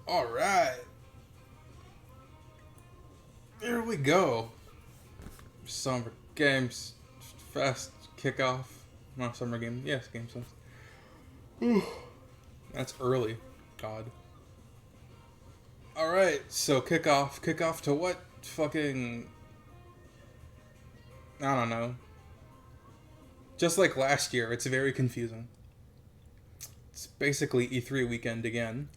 Alright. Here we go. Summer Games Fest kickoff. Not summer game. Yes, Game Fest. Ooh. That's early. God. Alright, so kickoff. Kickoff to what? Fucking... I don't know. Just like last year, it's very confusing. It's basically E3 weekend again.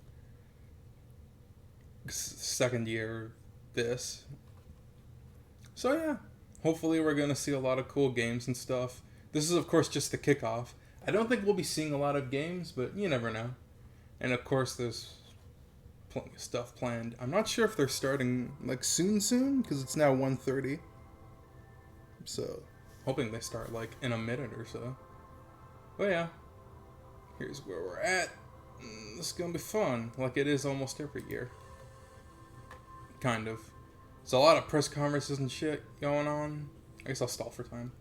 Second year this. So yeah, hopefully we're going to see a lot of cool games and stuff. This is of course just the kickoff. I don't think we'll be seeing a lot of games, but you never know. And of course there's plenty of stuff planned. I'm not sure if they're starting like soon, because it's now 1:30. So, hoping they start like in a minute or so. But yeah, here's where we're at. This is gonna be fun, like it is almost every year. Kind of. There's a lot of press conferences and shit going on. I guess I'll stall for time.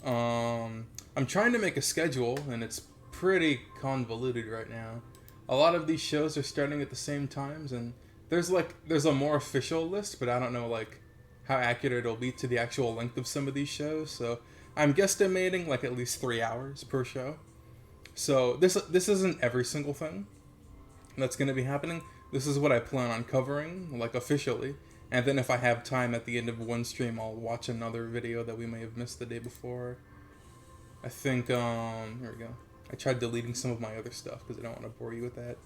I'm trying to make a schedule, and it's pretty convoluted right now. A lot of these shows are starting at the same times, and there's a more official list, but I don't know like how accurate it'll be to the actual length of some of these shows. So I'm guesstimating like at least 3 hours per show. So this isn't every single thing that's going to be happening. This is what I plan on covering, like officially. And then if I have time at the end of one stream, I'll watch another video that we may have missed the day before. I think, here we go. I tried deleting some of my other stuff because I don't want to bore you with that.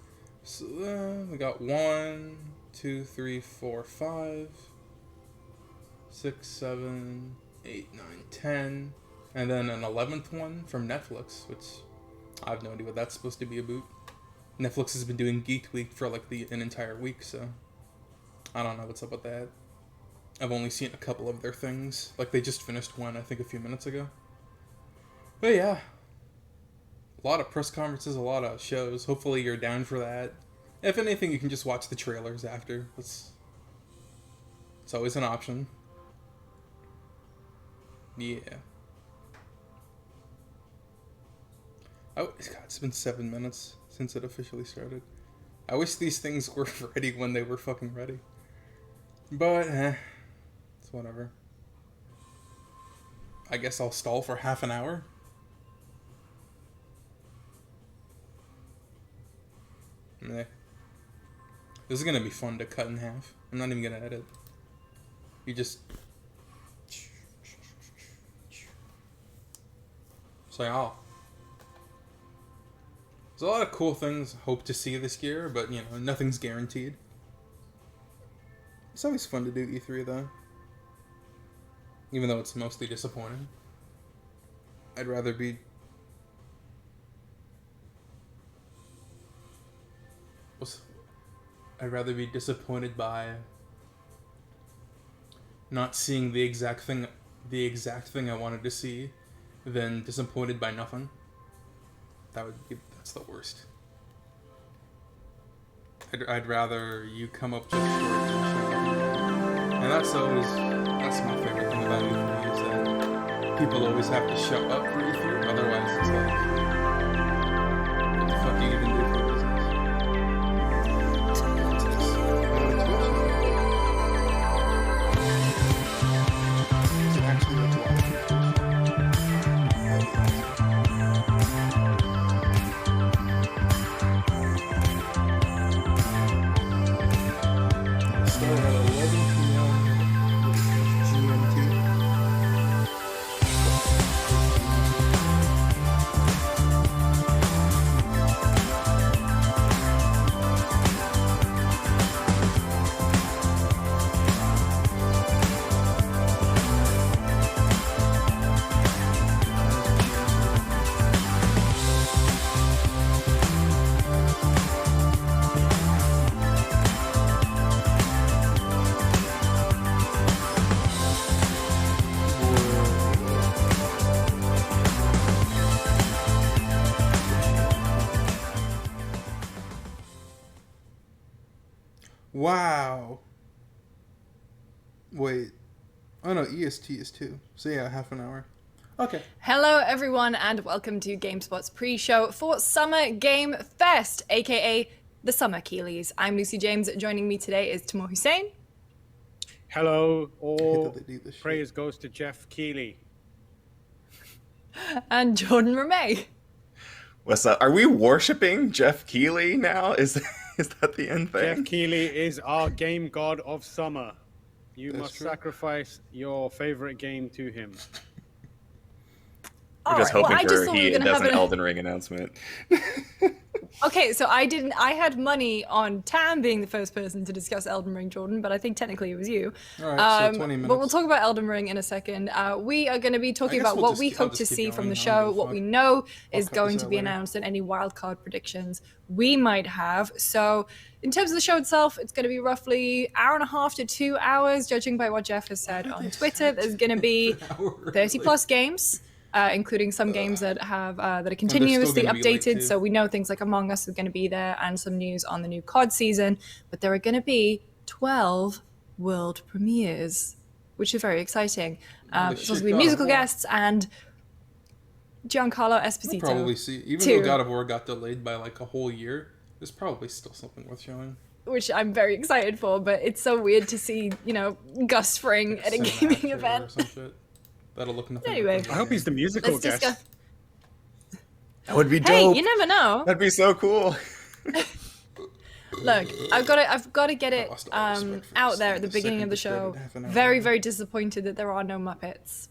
So we got 1, 2, 3, 4, 5, 6, 7, 8, 9, 10. And then an 11th one from Netflix, which I have no idea what that's supposed to be about. Netflix has been doing Geek Week for like an entire week, so I don't know what's up with that. I've only seen a couple of their things. Like they just finished one, I think, a few minutes ago. But yeah, a lot of press conferences, a lot of shows. Hopefully you're down for that. If anything, you can just watch the trailers after. It's always an option. Yeah. Oh, God, it's been 7 minutes since it officially started. I wish these things were ready when they were fucking ready. But, it's whatever. I guess I'll stall for half an hour. Meh. This is gonna be fun to cut in half. I'm not even gonna edit. You just... So yeah. There's a lot of cool things I hope to see this year, but you know, nothing's guaranteed. It's always fun to do E3 though. Even though it's mostly disappointing. I'd rather be... I'd rather be disappointed by not seeing the exact thing I wanted to see than disappointed by nothing. That's the worst. I'd rather you come up just short than show up. And that's my favorite thing about E3 is that people always have to show up for E3, otherwise it's like, what the fuck do you even do for business? Wow. Wait. Oh no, EST is 2. So yeah, half an hour. Okay. Hello everyone and welcome to GameSpot's pre-show for Summer Game Fest, aka the Summer Keeleys. I'm Lucy James. Joining me today is Timur Hussein. Hello, I hate all that they do this shit. praise goes to Jeff Keighley. And Jordan Ramey. What's up? Are we worshipping Jeff Keighley now? Is that the end thing? Jeff Keighley is our game god of summer. You That's must true. sacrifice your favorite game to him. We're just Alright, well, hoping I just thought we he were gonna does have an Elden Ring announcement. Okay, so I had money on Tam being the first person to discuss Elden Ring, Jordan, but I think technically it was you. All right, so 20 minutes. But we'll talk about Elden Ring in a second. We are going to be talking I guess about we'll what just we keep- I'll hope to just keep see from going. the I don't show, give a what fuck. we know is cut going this to out be later. announced, and any wildcard predictions we might have. So, in terms of the show itself, it's going to be roughly hour and a half to 2 hours, judging by what Jeff has said did on they Twitter. set There's going to be an hour 30 early? plus games. Including some games that have that are still continuously gonna be late, updated. too. So we know things like Among Us is going to be there, and some news on the new COD season. But there are going to be 12 world premieres, which is very exciting. Holy There's shit, also going to be God of musical War. guests and Giancarlo We'll Esposito. probably see. Even Two. though God of War got delayed by like a whole year, there's probably still something worth showing. Which I'm very excited for, but it's so weird to see, Gus Fring at a Cinematic gaming trailer event. Or some shit. That'll look nothing. Anyway. like the I hope he's the musical Let's guest. discuss. That would be dope. Hey, you never know. That'd be so cool. Look, I've got to get it lost all respect for out this there thing at the the beginning second of the they started show. half an hour Very, early. very disappointed that there are no Muppets.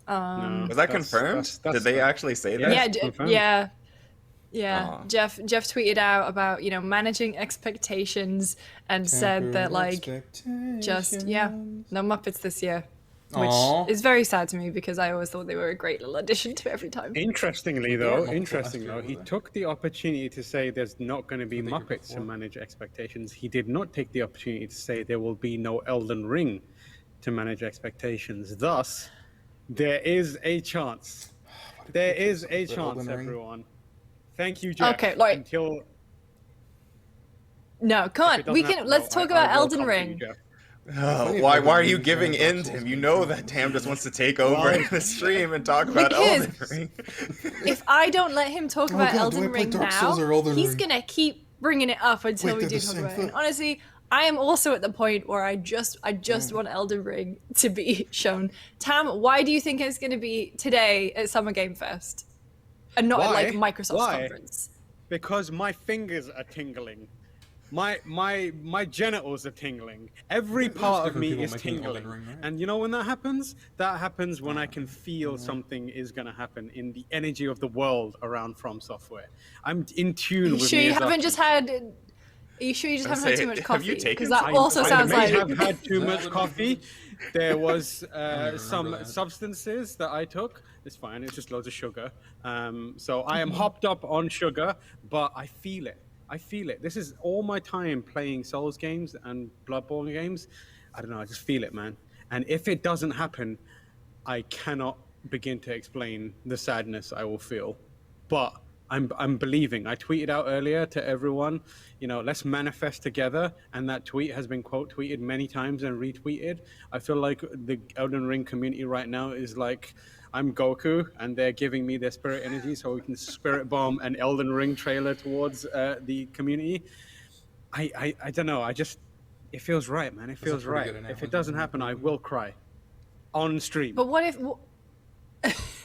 No, Was that that's- confirmed? that's- Did they actually say Yeah. that? Yeah, confirmed. yeah. Aw. Jeff tweeted out about managing expectations and said that just no Muppets this year, which Aw. is very sad to me because I always thought they were a great little addition to every time. Interestingly, There were though, multiple last year, he were there? took the opportunity to say there's not going to be the year Muppets to before. manage expectations. He did not take the opportunity to say there will be no Elden Ring to manage expectations. Thus, there is a chance. There is a The chance, Elden Ring. everyone. Thank you, Jeff. Okay, like- until No, come if it on, we doesn't can happen, let's I- talk I about will Elden come to you, Ring. Jeff. Funny if Why Elden are Ring you is giving Dark in to Souls him? You game know too. that Tam just wants to take over Why? the stream and talk about Because- Elden Ring. If I don't let him talk about God, do I Elden play Ring Dark now, Souls or Elden he's Ring? gonna keep bringing it up until Wait, we they're do the talk same about it. thing. And honestly, I am also at the point where I just want Elden Ring to be shown. Tam, why do you think it's gonna be today at Summer Game Fest, and not Why? at like Microsoft's Why? conference? Because my fingers are tingling. My genitals are tingling. Every There's part of different me people is making Elden tingling. Ring, right? And you know when that happens? That happens when I can feel something is going to happen in the energy of the world around From Software. I'm in tune Are you with sure you Miyazaki. haven't just had? Are you sure you just haven't had say, too much have coffee? you taken Because that some- also I sounds may like have had too Is that much what it coffee. is? There was remember some that. substances that I took. It's fine. It's just loads of sugar. So I am hopped up on sugar, but I feel it. I feel it. This is all my time playing Souls games and Bloodborne games. I don't know. I just feel it, man. And if it doesn't happen, I cannot begin to explain the sadness I will feel. But I'm believing. I tweeted out earlier to everyone, let's manifest together. And that tweet has been quote tweeted many times and retweeted. I feel like the Elden Ring community right now is like, I'm Goku, and they're giving me their spirit energy so we can spirit bomb an Elden Ring trailer towards the community. I don't know. It feels right, man. It feels pretty right. good If analogy. it doesn't happen, I will cry on stream. But what if?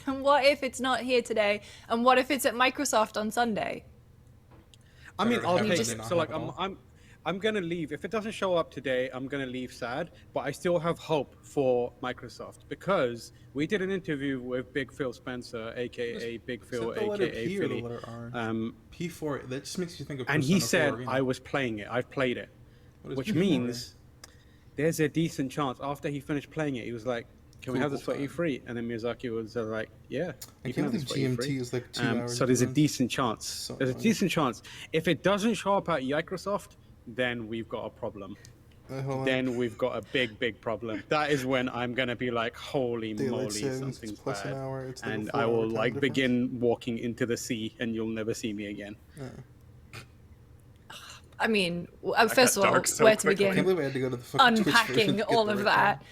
What if it's not here today? And what if it's at Microsoft on Sunday? I mean, Better to I'll have take it it. than not So like, have it all. I'm gonna leave. If it doesn't show up today, I'm gonna leave sad. But I still have hope for Microsoft because we did an interview with Big Phil Spencer, aka Big Phil, Except the letter aka P or the Philly. letter R. P4. That just makes you think of. And he Persona said 4 Arena. I was playing it. I've played it, What is which P4? means there's a decent chance. After he finished playing it, he was like, "Can we have this for Cool. E3?" And then Miyazaki was like, "Yeah, I you can can't have this believe for GMT E3." is like 2 hours. So there's a advanced. decent chance. So There's a annoying. decent chance. If it doesn't show up at Microsoft, then we've got a problem. Hold on. Then we've got a big problem. That is when I'm gonna be like, holy Daylight moly, savings, something's it's plus bad. an hour, it's like a And 4 I will hour time like difference. begin walking into the sea and you'll never see me again. I mean, first of got all, dark so where to quickly. I begin? can't believe I had to go to the fucking Twitch version Unpacking to get all the of right that. time.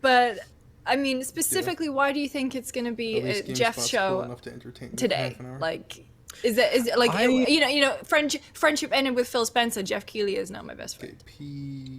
But I mean, specifically, why do you think it's going to be At least at GameSpot's Jeff's cool show enough to entertain me for today? half an hour. Like, Is it like I- friendship ended with Phil Spencer? Jeff Keighley is now my best friend.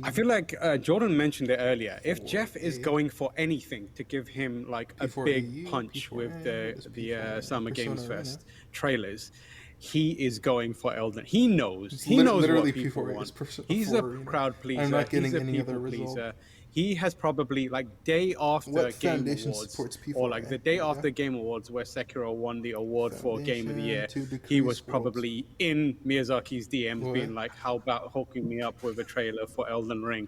I feel like Jordan mentioned it earlier. If Jeff is going for anything to give him like a big punch with the Summer Games Fest trailers, he is going for Elden. He knows. He knows literally what people P4 want. is He's a crowd pleaser. I'm not getting He's a any people other result. pleaser. He has probably like day after What Game foundation Awards, supports P4A? or like the day Yeah. after Game Awards, where Sekiro won the award for Game of the Year. Foundation to He was decrease probably in Miyazaki's DMs, What? being like, "How about hooking me up with a trailer for Elden Ring?"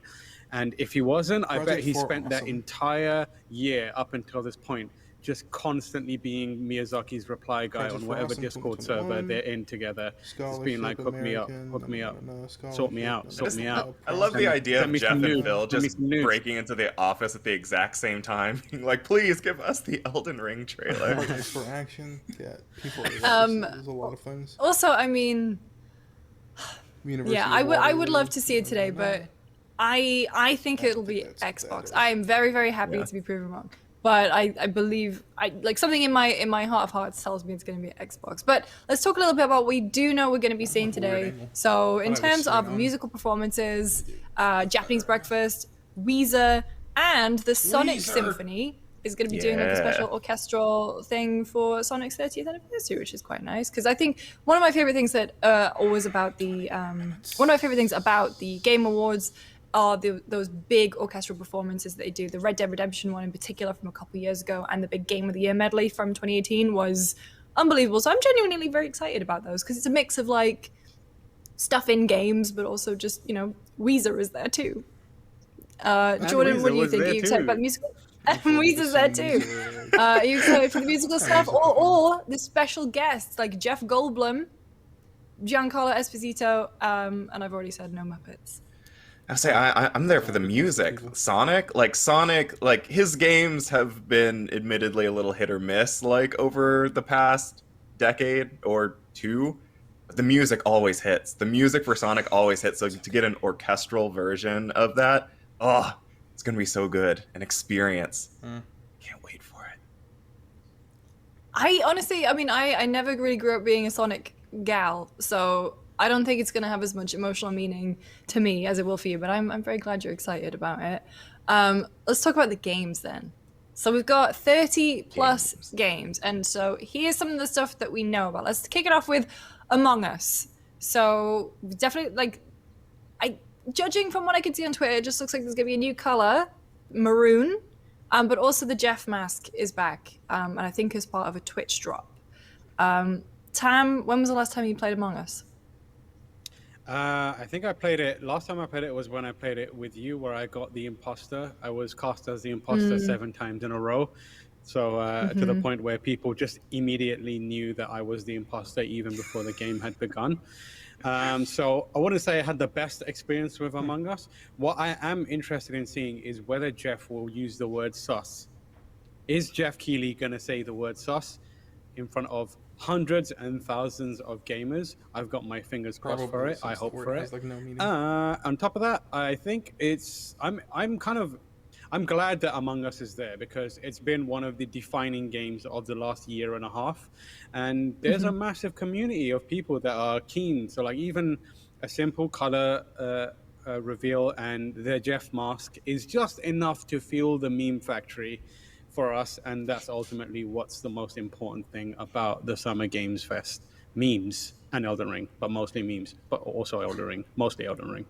And if he wasn't, I bet Project he 4 spent that awesome. entire year up until this point just constantly being Miyazaki's reply guy Project on 4 whatever awesome, Discord server 2021. they're in together, just being like, "Hook me up, American, hook me up, no, sort me out, sort me out." I love the idea Send of me Jeff some and news. Phil Send me just some news. breaking into the office at the exact same time, being like, "Please give us the Elden Ring trailer." Project for action. Yeah, people. There's a lot of things. Also, I mean, University yeah, of I would Waterloo, love to see it today, but I think it'll be that's Xbox. better. I am very, very happy Yeah. to be proven wrong. But I believe like something in my heart of hearts tells me it's going to be Xbox. But let's talk a little bit about what we do know we're going to be seeing today. So in I was terms of straight on. musical performances, Japanese Breakfast, Weezer, and the Sonic Weezer. Symphony is going to be doing like a Yeah. special orchestral thing for Sonic's 30th anniversary, which is quite nice. Because I think one of my favorite things that always about the one of my favorite things about the Game Awards are those big orchestral performances that they do. The Red Dead Redemption one in particular from a couple of years ago, and the big Game of the Year medley from 2018 was unbelievable. So I'm genuinely very excited about those because it's a mix of like stuff in games, but also just Weezer is there too. Jordan, what Weezer do you was think? Are there you excited too. about the musical? Weezer's there too. Weezer. Are you excited for the musical stuff, or the special guests like Jeff Goldblum, Giancarlo Esposito, and I've already said no Muppets. I say I'm there for the music. Sonic, like his games have been admittedly a little hit or miss, like over the past decade or two. But the music always hits. The music for Sonic always hits. So to get an orchestral version of that, oh, it's gonna be so good. An experience. Can't wait for it. I honestly, I mean, I never really grew up being a Sonic gal, so I don't think it's going to have as much emotional meaning to me as it will for you, but I'm very glad you're excited about it. Let's talk about the games then. So we've got 30 plus games, and so here's some of the stuff that we know about. Let's kick it off with Among Us. So definitely, judging from what I can see on Twitter, it just looks like there's going to be a new color, maroon, but also the Jeff mask is back, and I think as part of a Twitch drop. Tam, when was the last time you played Among Us? I think I played it. Last time I played it was when I played it with you, where I got the imposter. I was cast as the imposter 7 times in a row. So to the point where people just immediately knew that I was the imposter even before the game had begun. So I wouldn't say I had the best experience with Among Us. What I am interested in seeing is whether Jeff will use the word sus. Is Jeff Keighley going to say the word sus in front of hundreds and thousands of gamers? I've got my fingers crossed for it. I hope for it. Like no meaning. On top of that, I think I'm glad that Among Us is there because it's been one of the defining games of the last year and a half, and there's a massive community of people that are keen. So like even a simple color reveal and the Jeff mask is just enough to fuel the meme factory for us, and that's ultimately what's the most important thing about the Summer Games Fest. Memes and Elden Ring, but mostly memes, but also Elden Ring, mostly Elden Ring.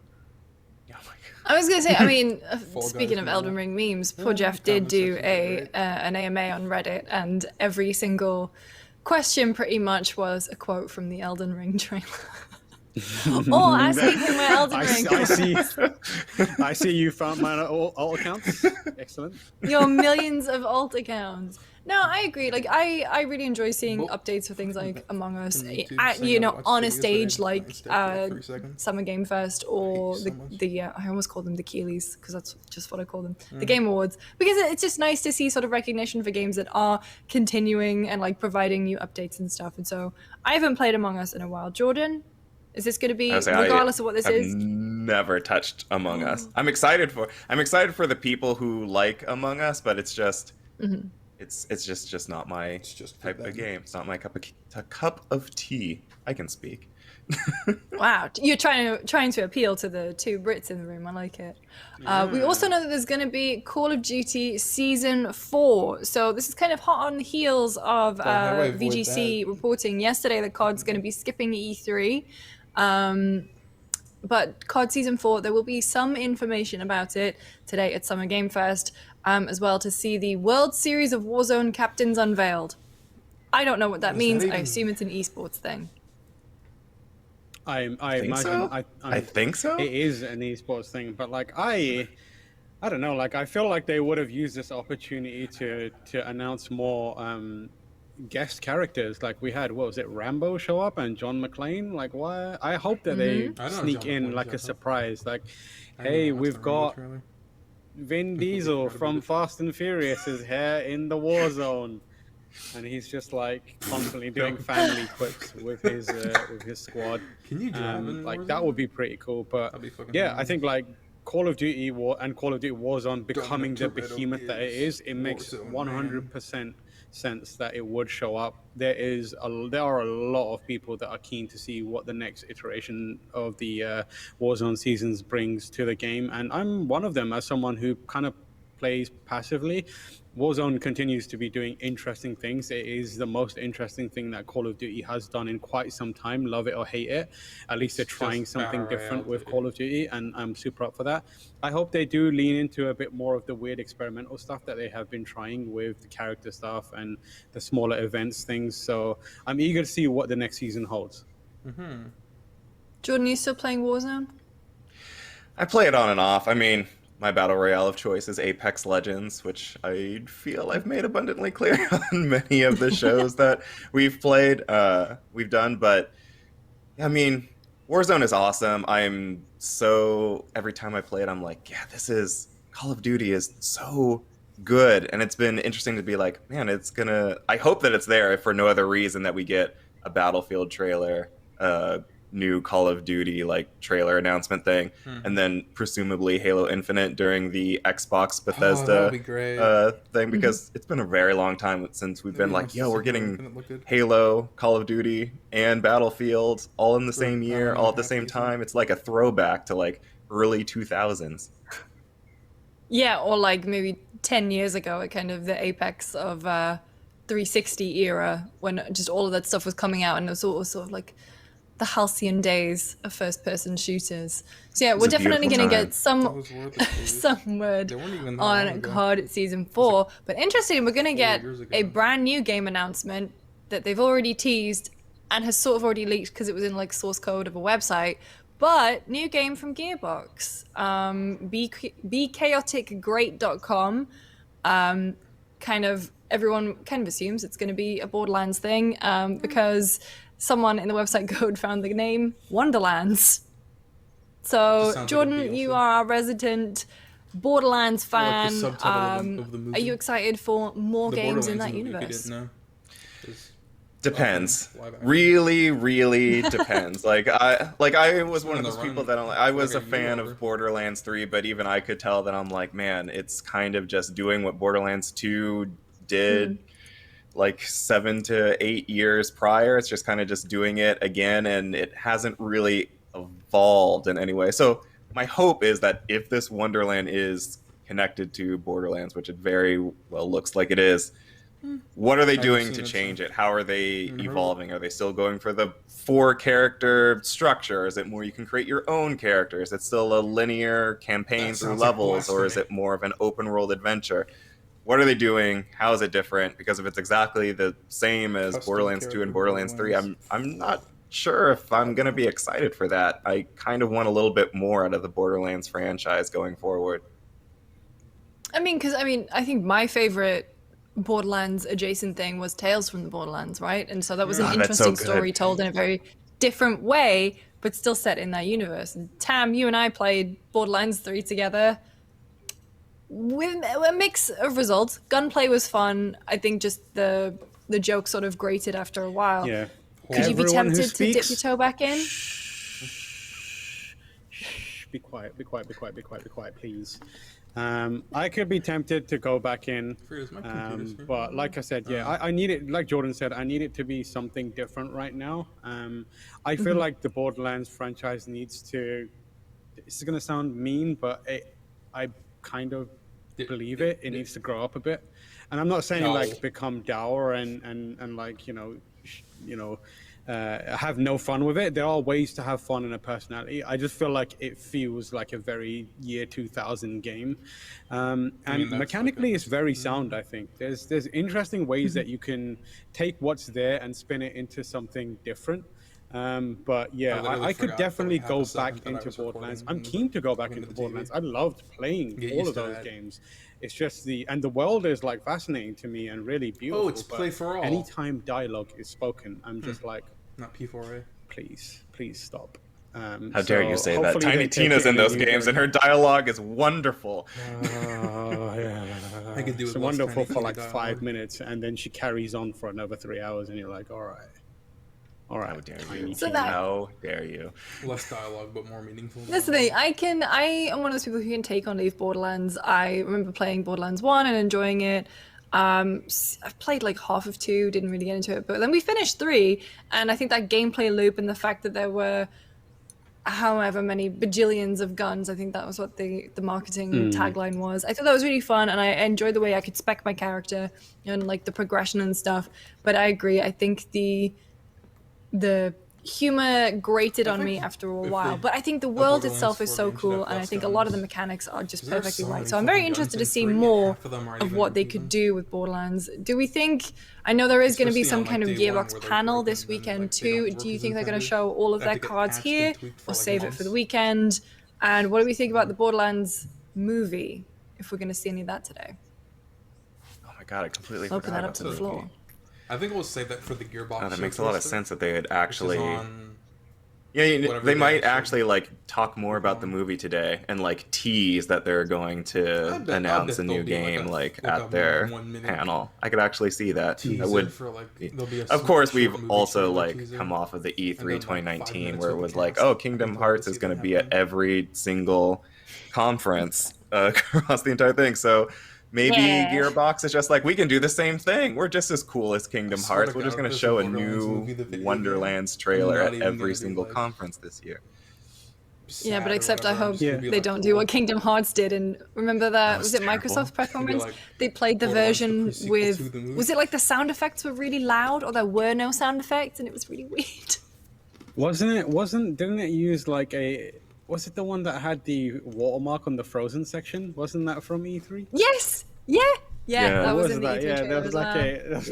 I was gonna say, I mean, Guys speaking of meme. Elden Ring memes, poor Jeff did comment do section's an AMA on Reddit, and every single question pretty much was a quote from the Elden Ring trailer. Or asking him where Elden Ring. I see you found mine at all accounts. Excellent. Your millions of alt accounts. No, I agree. Like, I really enjoy seeing updates for things like Among Us, YouTube at, saying I watched on a videos stage today, like I stepped for 3 seconds. Summer Game Fest or hate you so much. the I almost called them the Keeleys because that's just what I call them, the Game Awards, because it's just nice to see sort of recognition for games that are continuing and like providing new updates and stuff. And so I haven't played Among Us in a while. Jordan, is this going to be, regardless of what this have is? never touched Among Us. I'm excited for the people who like Among Us, but it's just It's just not my It's just for type of them. game. It's not my cup of tea. I can speak. Wow, you're trying to appeal to the two Brits in the room. I like it. We also know that there's going to be Call of Duty Season 4. So this is kind of hot on the heels of how do I avoid VGC that? reporting yesterday that COD's going to be skipping E3. But COD Season 4, there will be some information about it today at Summer Game Fest, as well to see the World Series of Warzone captains unveiled. I don't know what that What does that means. I even assume it's an esports thing. I Think imagine so? I think so. it is an esports thing, but like I don't know. Like I feel like they would have used this opportunity to announce more guest characters. Like we had, what was it, Rambo show up and John McClane. Like why? I hope that they I know sneak John in McClane's like up. a surprise. Like, I didn't hey, know that's we've the Rambo got trailer. Vin Completely Diesel forgot about from it. Fast and Furious is here in the war zone. And he's just like constantly doing family quips with his squad. Can you drive in Like Warzone? that would be pretty cool. But That'd be fucking yeah, I amazing. think like Call of Duty and Call of Duty Warzone becoming the Toretto behemoth that it is, it makes Warzone, 100% sense that it would show up. There are a lot of people that are keen to see what the next iteration of the Warzone seasons brings to the game, and I'm one of them as someone who kind of plays passively. Warzone continues to be doing interesting things. It is the most interesting thing that Call of Duty has done in quite some time, love it or hate it. At least they're It's trying just something Battle different Royale, with dude. Call of Duty, and I'm super up for that. I hope they do lean into a bit more of the weird experimental stuff that they have been trying with the character stuff and the smaller events things. So I'm eager to see what the next season holds. Jordan, you still playing Warzone? I play it on and off. I mean, my battle royale of choice is Apex Legends, which I feel I've made abundantly clear on many of the shows that we've done. But I mean, Warzone is awesome. Every time I play it, I'm like, yeah, Call of Duty is so good. And it's been interesting to be like, man, I hope that it's there if for no other reason that we get a Battlefield trailer, new Call of Duty like trailer announcement thing, and then presumably Halo Infinite during the Xbox that Bethesda would be great. thing, because it's been a very long time since we've been Maybe like, once yo, the we're Halo getting Infinite looked good. Halo, Call of Duty, and Battlefield all in the For same an year, hour and all a at the half same season. time. It's like a throwback to like early 2000s. Yeah, or like maybe 10 years ago at kind of the apex of 360 era when just all of that stuff was coming out and it was all sort of like the halcyon days of first-person shooters. So yeah, was we're a definitely beautiful going to time. get some That was worth it, dude. some word They weren't even that long on ago. COD Season 4. But interesting, we're going to 4 get years ago. a brand new game announcement that they've already teased and has sort of already leaked because it was in like source code of a website. But new game from Gearbox. BeChaoticGreat.com. Kind of everyone kind of assumes it's going to be a Borderlands thing because someone in the website code found the name Wonderlands. Just So sounds like a Jordan, DLC. you are a resident Borderlands Or like fan. the subtitle of the Are movie. you excited for more The games in Borderlands that movie, if you universe? didn't know. Is Depends. live action. Really, really depends. I was one in of the those people running that I for was like a a year fan over. of Borderlands 3, but even I could tell that I'm like, man, it's kind of just doing what Borderlands 2 did like 7 to 8 years prior. It's just kind of just doing it again, and it hasn't really evolved in any way. So my hope is that if this Wonderland is connected to Borderlands, which it very well looks like it is, what are they Have you doing seen to it, change so? it? How are they Even heard of it? evolving? Are they still going for the 4-character structure? Is it more you can create your own characters? Is it still a linear campaign That through sounds like levels, or is blasphemy. it more of an open world adventure? What are they doing? How is it different? Because if it's exactly the same as Custom Borderlands 2 character and Borderlands 3, Borderlands. I'm not sure if I'm going to be excited for that. I kind of want a little bit more out of the Borderlands franchise going forward. I mean, because I think my favorite Borderlands adjacent thing was Tales from the Borderlands, right? And so that was an Oh, that's so interesting story good. told in a very different way, but still set in that universe. And Tam, you and I played Borderlands 3 together with a mix of results. Gunplay was fun. I think just the joke sort of grated after a while. Yeah. Could you be Everyone who tempted to dip speaks- your toe back in? be quiet, please. I could be tempted to go back in, Freeze, my computer's here. but like I said, yeah, I need it. Like Jordan said, I need it to be something different right now. I feel like the Borderlands franchise needs to. It's gonna sound mean, but I kind of believe it. It needs to grow up a bit, and I'm not saying No. like become dour and like have no fun with it. There are ways to have fun in a personality. I just feel like it feels like a very year 2000 game, and that's mechanically like it's very sound. I think there's interesting ways that you can take what's there and spin it into something different. But yeah, literally I could forgot definitely for like half go a second back that I into was Borderlands. recording I'm and keen to go back talking into to the TV. Borderlands. I loved playing Get all used of to those that. games. It's just the world is like fascinating to me and really beautiful. it's but play for all. Anytime dialogue is spoken, I'm just like, Not P4A. please stop. How dare you say that? hopefully they Tiny take Tina's it in a those new games, and her direction. dialogue is wonderful. Oh, yeah. I could do It's with less wonderful Tiny for Tina like dialogue. 5 minutes, and then she carries on for another 3 hours, and you're like, all right, How dare Tiny you? So Tina. that- How dare you? Less dialogue, but more meaningful. That's the thing. I am one of those people who can take on Leaf Borderlands. I remember playing Borderlands 1 and enjoying it. I've played like half of 2, didn't really get into it, but then we finished 3, and I think that gameplay loop and the fact that there were however many bajillions of guns, I think that was what the marketing tagline was. I thought that was really fun, and I enjoyed the way I could spec my character and like the progression and stuff. But I agree. I think the humor grated I on me think after a if while, they- but I think the a world Borderlands itself is 4 so game should cool, have and I less think a lot of the guns. mechanics are just Is there perfectly so right. many So I'm very fucking interested to guns see in 3? more Half of them aren't of even what they repeating. could do with Borderlands. Do we think? I know there is going to be Especially some on, like, kind of day one Gearbox where they're panel broken this and then, weekend like, they too. don't work Do you as think they're going to intended. show all of They have their to get cards patched and here, tweaked for, or like, save it for months. the weekend? And what do we think about the Borderlands movie? If we're going to see any of that today, Oh my god, I completely open forgot that about up to the the movie. floor. I think we'll save that for the Gearbox. Oh, that show makes a lot of first, sense that they would which is actually. on Yeah, whatever they day might it's on. actually like talk more about the on. movie today and like tease that they're going to I bet announce a new there'll be, like, game a- like like a at their 1 minute panel. I could actually see that. teaser That would. for like there'll be a Of course, short we've movie also trailer like teaser. come off of the E3 and then, like, 5 2019 minutes where it with the was like, cast. oh, I'd Kingdom be glad Hearts to is see going to that be at happen. every single conference across the entire thing. So maybe Yeah. Gearbox is just like, we can do the same thing. We're just as cool as Kingdom I swear Hearts. to We're just God, going if to there's show a a Borderlands new movie, the video game, Wonderlands I'm trailer not at even every gonna be, single like, conference this year. Yeah, sad but or except I whatever. I'm hope just gonna be they like, don't do cool. what Kingdom Hearts did. And remember that, was was it terrible. Microsoft's press It'll be conference? like They played the Borderlands, the version pre-sequel with, to the movie. was it like the sound effects were really loud, or there were no sound effects, and it was really weird. Didn't it use like was it the one that had the watermark on the Frozen section? Wasn't that from E3? Yes, yeah, Yeah. that What was in the that? E3 Yeah, trailer there was as like well.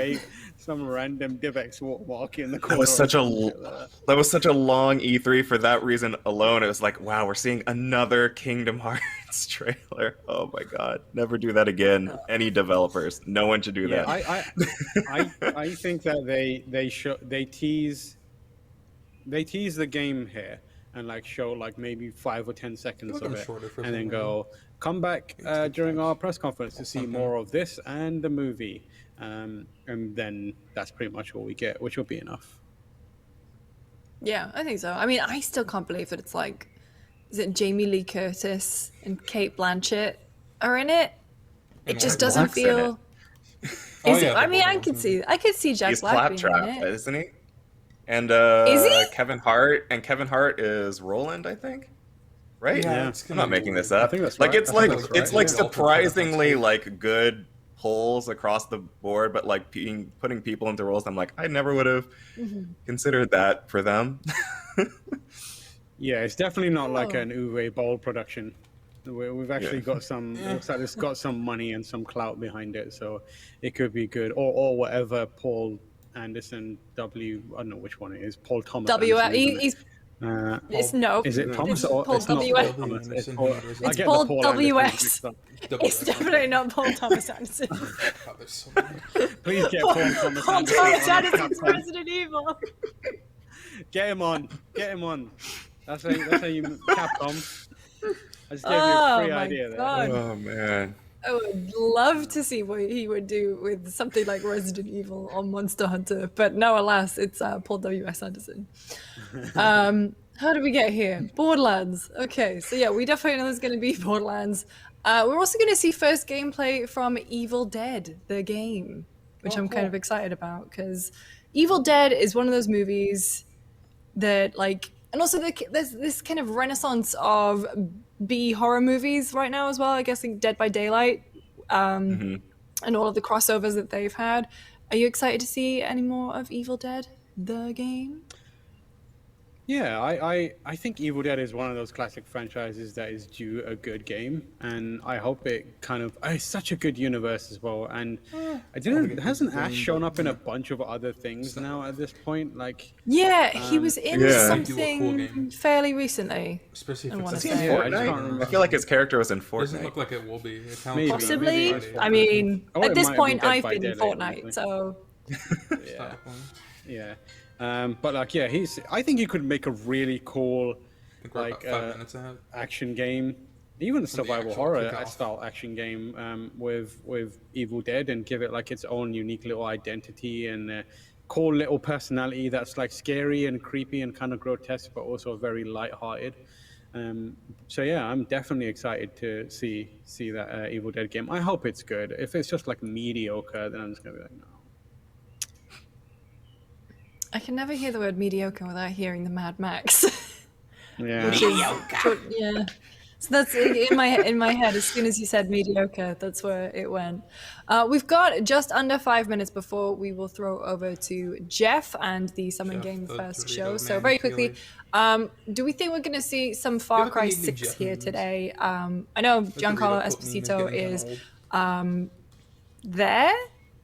Yeah. some random DivX watermark in the corner. That was such or a some shit like that. that was such a long E3 for that reason alone. It was like, wow, we're seeing another Kingdom Hearts trailer. Oh my god, never do that again. Any developers, no one should do Yeah, that. I think that they tease the game here and like show like maybe 5 or 10 seconds Look, of I'm it, shorter for and then some go come back during our press conference to see something. more of this and the movie, and then that's pretty much all we get, which will be enough. Yeah, I think so. I mean, I still can't believe that it's like, is it Jamie Lee Curtis and Kate Blanchett are in it? It And just Jack doesn't Black's in feel. Oh, Is yeah, it? the I mean, I Borderlands could movie. see. I could see Jack He's Black being in Claptrap, it. isn't he? And Is he? Kevin Hart is Roland, I think. Right? Yeah. it's I'm gonna not be making weird. this up. I think that's like right. it's I think like that's right, it's like yeah. surprisingly like good polls across the board, but like putting people into roles, I'm like, I never would have considered that for them. Yeah, it's definitely not like Oh. an Uwe Boll production. We've actually got some. It looks like it's got some money and some clout behind it, so it could be good. Or whatever Paul Anderson W. I don't know which one it is. Paul Thomas. W. Anderson, isn't it? He's. It's no. Is it Thomas It's or Paul it's not W. Paul S. Thomas? Anderson, It's he Paul, was- I It's get the Paul Paul W. Anderson S. mixed up. It's definitely not Paul Thomas Anderson. God, there's so many. Please get Paul Thomas Paul Anderson. Thomas on Anderson's Capcom. Resident Evil. Get him on. Get him on. That's how you Capcom. I just gave you Oh a free my idea there. God. Oh man. I would love to see what he would do with something like Resident Evil or Monster Hunter, but no, alas, it's Paul W.S. Anderson. How did we get here? Borderlands. Okay, so yeah, we definitely know there's going to be Borderlands. We're also going to see first gameplay from Evil Dead, the game, which Oh, I'm kind cool. of excited about because Evil Dead is one of those movies that like, and also there's this kind of renaissance of B horror movies right now as well. I guess like Dead by Daylight, Hmm. and all of the crossovers that they've had. Are you excited to see any more of Evil Dead, the game? Yeah, I think Evil Dead is one of those classic franchises that is due a good game, and I hope it kind of it's such a good universe as well. And I think didn't it hasn't was Ash game, shown but, up in a yeah. bunch of other things now at this point? Like, Yeah, he was in Yeah. Might do a cool something game. fairly recently. Especially if I it's wanna a say. game. Yeah, I just Fortnite? can't remember. I feel like his character was in It doesn't Fortnite. look like it will be. It sounds Maybe. like Possibly. Maybe. I mean, Oh, at it this might have been point, Dead I've by been in Daylight, Fortnite, honestly. so Yeah. Stop playing. Yeah. But like, yeah, I think you could make a really cool, I think we're like, about 5 minutes ahead. action game, even a survival actual horror kickoff. style action game with Evil Dead, and give it like its own unique little identity and cool little personality that's like scary and creepy and kind of grotesque, but also very lighthearted. So yeah, I'm definitely excited to see that Evil Dead game. I hope it's good. If it's just like mediocre, then I'm just gonna be like, no. I can never hear the word mediocre without hearing the Mad Max. Yeah. Which is yeah. So that's in my head. As soon as you said mediocre, that's where it went. We've got just under 5 minutes before we will throw over to Jeff and the Summon Jeff, Game the First Dorito show. So man very quickly, killer. do we think we're going to see some Far like we Cry need new 6 Jeff here memes. today? I know The Giancarlo Dorito quote meme Esposito getting is kinda old. there.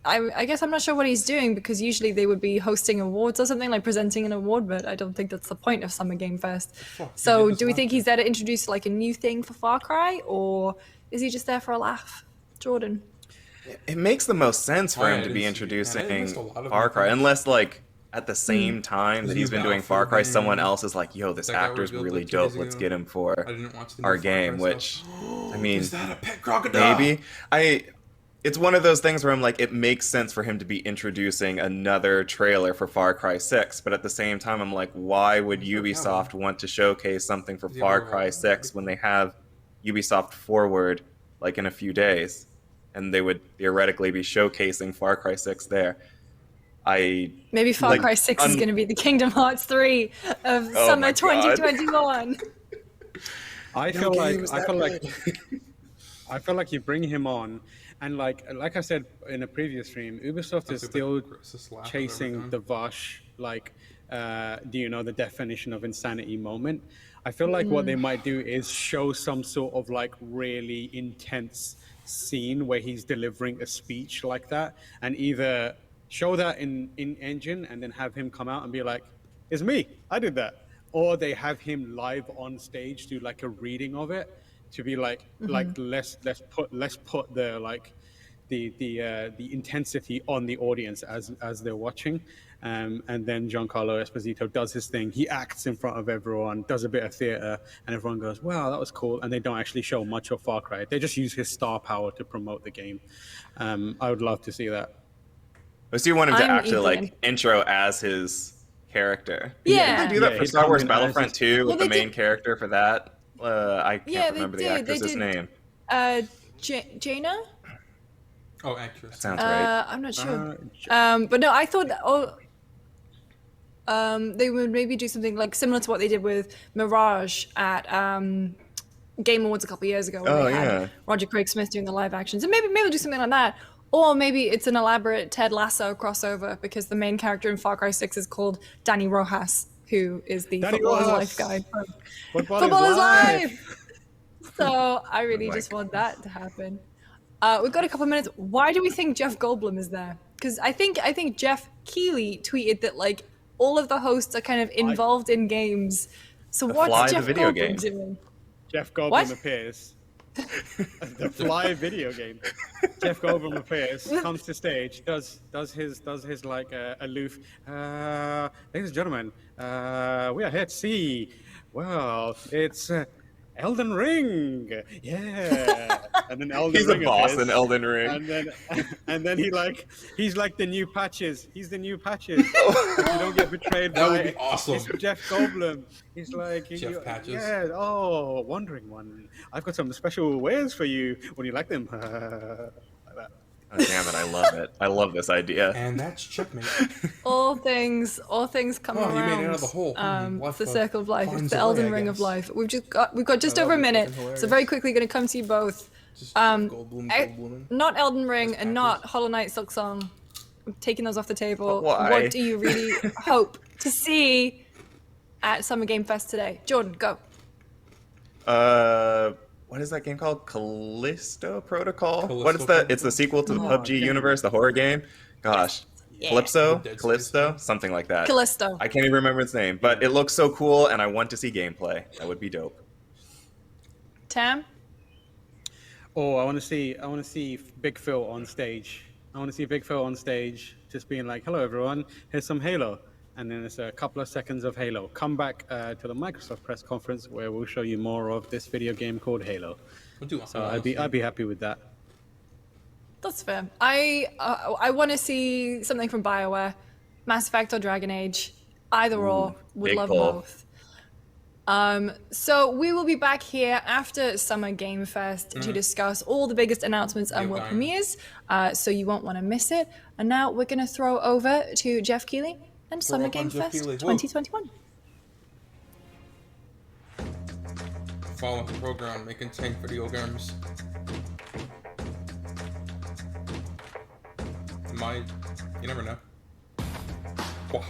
I guess I'm not sure what he's doing because usually they would be hosting awards or something, like presenting an award, but I don't think that's the point of Summer Game Fest. Fuck, So he did do we this think last he's there to introduce like a new thing for Far Cry, or is he just there for a laugh? Jordan. It makes the most sense for Oh, yeah, him I to be didn't see it. Yeah, I missed introducing a lot of Far Cry, things. unless like at the same time There's that a he's new been doing Far Cry, Battlefield someone game else is like, "Yo, this that got actor's revealed, really like, 2 days dope. Let's ago. get him for I didn't watch the new our Far Cry game." stuff. Which, I mean, Is that a pet crocodile? maybe it's one of those things where I'm like, it makes sense for him to be introducing another trailer for Far Cry 6, but at the same time, I'm like, why would Ubisoft want to showcase something for Yeah, Far we're Cry all- 6 when they have Ubisoft Forward like in a few days, and they would theoretically be showcasing Far Cry 6 there? Maybe Far Like, Cry 6 is going to be the Kingdom Hearts 3 of Oh summer my God. 2021. I feel like you bring him on, and like I said in a previous stream, Ubisoft is That's still the grossest laugh I've ever chasing done. the Vosh, like, do you know the definition of insanity moment? I feel like what they might do is show some sort of like really intense scene where he's delivering a speech like that, and either show that in engine and then have him come out and be like, "It's me, I did that," or they have him live on stage do like a reading of it to be like let's put the like the intensity on the audience as they're watching, and then Giancarlo Esposito does his thing. He acts in front of everyone, does a bit of theater, and everyone goes, "Wow, that was cool." And they don't actually show much of Far Cry. They just use his star power to promote the game. I would love to see that. I still want him to I'm actually equally like intro as his character. Yeah. Didn't they do that Yeah, for he'd Star come Wars in as Battlefront his- 2 Well, with the they main did- character for that? I can't Yeah, they remember the did. They actress's did. name. Jaina? Oh, actress. That sounds right. I'm not sure. Uh, But no, I thought they would maybe do something like similar to what they did with Mirage at Game Awards a couple of years ago, where Oh, they had yeah. Roger Craig Smith doing the live actions, and maybe we'll do something like that. Or maybe it's an elaborate Ted Lasso crossover because the main character in Far Cry 6 is called Danny Rojas, who is the Danny Football is Rojas. Life guy from Football is Life. So I really my just want that to happen. We've got a couple of minutes. Why do we think Jeff Goldblum is there? Because I think Jeff Keighley tweeted that like all of the hosts are kind of involved in games. So The what's Fly, the Jeff video Goldblum game. doing? Jeff Goldblum What? appears. The Fly video game. Jeff Goldblum appears, comes to stage, does his like aloof. Ladies and gentlemen, we are here to see. Well, it's Elden Ring, yeah. And then Elden He's a Ring boss appears, in Elden Ring. and then he's like the new patches. He's the new patches. If you don't get betrayed That by would be awesome. it's Jeff Goldblum. He's like Jeff Patches. Yeah. Oh, Wandering One. I've got some special wares for you when you like them. Like that. Oh, damn it! I love it. I love this idea. And that's checkmate. All things come Oh, you around. made it out of the hole. It's the circle of life. It's finds the a Elden way, I Ring of guess. life. We've got just Oh, over a that'd be minute, fucking so hilarious. very quickly going to come to you both. Just Not Elden Ring Just and not patches. Hollow Knight Silk Song. I'm taking those off the table. But why? What do you really hope to see at Summer Game Fest today? Jordan, go. What is that game called? Callisto Protocol? Callisto What is that? Protocol? It's the sequel to the Oh, PUBG okay. universe, the horror game. Gosh, Yeah. Calypso, The Dead Space Callisto, game. something like that. Callisto. I can't even remember its name, but it looks so cool, and I want to see gameplay. That would be dope. Tam? Oh, I want to see Big Phil on stage. I want to see Big Phil on stage, just being like, "Hello, everyone. Here's some Halo," and then it's a couple of seconds of Halo. Come back to the Microsoft press conference where we'll show you more of this video game called Halo. We'll do So I'd be happy with that. That's fair. I want to see something from BioWare, Mass Effect or Dragon Age, either or. Would big love pull. both. So we will be back here after Summer Game Fest to discuss all the biggest announcements and world fine. premieres. So you won't want to miss it. And now we're going to throw over to Jeff Keighley and Summer up on Game Jeff Fest Keighley. Whoa. 2021. Follow the program, making 10 video games. You never know. Wah.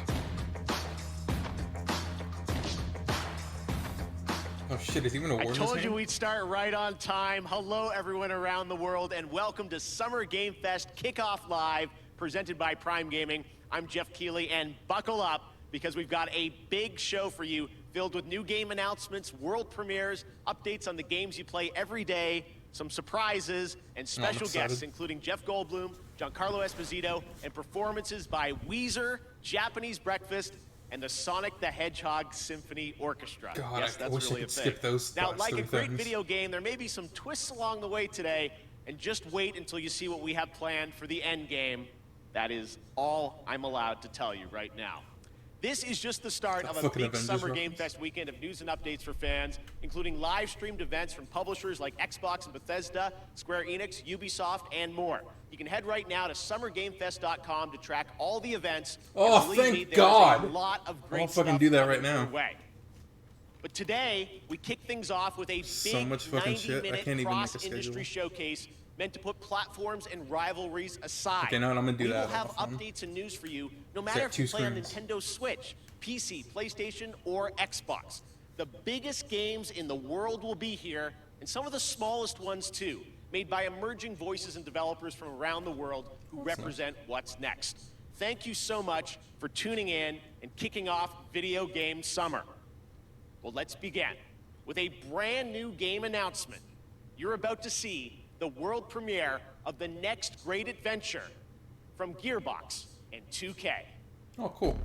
Oh shit, is even a I word in told his you hand? we'd start right on time. Hello, everyone around the world, and welcome to Summer Game Fest Kickoff Live, presented by Prime Gaming. I'm Jeff Keighley, and buckle up because we've got a big show for you filled with new game announcements, world premieres, updates on the games you play every day, some surprises, and special excited. guests, including Jeff Goldblum, Giancarlo Esposito, and performances by Weezer, Japanese Breakfast, and the Sonic the Hedgehog Symphony Orchestra. God, Yes, I that's wish I really could a thing. skip those Now, last like a three great things. video game, there may be some twists along the way today, and just wait until you see what we have planned for the end game. That is all I'm allowed to tell you right now. This is just the start of a fucking big Avengers Summer reference. Game Fest weekend of news and updates for fans, including live-streamed events from publishers like Xbox and Bethesda, Square Enix, Ubisoft, and more. You can head right now to summergamefest.com to track all the events. and Oh, believe thank me, there's God. a lot of great I'll fucking stuff do that coming right now. your way. But today, we kick things off with a So big much fucking shit, I 90-minute can't even make a cross-industry schedule. showcase meant to put platforms and rivalries aside. Okay, no, I'm gonna do we that will on have the phone. updates and news for you, no matter if two you play on screens. Nintendo Switch, PC, PlayStation, or Xbox. The biggest games in the world will be here, and some of the smallest ones too, made by emerging voices and developers from around the world who represent what's next. Thank you so much for tuning in and kicking off Video Game Summer. Well, let's begin with a brand new game announcement. You're about to see the world premiere of the next great adventure from Gearbox and 2K. Oh, cool.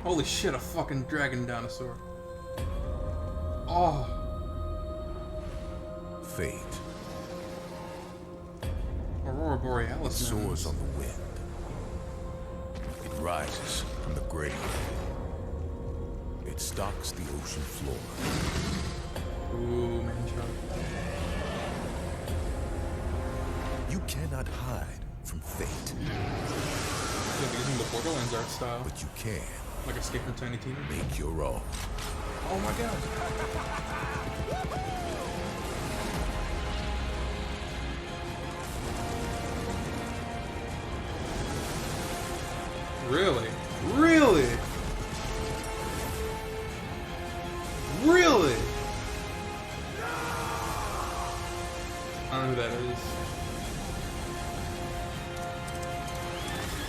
Holy shit, a fucking dragon dinosaur. Oh, Fate Aurora Borealis. man. soars on the wind. It rises from the grave. It stalks the ocean floor. Ooh, man, Chuck. You cannot hide from fate, Should be using the Borderlands art style, but you can like Escape from Tiny Tina. make your own. Oh my god. Really? Really? Really? I don't know who that is.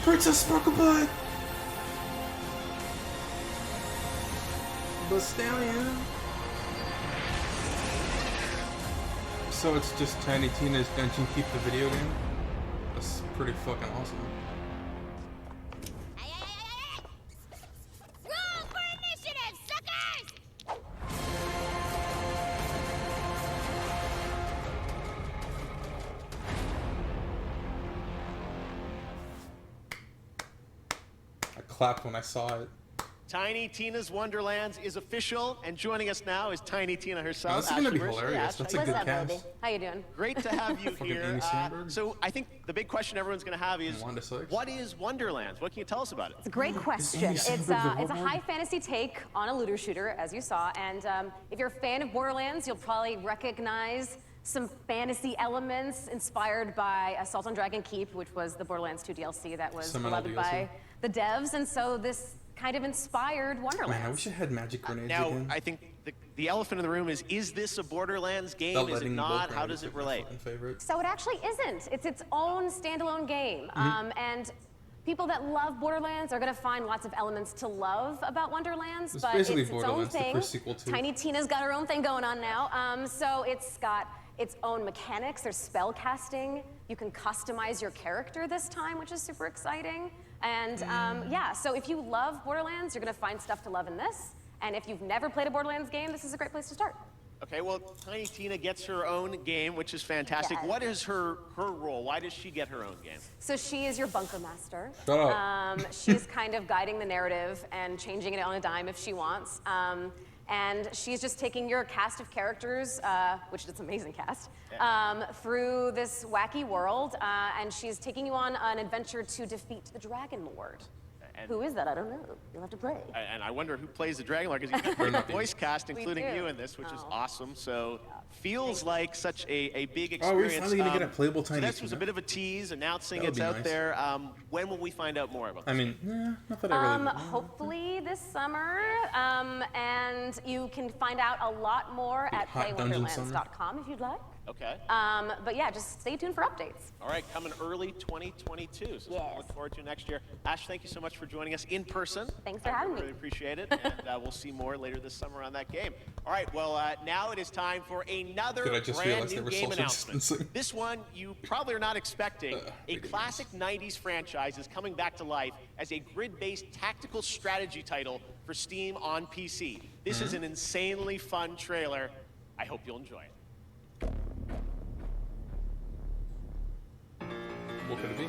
Princess Sparklebutt! The Stallion. So it's just Tiny Tina's Dungeon Keep the video game? That's pretty fucking awesome. Roll for initiative, suckers! I clapped when I saw it. Tiny Tina's Wonderlands is official, and joining us now is Tiny Tina herself. Oh, this is gonna be Ashley Mercer. hilarious. Ash, That's how a you good doing? cast. Baby? How you doing? Great to have you Fucking here. Amy Sandberg. So I think the big question everyone's going to have is, Wanda Sykes. what is Wonderlands? What can you tell us about it? It's a great question. Amy It's Sandberg the it's a robot? high fantasy take on a looter shooter, as you saw. And if you're a fan of Borderlands, you'll probably recognize some fantasy elements inspired by Assault on Dragon Keep, which was the Borderlands 2 DLC that was Seminal beloved DLC. by the devs. And so this kind of inspired Wonderlands. Man, I wish I had magic grenades Now, again. I think the elephant in the room is this a Borderlands game? That Is it letting not? bolt How grenades does it is my relate? fucking favorite. So it actually isn't. It's its own standalone game. And people that love Borderlands are going to find lots of elements to love about Wonderlands, It's but basically it's its own Borderlands, the thing. first sequel to- Tiny Tina's got her own thing going on now. So it's got its own mechanics. There's spell casting. You can customize your character this time, which is super exciting. And yeah, so if you love Borderlands, you're going to find stuff to love in this. And if you've never played a Borderlands game, this is a great place to start. Okay, well, Tiny Tina gets her own game, which is fantastic. Yes. What is her role? Why does she get her own game? So she is your bunker master. Shut up. She's kind of guiding the narrative and changing it on a dime if she wants. And she's just taking your cast of characters, which is an amazing cast, through this wacky world. And she's taking you on an adventure to defeat the Dragon Lord. And- Who is that? I don't know. You'll have to play. And I wonder who plays the Dragon Lord, because you've got not the me. voice cast, including do. you in this, which is Oh. awesome. So feels like such a big Oh, we're experience. finally gonna get a playable so Tiny this was a Tina. bit of a tease, announcing That would it's be out nice. there. When will we find out more about I this? mean, not that I really. Hopefully this summer. And you can find out a lot more at Hot Dungeon Summer. playwonderlands.com if you'd like. Okay. But yeah, just stay tuned for updates. All right, coming early 2022. So Yes. look forward to next year. Ash, thank you so much for joining us in person. Thanks for having me. Really appreciate it. And we'll see more later this summer on that game. All right, well, now it is time for another Did I just brand realize new they were game social announcement. distancing? This one you probably are not expecting. A big classic 90s franchise is coming back to life as a grid-based tactical strategy title for Steam on PC. This is an insanely fun trailer. I hope you'll enjoy it. What could it be?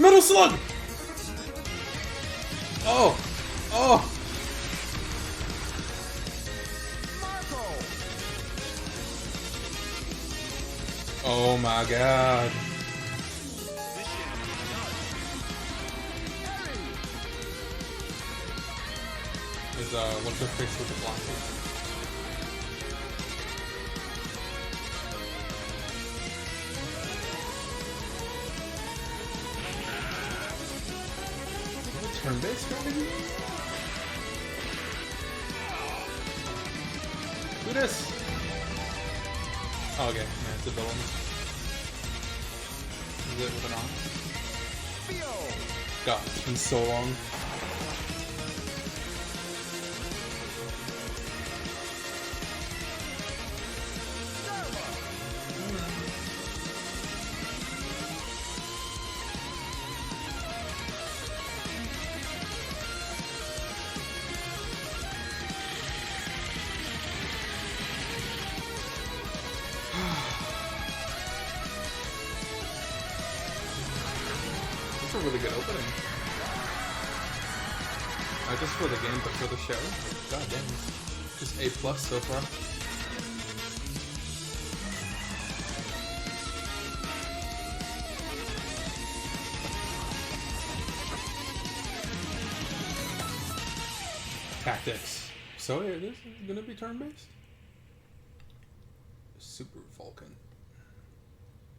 Metal Slug! Oh! Oh! Oh my god. Is what's her face with the glasses? Turn-based strategy? Who this? Oh, okay. Yeah, it's a villain. Is it with an arm? God, it's been so long. That's a really good opening. Not just for the game, but for the show. God damn. Just A+ so far. Tactics. So yeah, this is gonna be turn-based? Super Vulcan.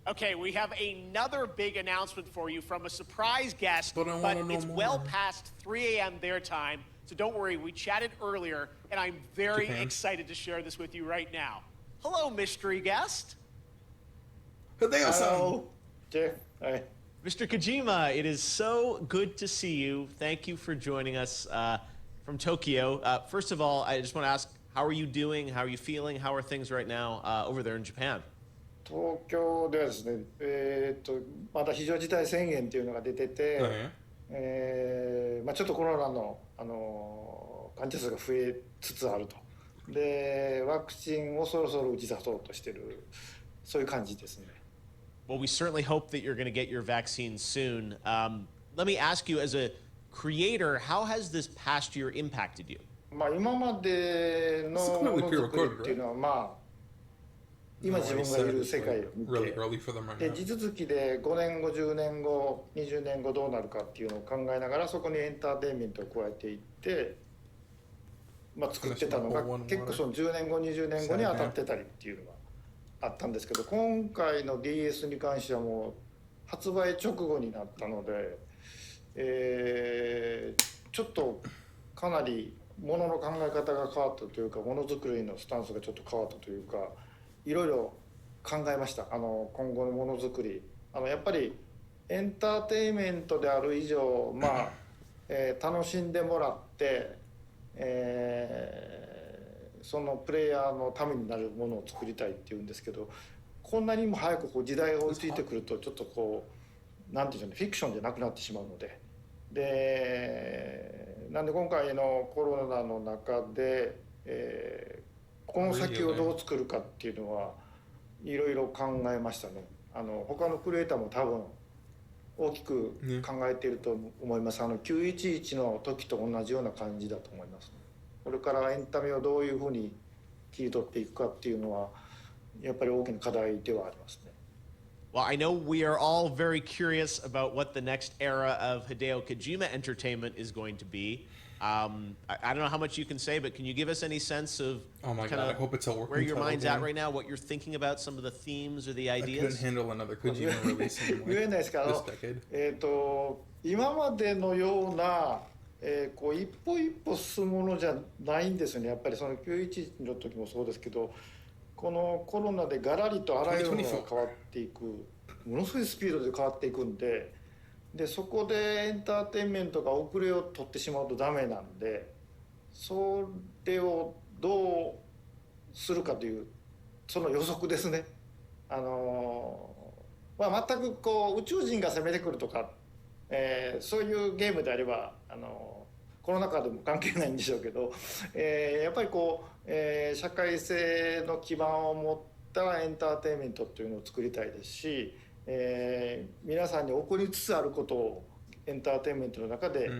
Okay, we have another big announcement for you from a surprise guest, But I wanna know it's more. well past 3 a.m. their time, so don't worry, we chatted earlier, and I'm very Japan. excited to share this with you right now. Hello, mystery guest. Hideo-san! Sure. All right. Mr. Kojima, it is so good to see you. Thank you for joining us from Tokyo. First of all, I just want to ask, how are you doing? How are you feeling? How are things right now over there in Japan? 東京ではですね、まだ非常事態宣言というのが出てて、まあ、ちょっとコロナの、患者数が増えつつあると。で、ワクチンをそろそろ打ち出そうとしてる、そういう感じですね。Well, we certainly hope that you're going to get your vaccine soon. Let me ask you, as a creator, how has this past year impacted you? まあ今までのものづくりっていうのは、まあ今自分がいる世界を見て、で地続きで5年後、10年後、20年後どうなるかっていうのを考えながら、そこにエンターテインメントを加えていって、まあ、作ってたのが結構その10年後、20年後に当たってたりっていうのがあったんですけど、今回の DS に関してはもう発売直後になったので、ちょっとかなりものの考え方が変わったというか、ものづくりのスタンスがちょっと変わったというか、いろいろ考えました。今後のものづくり、やっぱりエンターテインメントである以上、まあ楽しんでもらって、そのプレイヤーのためになるものを作りたいっていうんですけど、こんなにも早くこう時代が追いついてくると、ちょっとこうなんていうんでしょうね、フィクションじゃなくなってしまうので、なんで今回のコロナの中で、この先をどう作るかっていうのはいろいろ考えましたね。他のクリエイターも多分大きく考えていると思います。911の時と同じような感じだと思います。これからエンタメをどういうふうに切り取っていくかっていうのはやっぱり大きな課題ではありますね。Well, I know we are all very curious about what the next era of Hideo Kojima entertainment is going to be. I don't know how much you can say, but can you give us any sense of I hope it's a working where your mind's title at right now, what you're thinking about, some of the themes or the I couldn't ideas? handle another Kojima release in 言えないですけど、 this decade. 今までのような、こう一歩一歩進むものじゃないんですよね。やっぱりその911の時もそうですけど、このコロナでガラリとあらゆるものが変わっていく、ものすごいスピードで変わっていくんで、そこでエンターテインメントが遅れを取ってしまうとダメなんで、それをどうするかというその予測ですね。まあ、全くこう宇宙人が攻めてくるとか、そういうゲームであればこの中でも関係ないんでしょうけど、やっぱりこう、社会性の基盤を持ったエンターテインメントっていうのを作りたいですし、皆さんに起こりつつあることをエンターテインメントの中で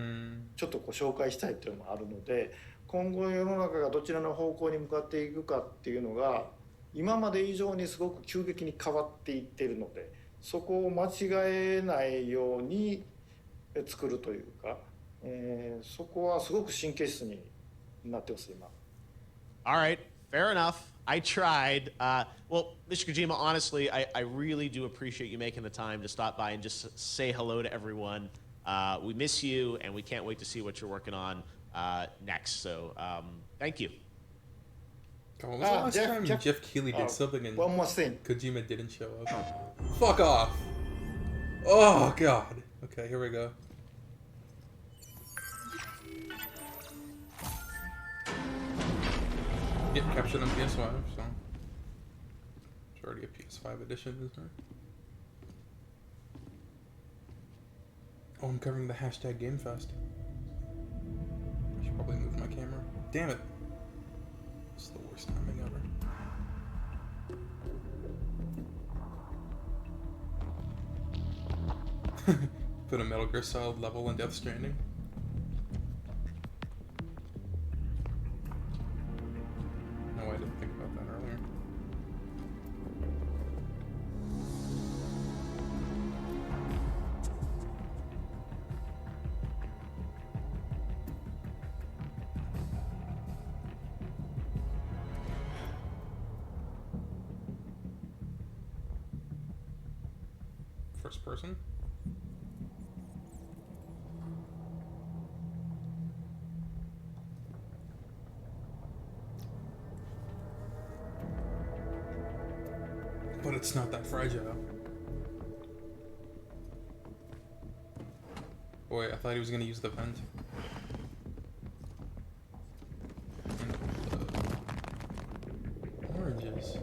ちょっとこう紹介したいというのもあるので、今後世の中がどちらの方向に向かっていくかっていうのが今まで以上にすごく急激に変わっていっているので、そこを間違えないように作るというか、そこはすごく神経質になってます今。All right, fair enough. I tried. Well, Mr. Kojima, honestly, I really do appreciate you making the time to stop by and just say hello to everyone. We miss you, and we can't wait to see what you're working on next. So, thank you. When was the last time Jeff Keighley did something and one more thing. Kojima didn't show up? Fuck off! Oh god. Okay, here we go. Get captured on PS5, so it's already a PS5 edition, isn't it? Oh, I'm covering the hashtag GameFest. I should probably move my camera. Damn it! It's the worst timing ever. Put a Metal Gear Solid level in Death Stranding. No, I didn't think about that earlier. First person? But it's not that fragile. Oh, wait, I thought he was gonna use the vent. And the oranges.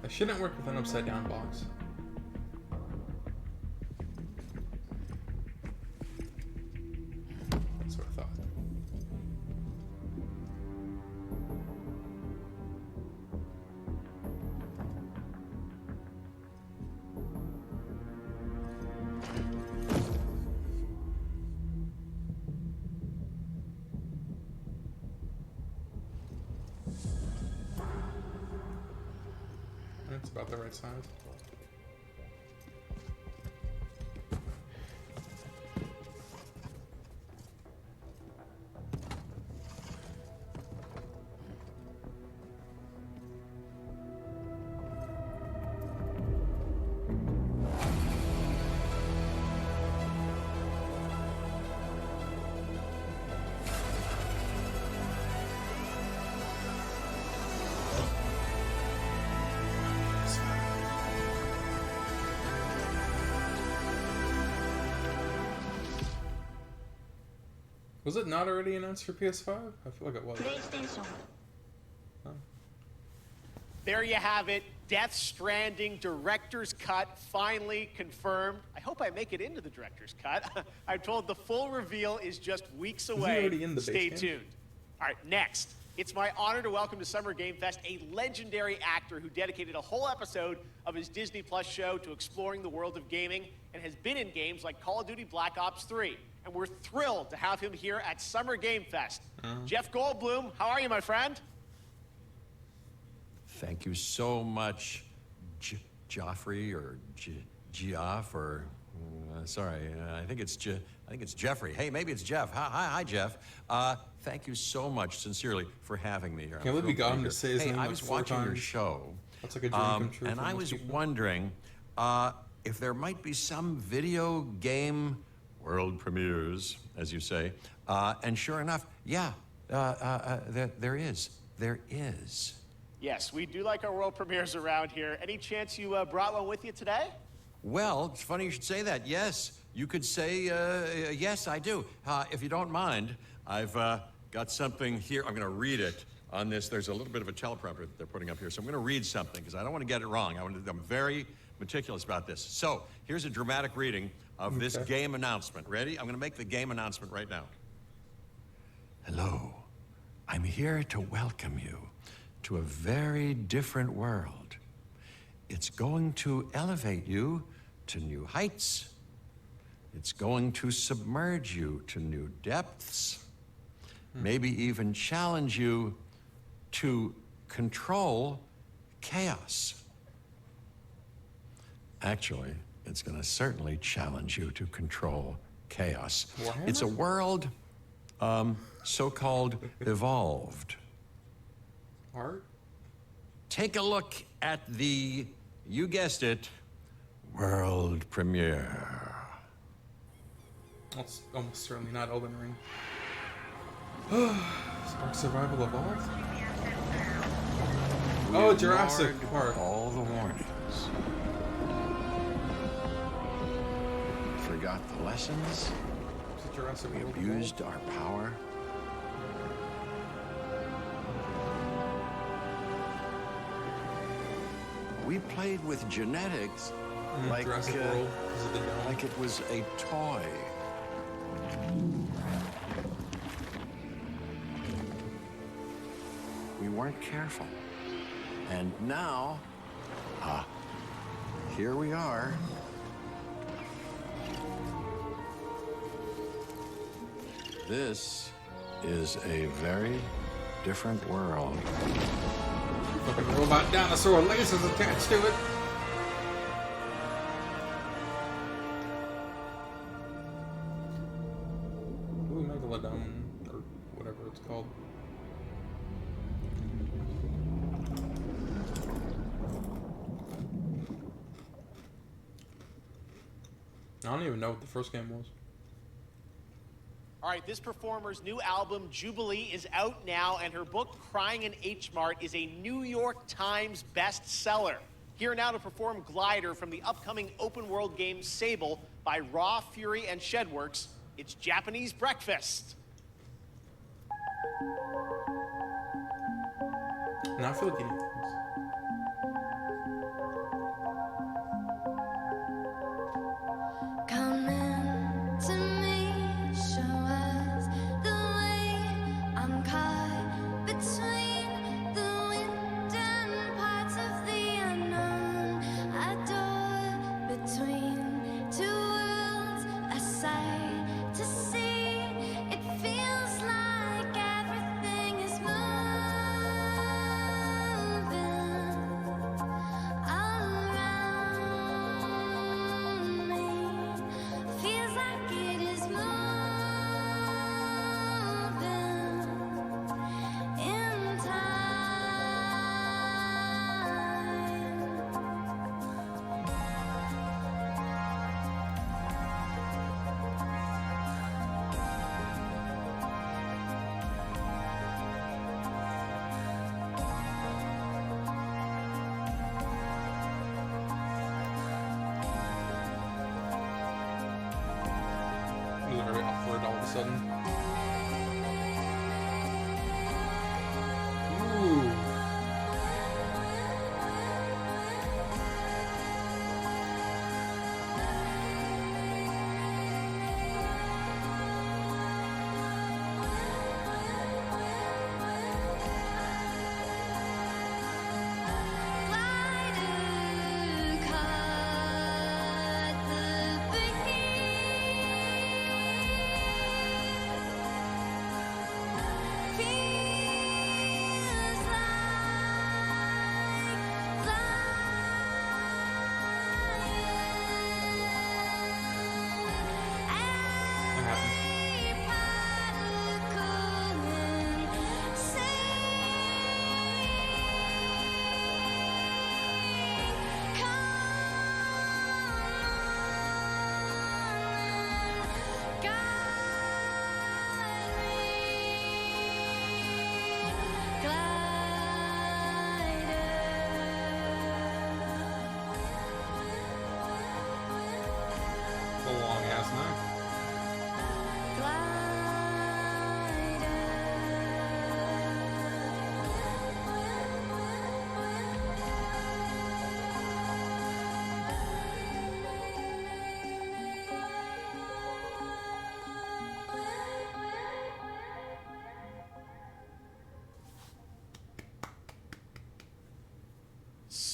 I shouldn't work with an upside down box. That's what I thought. That's about the right size. Was it not already announced for PS5? I feel like it was. Oh. There you have it. Death Stranding Director's Cut finally confirmed. I hope I make it into the Director's Cut. I'm told the full reveal is just weeks away. already in the Stay base game? tuned. All right, next. It's my honor to welcome to Summer Game Fest a legendary actor who dedicated a whole episode of his Disney Plus show to exploring the world of gaming and has been in games like Call of Duty Black Ops 3. And we're thrilled to have him here at Summer Game Fest. Jeff Goldblum, how are you, my friend? Thank you so much, Joffrey or Geoff or sorry, I think it's Jeffrey. Hey, maybe it's Jeff. Hi, Jeff. Thank you so much, sincerely, for having me here. Can't believe we got him to say his Hey, name I like was 4 watching your times. show. That's like a dream come true. And for I most was people. wondering if there might be some video game world premieres, as you say. And sure enough, yeah, there is. There is. Yes, we do like our world premieres around here. Any chance you brought one with you today? Well, it's funny you should say that. Yes, you could say, yes, I do. If you don't mind, I've got something here. I'm going to read it on this. There's a little bit of a teleprompter that they're putting up here. So I'm going to read something because I don't want to get it wrong. I'm very meticulous about this. So here's a dramatic reading of this game announcement. Ready? I'm going to make the game announcement right now. Hello. I'm here to welcome you to a very different world. It's going to elevate you to new heights. It's going to submerge you to new depths. Maybe even challenge you to control chaos. Actually, it's going to certainly challenge you to control chaos. Warhammer? It's a world so-called evolved. Art? Take a look at the, you guessed it, world premiere. That's almost certainly not Elden Ring. Spark Survival Evolved? Oh, Jurassic Ignored Park. all the warnings. Forgot the lessons. Is it Jurassic We World abused our power. We played with genetics like, Jurassic World, because of the dome. like it was a toy. We weren't careful. And now, here we are. This is a very different world. Fucking robot dinosaur lasers attached to it. Ooh, Megalodon, or whatever it's called. I don't even know what the first game was. All right, this performer's new album, Jubilee, is out now, and her book, Crying in H Mart, is a New York Times bestseller. Here now to perform Glider from the upcoming open-world game Sable by Raw, Fury, and Shedworks, it's Japanese Breakfast. Now I feel like you need things.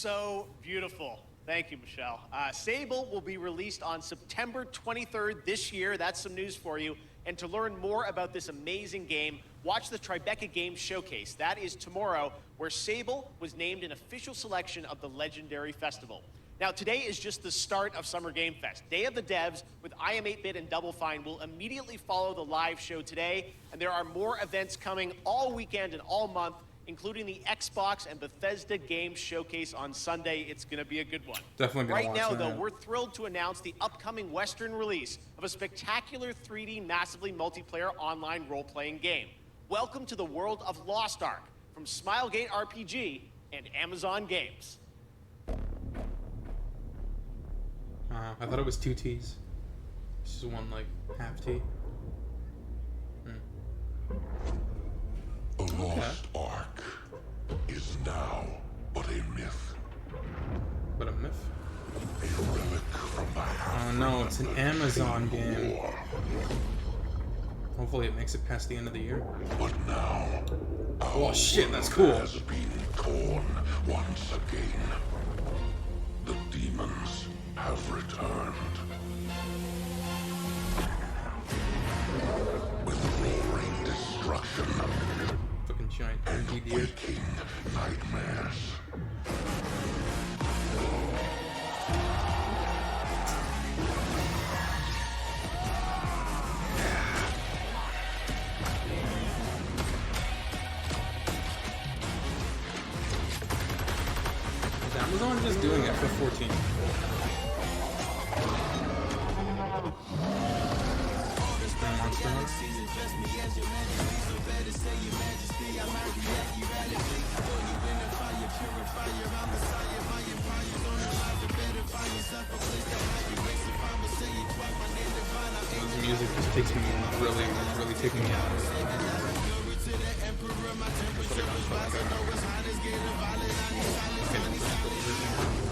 so beautiful. Thank you, Michelle. Sable will be released on September 23rd this year. That's some news for you. And to learn more about this amazing game, watch the Tribeca Games Showcase. That is tomorrow, where Sable was named an official selection of the Legendary Festival. Now, today is just the start of Summer Game Fest. Day of the Devs with IM8-Bit and Double Fine will immediately follow the live show today, and there are more events coming all weekend and all month, including the Xbox and Bethesda Games Showcase on Sunday. It's going to be a good one. Definitely gonna Right watch now, that. though, we're thrilled to announce the upcoming Western release of a spectacular 3D massively multiplayer online role-playing game. Welcome to the world of Lost Ark from Smilegate RPG and Amazon Games. I thought it was 2 T's. Just one, like, half T. A lost ark is now but a myth. But a myth? A relic from the Oh no, it's an Amazon game. war. Hopefully it makes it past the end of the year. But now, Oh shit, that's cool. has been torn once again. The demons have returned. With roaring destruction Fucking giant and 3D deer. waking nightmares. Is Amazon just doing it for 14? Monster Hunter? The music just takes me really taking me out.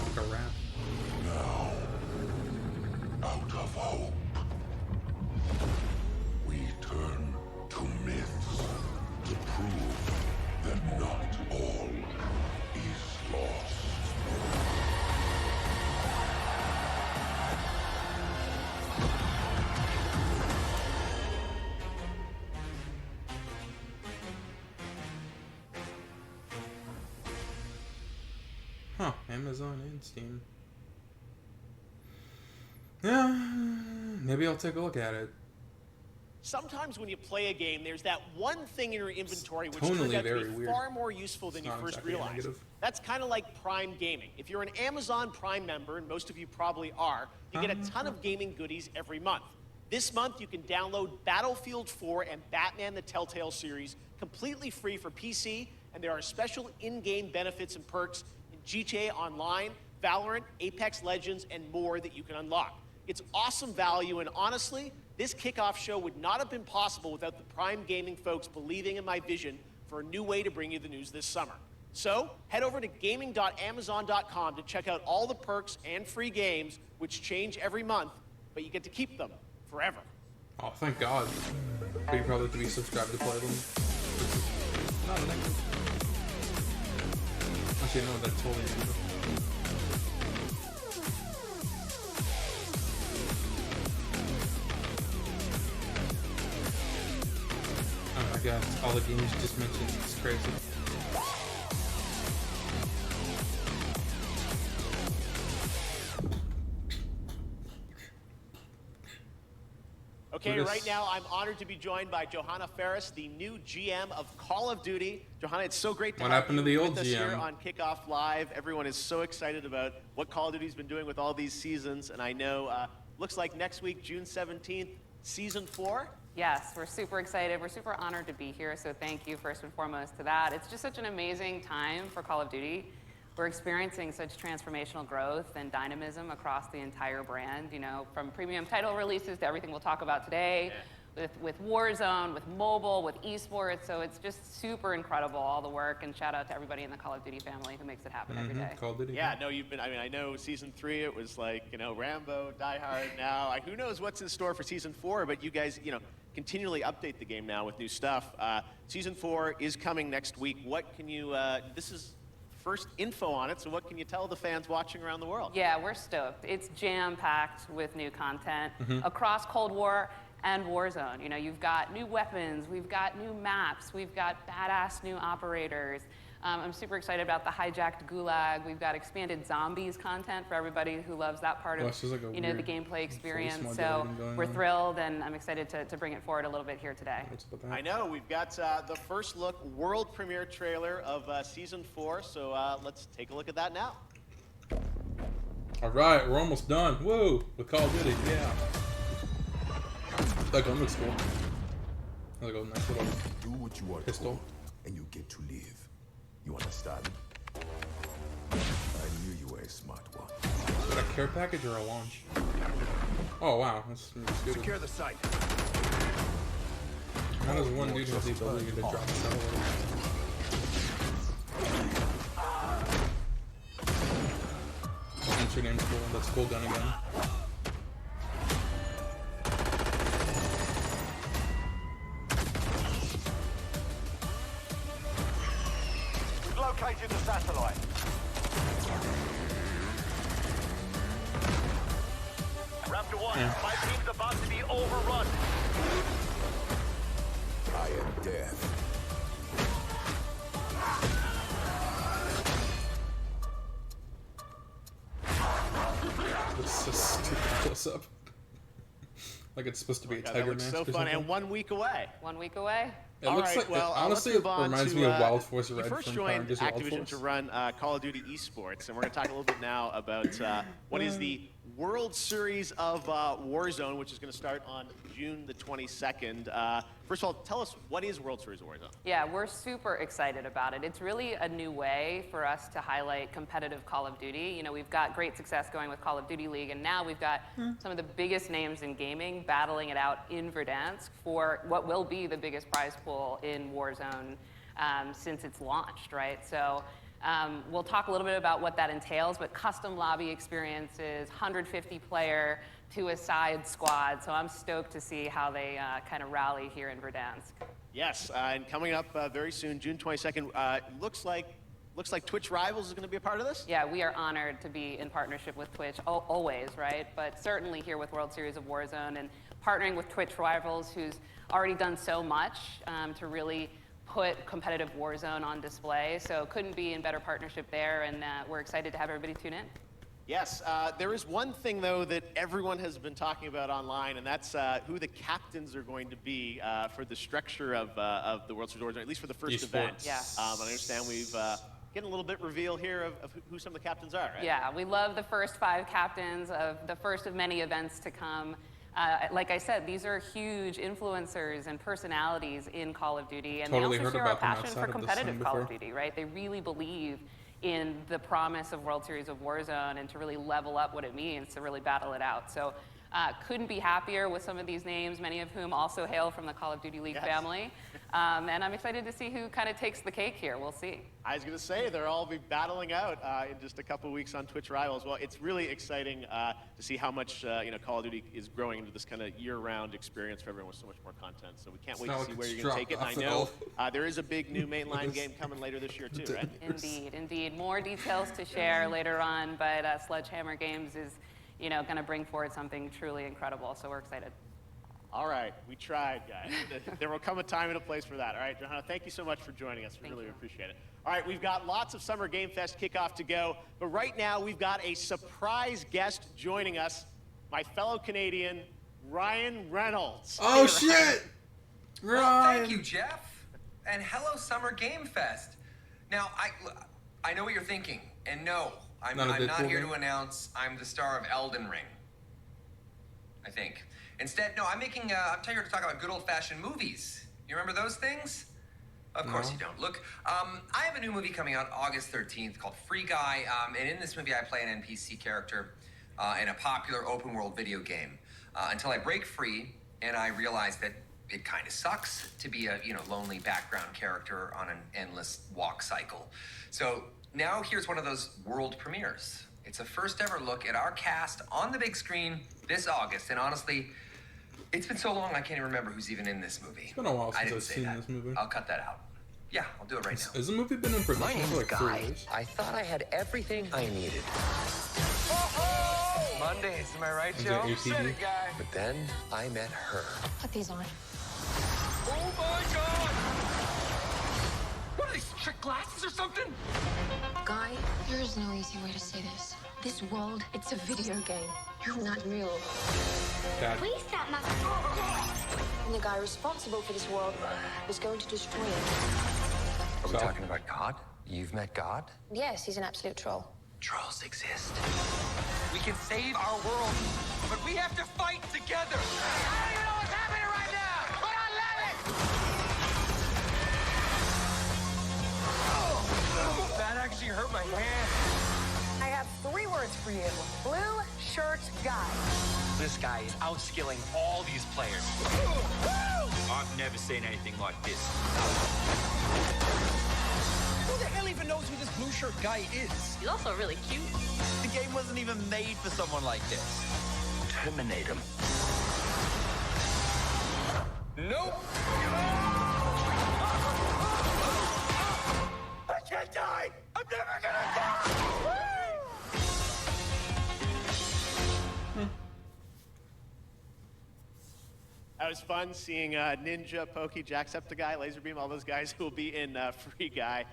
Like a rap. Now, out of hope, we turn to myths to prove that not all is lost. Huh, Amazon and Steam. Yeah, maybe I'll take a look at it. Sometimes when you play a game, there's that one thing in your inventory which Tonally turns out to very be weird. far more useful than It's you not first exactly a realized. negative. That's kind of like Prime Gaming. If you're an Amazon Prime member, and most of you probably are, you get a ton of gaming goodies every month. This month, you can download Battlefield 4 and Batman the Telltale series completely free for PC, and there are special in-game benefits and perks in GTA Online, Valorant, Apex Legends, and more that you can unlock. It's awesome value, and honestly, this kickoff show would not have been possible without the Prime Gaming folks believing in my vision for a new way to bring you the news this summer. So, head over to gaming.amazon.com to check out all the perks and free games, which change every month, but you get to keep them forever. Oh, thank God. But you probably have to be subscribed to play them. Not a negative. Actually, no, that's totally negative. Oh my God, all the games you just mentioned, it's crazy. Okay, Lucas. right now I'm honored to be joined by Johanna Ferris, the new GM of Call of Duty. Johanna, it's so great to What have happened you to the with old us here GM? on Kickoff Live. Everyone is so excited about what Call of Duty's been doing with all these seasons, and I know looks like next week, June 17th, Season 4. Yes, we're super excited. We're super honored to be here, so thank you first and foremost to that. It's just such an amazing time for Call of Duty. We're experiencing such transformational growth and dynamism across the entire brand, you know, from premium title releases to everything we'll talk about today, with Warzone, with mobile, with esports. So it's just super incredible, all the work, and shout out to everybody in the Call of Duty family who makes it happen every day. Call of Duty. Yeah, no, you've been, I mean, I know Season 3, it was like, you know, Rambo, Die Hard now. Who knows what's in store for Season 4, but you guys, you know, continually update the game now with new stuff. Season 4 is coming next week. What can you, this is first info on it. So what can you tell the fans watching around the world? Yeah, we're stoked. It's jam-packed with new content across Cold War and Warzone. You know, you've got new weapons, we've got new maps, we've got badass new operators. I'm super excited about the hijacked gulag. We've got expanded zombies content for everybody who loves that part of like you know, the gameplay experience. So modulating going we're on. thrilled, and I'm excited to bring it forward a little bit here today. What's up with that? I know, we've got the first look world premiere trailer of Season 4, so let's take a look at that now. All right, we're almost done. Woo! With Call of Duty, yeah. That gun looks cool. Like a nice little Do what you are pistol. told, and you get to live. You understand? I knew you were a smart one. Is that a care package or a launch? Oh wow, that's good. Secure the site. How does one dude have the ability to drop a satellite? Answer name's cool. That's cool gun again. We've located the satellite. Raptor 1, my team's about to be overrun. I am death. It's so stupid close up. Like it's supposed to be a God, tiger that looks mask so or fun, something. and 1 week away. 1 week away. It All looks right, like well, honestly let's it move on reminds to, me of Wild Force he Red first from joined Disney Wild Activision Force. to run Call of Duty Esports, and we're going to talk a little bit now about what is the World Series of Warzone, which is going to start on June the 22nd. First of all, tell us, what is World Series of Warzone? Yeah, we're super excited about it. It's really a new way for us to highlight competitive Call of Duty. You know, we've got great success going with Call of Duty League, and now we've got some of the biggest names in gaming battling it out in Verdansk for what will be the biggest prize pool in Warzone since it's launched, right? So we'll talk a little bit about what that entails, but custom lobby experiences, 150-player to a side squad. So I'm stoked to see how they kind of rally here in Verdansk. Yes, and coming up very soon, June 22nd, looks like Twitch Rivals is going to be a part of this? Yeah, we are honored to be in partnership with Twitch, always, right? But certainly here with World Series of Warzone and partnering with Twitch Rivals, who's already done so much to really put competitive Warzone on display. So couldn't be in better partnership there, and we're excited to have everybody tune in. Yes, there is one thing, though, that everyone has been talking about online, and that's who the captains are going to be for the structure of the World Series of Warzone, at least for the first event. Yeah. I understand we've getting a little bit reveal here of who some of the captains are, right? Yeah, we love the first 5 captains of the first of many events to come. Like I said, these are huge influencers and personalities in Call of Duty, and Totally they heard also share about our them passion outside for of this competitive thing Call of before. Duty, right? They really believe in the promise of World Series of Warzone and to really level up what it means to really battle it out. So couldn't be happier with some of these names, many of whom also hail from the Call of Duty League family. And I'm excited to see who kind of takes the cake here. We'll see. I was going to say, they'll all be battling out in just a couple weeks on Twitch Rivals. Well, it's really exciting to see how much Call of Duty is growing into this kind of year-round experience for everyone with so much more content. So we can't wait to see where you're going to take it. And I know there is a big new mainline game coming later this year, too, right? Indeed, indeed. More details to share later on, but Sledgehammer Games is going to bring forward something truly incredible, so we're excited. All right, we tried, guys. There will come a time and a place for that. All right, Johanna, thank you so much for joining us. We really appreciate it. All right, we've got lots of Summer Game Fest kickoff to go, but right now we've got a surprise guest joining us, my fellow Canadian, Ryan Reynolds. Oh, Hey, Ryan. shit! Well, thank you, Jeff. And hello, Summer Game Fest. Now, I know what you're thinking, and no, I'm not here to announce I'm the star of Elden Ring. I think. Instead, no, I'm here to talk about good old-fashioned movies. You remember those things? Of course you don't. Look, I have a new movie coming out August 13th called Free Guy, and in this movie I play an NPC character in a popular open-world video game until I break free and I realize that it kind of sucks to be a lonely background character on an endless walk cycle. So now here's one of those world premieres. It's a first ever look at our cast on the big screen this August, and honestly, it's been so long I can't even remember who's even in this movie. It's been a while I since didn't I've say seen that. this movie. I'll cut that out. Yeah, I'll do it right now. Has the movie been in production My name's for like 3 Guy. years? I thought I had everything I needed. Mondays, am I right, Is Joe? it ATV? Said it, guy. But then I met her. Put these on. Oh my god! What are these, trick glasses or something? Guy, there's no easy way to say this. This world, it's a video game. You're not real. Dad. Please stop, Master. And the guy responsible for this world was going to destroy it. Are we talking about God? You've met God? Yes, he's an absolute troll. Trolls exist. We can save our world, but we have to fight together. I don't even know what's happening right now, but I love it! That actually hurt my hand. I have 3 words for you. Blue shirt guy. This guy is outskilling all these players. I've never seen anything like this. Who the hell even knows who this blue shirt guy is? He's also really cute. The game wasn't even made for someone like this. Terminate him. Nope. I can't die. I'm never gonna die. That was fun seeing Ninja, Pokey, Jacksepticeye, Laserbeam, all those guys who will be in Free Guy.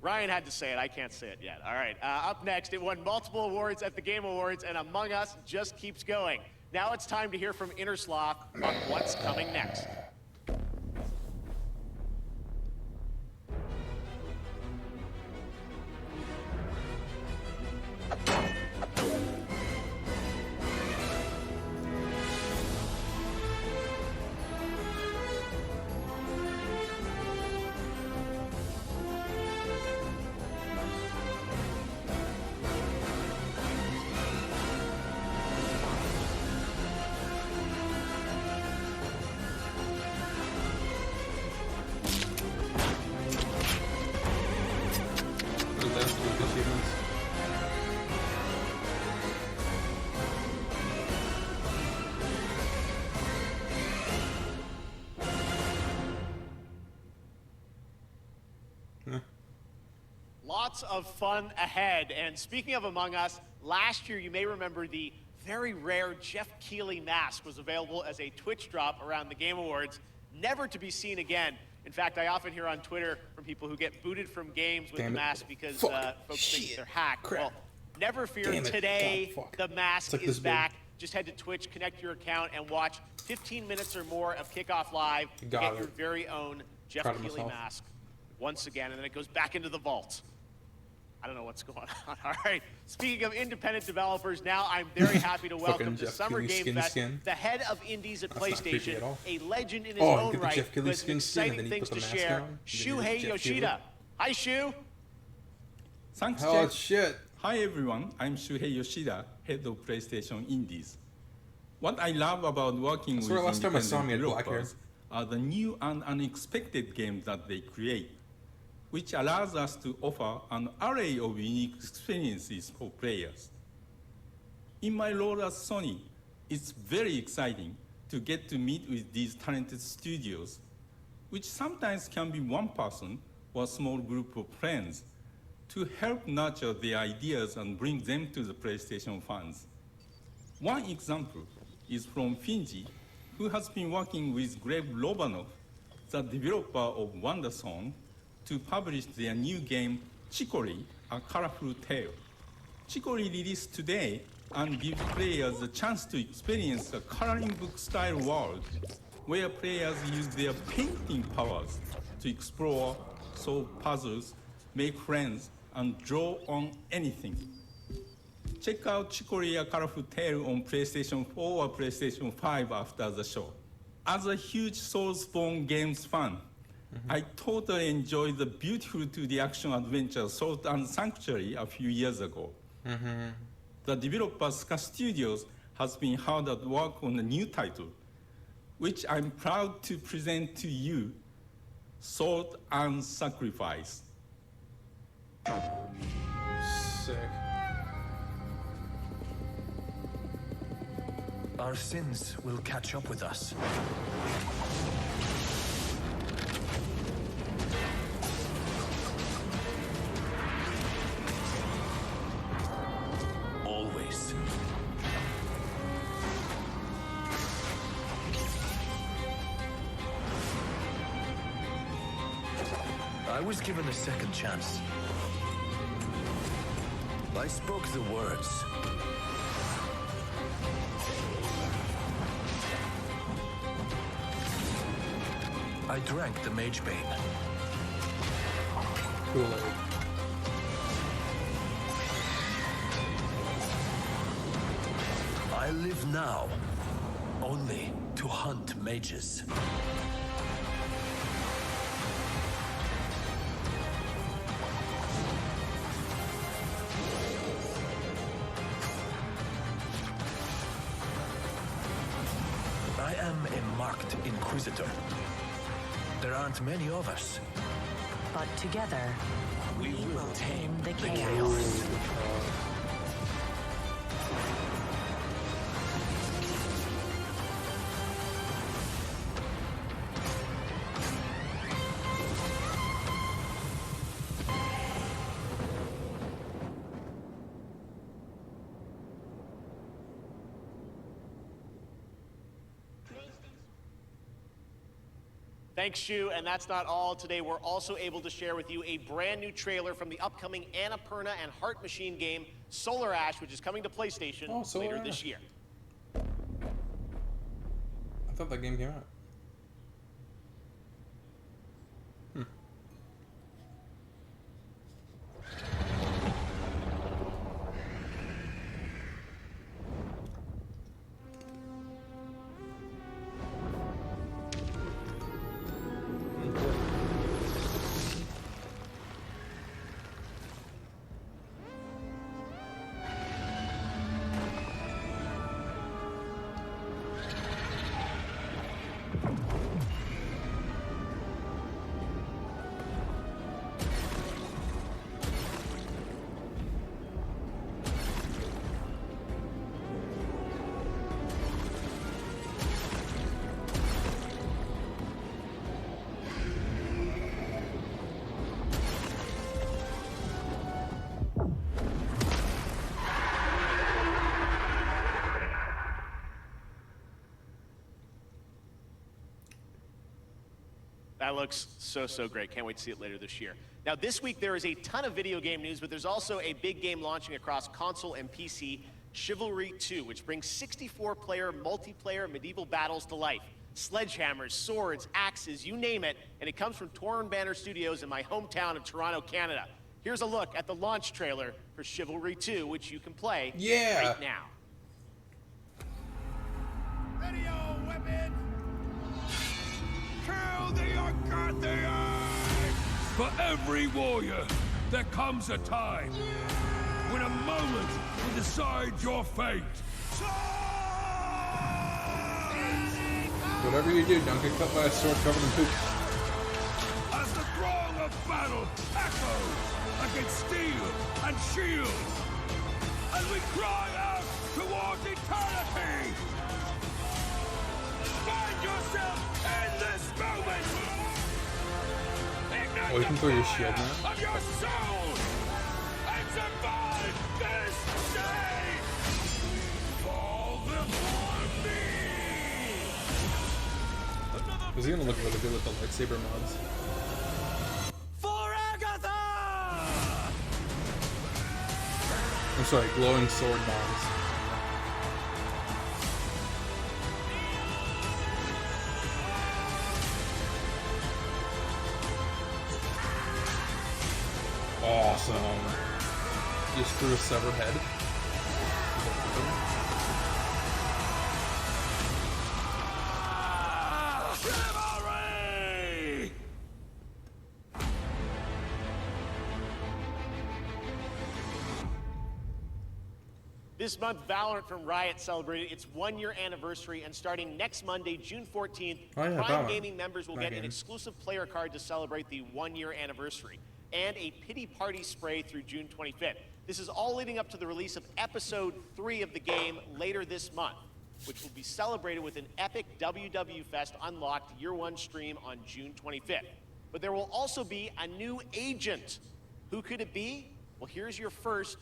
Ryan had to say it. I can't say it yet. All right. Up next, it won multiple awards at the Game Awards, and Among Us just keeps going. Now it's time to hear from Innersloth on what's coming next. Lots of fun ahead. And speaking of Among Us, last year you may remember the very rare Jeff Keighley mask was available as a Twitch drop around the Game Awards, never to be seen again. In fact, I often hear on Twitter from people who get booted from games with the mask because folks think they're hacked. Crap. Well, never fear. Today, the mask like is this big. back. Just head to Twitch, connect your account, and watch 15 minutes or more of Kickoff Live to Got get it. your very own Jeff Proud of Keighley myself. mask once again, and then it goes back into the vault. I don't know what's going on. All right. Speaking of independent developers, now I'm very happy to welcome Fucking to Jeff Summer Keighley Game Fest skin. the head of indies at That's not creepy PlayStation, at all. a legend in his Oh, you own get the right, Jeff who Keighley has some skin, and exciting then he things put to the mask share. on, and then Shuhei Jeff Keighley. Yoshida. Hi, Shu. Thanks, Oh, Jeff. shit. Hi, everyone. I'm Shuhei Yoshida, head of PlayStation Indies. What I love about working with swear last time I saw him, he had black hair. developers are the new and unexpected games that they create, which allows us to offer an array of unique experiences for players. In my role as Sony, it's very exciting to get to meet with these talented studios, which sometimes can be one person or a small group of friends, to help nurture their ideas and bring them to the PlayStation fans. One example is from Finji, who has been working with Greg Lobanov, the developer of WonderSong, to publish their new game, Chicory, A Colorful Tale. Chicory released today and gives players a chance to experience a coloring book-style world where players use their painting powers to explore, solve puzzles, make friends, and draw on anything. Check out Chicory A Colorful Tale on PlayStation 4 or PlayStation 5 after the show. As a huge Soulsborne games fan, I totally enjoyed the beautiful 2D action adventure Salt and Sanctuary a few years ago. The developer Ska Studios has been hard at work on a new title, which I'm proud to present to you, Salt and Sacrifice. Sick. Our sins will catch up with us. I was given a second chance. I spoke the words. I drank the Mage Bane. Kool-Aid. I live now only to hunt mages. I am a marked Inquisitor. There aren't many of us. But together, We will tame the chaos. chaos. Thanks, Shu, and that's not all. Today, we're also able to share with you a brand new trailer from the upcoming Annapurna and Heart Machine game, Solar Ash, which is coming to PlayStation Solar later this Ash. year. I thought that game came out. That looks so great. Can't wait to see it later this year. Now, this week there is a ton of video game news, but there's also a big game launching across console and PC, Chivalry 2, which brings 64-player multiplayer medieval battles to life. Sledgehammers, swords, axes, you name it, and it comes from Torn Banner Studios in my hometown of Toronto, Canada. Here's a look at the launch trailer for Chivalry 2, which you can play right now. Ready your weapon! Kill the Carthians! For every warrior, there comes a time when a moment will decide your fate. Whatever you do, don't get cut by a sword covered in poop. As the throng of battle echoes against steel and shield, as we cry out towards eternity, find yourself in this moment. Oh, you can throw your shield now? Of your soul and survive this day. Fall before me. Is he gonna look really good with the lightsaber mods? For Agatha! I'm sorry, glowing sword mods. Awesome. Just threw a severed head. Chivalry! This month, Valorant from Riot celebrated its one-year anniversary, and starting next Monday, June 14th, Oh, yeah, Prime Valorant. Gaming members will My get an game. exclusive player card to celebrate the one-year anniversary, and a pity party spray through June 25th. This is all leading up to the release of Episode 3 of the game later this month, which will be celebrated with an epic WW Fest Unlocked Year 1 stream on June 25th. But there will also be a new agent. Who could it be? Well, here's your first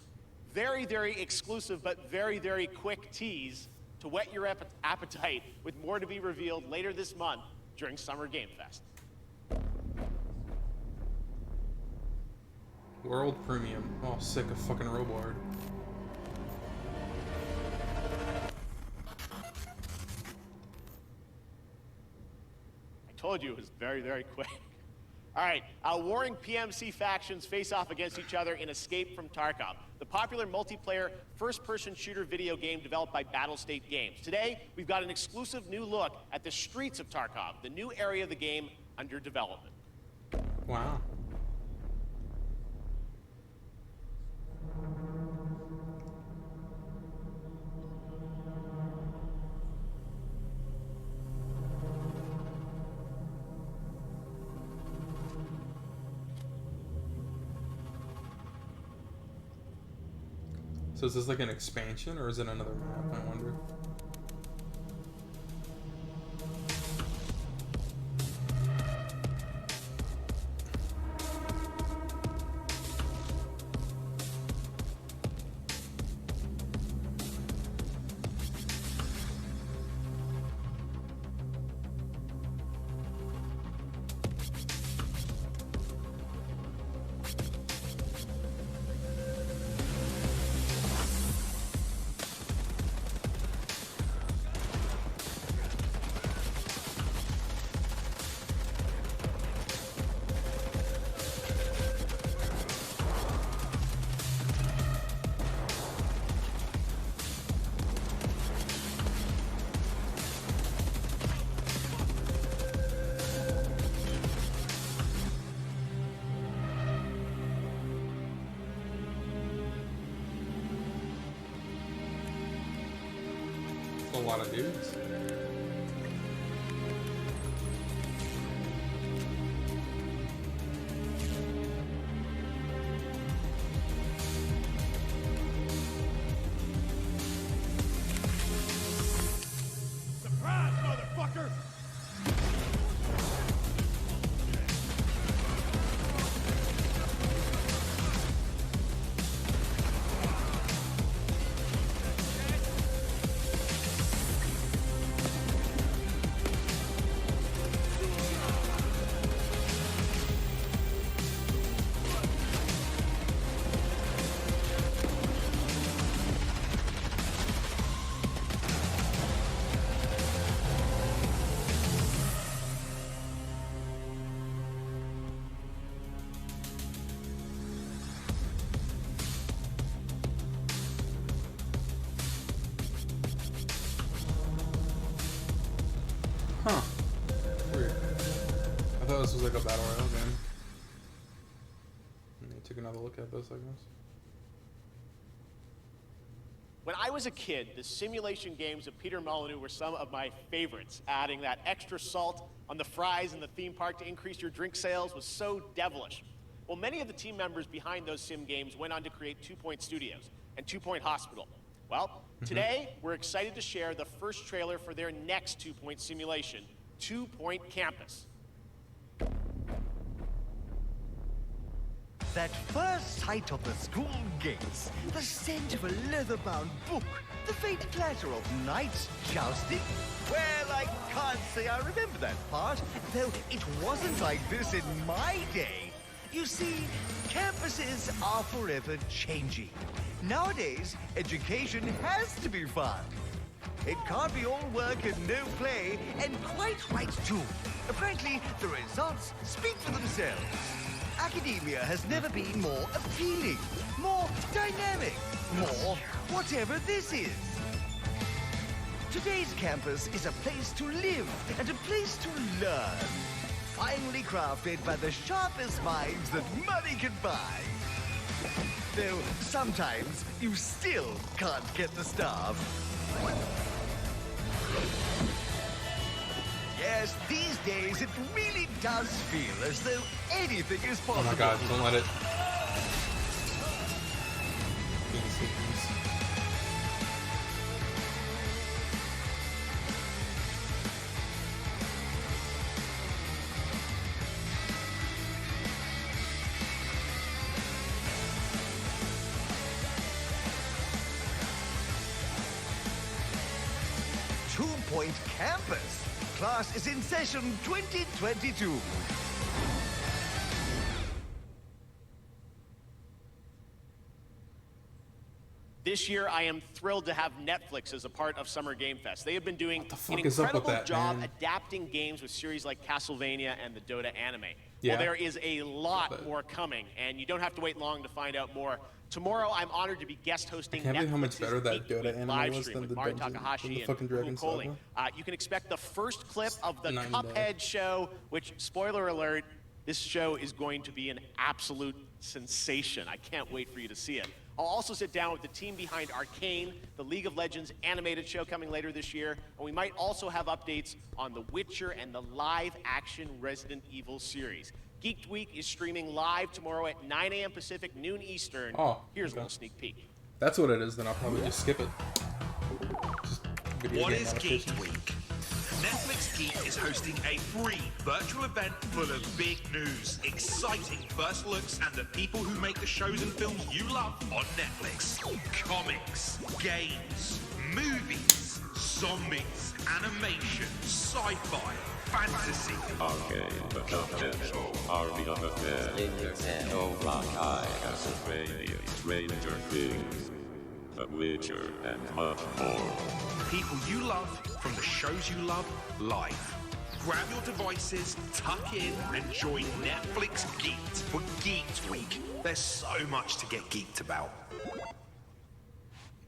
very, very exclusive but very, very quick tease to whet your appetite, with more to be revealed later this month during Summer Game Fest. World Premium. Oh, sick, a fucking Robard. I told you it was very, very quick. All right, warring PMC factions face off against each other in Escape from Tarkov, the popular multiplayer first-person shooter video game developed by Battlestate Games. Today, we've got an exclusive new look at the streets of Tarkov, the new area of the game under development. Wow. So is this like an expansion or is it another map, I wonder? A lot of dudes. Surprise, motherfucker! Huh. Weird. I thought this was like a battle royale game. Let me take another look at this, I guess. When I was a kid, the simulation games of Peter Molyneux were some of my favorites. Adding that extra salt on the fries in the theme park to increase your drink sales was so devilish. Well, many of the team members behind those sim games went on to create 2 Point Studios and 2 Point Hospital. Well, today we're excited to share the first trailer for their next 2 Point simulation, 2 Point Campus. That first sight of the school gates, the scent of a leather-bound book, the faint clatter of knights jousting. Well, I can't say I remember that part, though it wasn't like this in my day. You see, campuses are forever changing. Nowadays, education has to be fun. It can't be all work and no play, and quite right too. Frankly, the results speak for themselves. Academia has never been more appealing, more dynamic, more whatever this is. Today's campus is a place to live and a place to learn. Finely crafted by the sharpest minds that money can buy. Though sometimes you still can't get the stuff. Yes, these days it really does feel as though anything is possible. Oh my god, don't let it. Easy, easy. 2 Point Campus. Class is in session 2022. This year, I am thrilled to have Netflix as a part of Summer Game Fest. They have been doing an fuck is up with incredible that, job man? adapting games with series like Castlevania and the Dota anime. Yeah. Well, there is a lot more coming, and you don't have to wait long to find out more. Tomorrow, I'm honored to be guest hosting I can't believe how much Netflix's better that Geek Dota Week anime live was stream than with the Mari Dungeon- Takahashi than the and fucking Ru Dragon Kohling. Saga. You can expect the first clip of the Night and day. Cuphead show, which, spoiler alert, this show is going to be an absolute sensation. I can't wait for you to see it. I'll also sit down with the team behind Arcane, the League of Legends animated show coming later this year, and we might also have updates on The Witcher and the live-action Resident Evil series. Geek Week is streaming live tomorrow at 9 a.m. Pacific, noon Eastern. Oh, Here's a okay. little sneak peek. That's what it is. Then I'll probably just skip it. Just video What game is Geek adaptations. Week? Netflix Geek is hosting a free virtual event full of big news, exciting first looks, and the people who make the shows and films you love on Netflix. Comics, games, movies, zombies, animation, sci-fi, fantasy. Arcade, the Confidential, Army of Affairs, No Rock High, Castlevania, Stranger Things, The Witcher, and much more. People you love from the shows you love live. Grab your devices, tuck in, and join Netflix Geeked for Geeked Week. There's so much to get geeked about.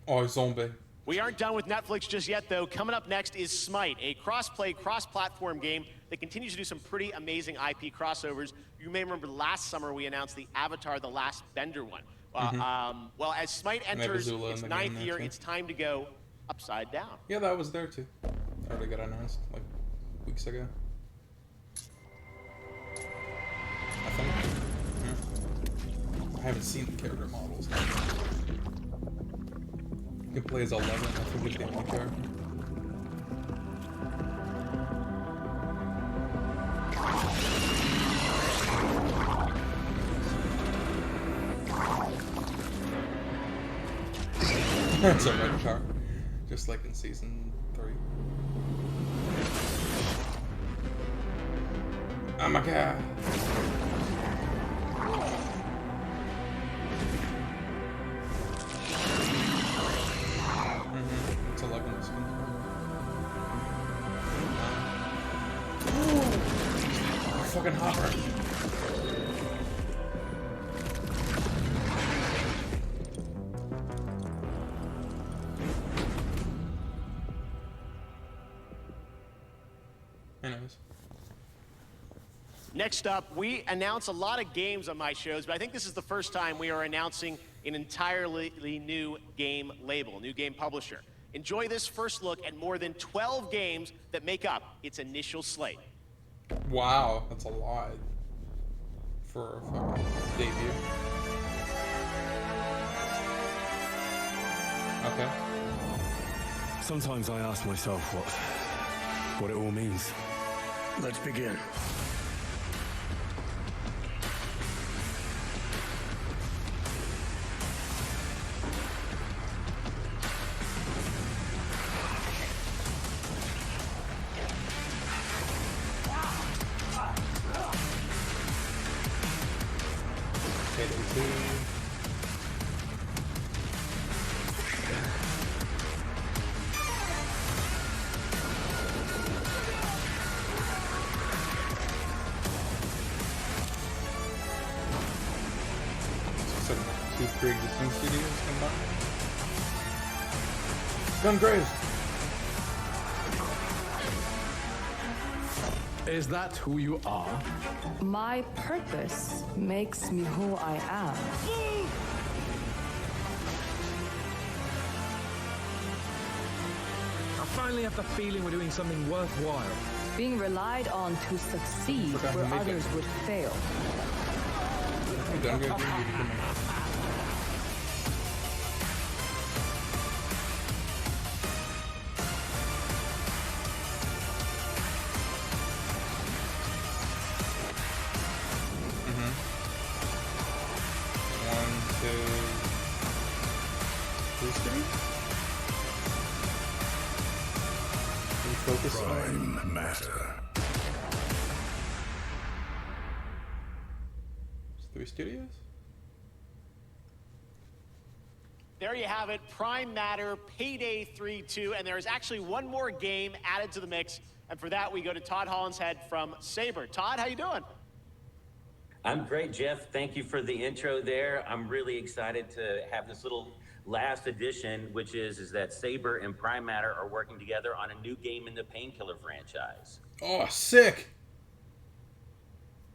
Oh, zombie. We aren't done with Netflix just yet, though. Coming up next is Smite, a cross-play, cross-platform game that continues to do some pretty amazing IP crossovers. You may remember last summer we announced the Avatar: The Last Bender one. Well, as Smite And enters Azula in its the ninth game year, there, too. it's time to go upside down. Yeah, that was there too. Already got announced like weeks ago. I think. Yeah. I haven't seen the character models. You can play as 11. I think it's the only character. It's a red car, just like in season 3. Oh my god! It's 11 this one. Ooh, fucking hot right. Anyways. Next up, we announce a lot of games on my shows, but I think this is the first time we are announcing an entirely new game label, new game publisher. Enjoy this first look at more than 12 games that make up its initial slate. Wow, that's a lot for a fucking debut. Okay. Sometimes I ask myself what it all means. Let's begin. Two pre-existing studios combined. Done great. Is that who you are? My purpose makes me who I am. I finally have the feeling we're doing something worthwhile. Being relied on to succeed where others would fail. Prime matter. It's 3 studios? There you have it, Prime Matter, Payday 3-2, and there is actually one more game added to the mix, and for that we go to Todd Hollinshead from Saber. Todd, how you doing? I'm great, Jeff. Thank you for the intro there. I'm really excited to have this little last edition, which is that Saber and Prime Matter are working together on a new game in the Painkiller franchise. Oh, sick!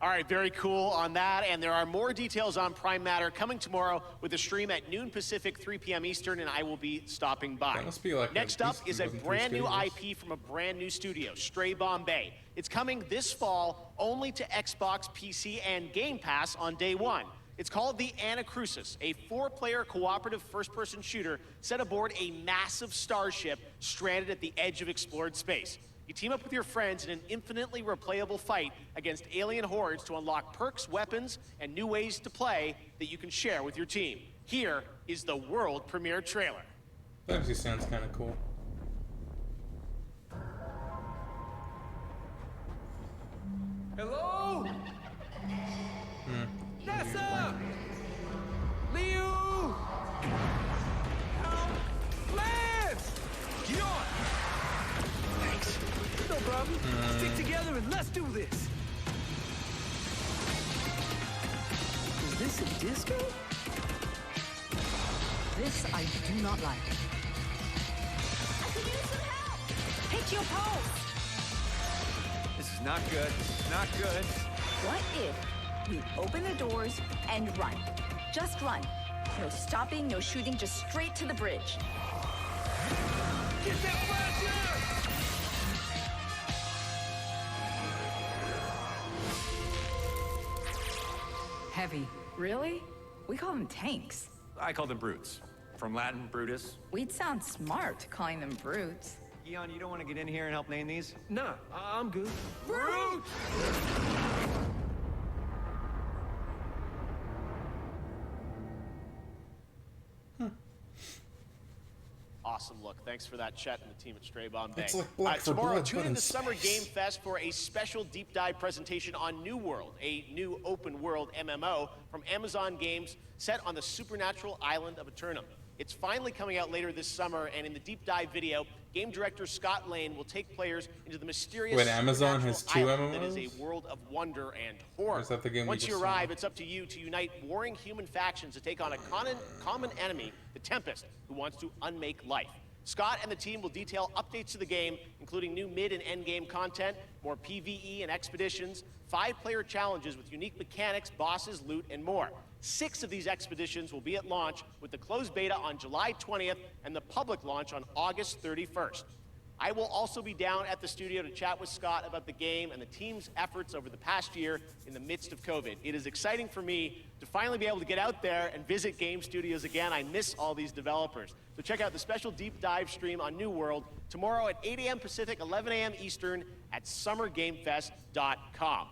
All right, very cool on that, and there are more details on Prime Matter coming tomorrow with a stream at noon Pacific, 3 p.m. Eastern, and I will be stopping by. That must be like Next up is a brand new IP from a brand new studio, Stray Bombay. It's coming this fall only to Xbox, PC, and Game Pass on day one. It's called The Anacrusis, a 4-player cooperative first-person shooter set aboard a massive starship stranded at the edge of explored space. You team up with your friends in an infinitely replayable fight against alien hordes to unlock perks, weapons, and new ways to play that you can share with your team. Here is the world premiere trailer. That actually sounds kind of cool. Hello? NASA! Liu! Lance! Get on! Thanks. No problem. Stick together and let's do this. Is this a disco? This I do not like. I could use some help. Hit your pulse. This is not good. This is not good. What if we open the doors and run? Just run. No stopping, no shooting, just straight to the bridge. Get that flasher! Heavy. Really? We call them tanks. I call them brutes. From Latin, Brutus. We'd sound smart calling them brutes. Eon, you don't want to get in here and help name these? Nah, I'm good. Brute! Awesome look. Thanks for that, Chet and the team at Stray Bombay. It's like Black for tomorrow, Blood, tune but in in to Summer space. Game Fest for a special deep dive presentation on New World, a new open world MMO from Amazon Games set on the supernatural island of Eternum. It's finally coming out later this summer, and in the deep dive video, game director Scott Lane will take players into the mysterious Wait, Amazon supernatural has two island that is MMOs? a world of wonder and horror. Or is that the game we Once just you saw? arrive, it's up to you to unite warring human factions to take on a common enemy, the Tempest, who wants to unmake life. Scott and the team will detail updates to the game, including new mid and end game content, more PvE and expeditions, 5-player challenges with unique mechanics, bosses, loot, and more. 6 of these expeditions will be at launch, with the closed beta on July 20th and the public launch on August 31st. I will also be down at the studio to chat with Scott about the game and the team's efforts over the past year in the midst of COVID. It is exciting for me to finally be able to get out there and visit game studios again. I miss all these developers. So check out the special deep dive stream on New World tomorrow at 8 a.m. Pacific, 11 a.m. Eastern at summergamefest.com.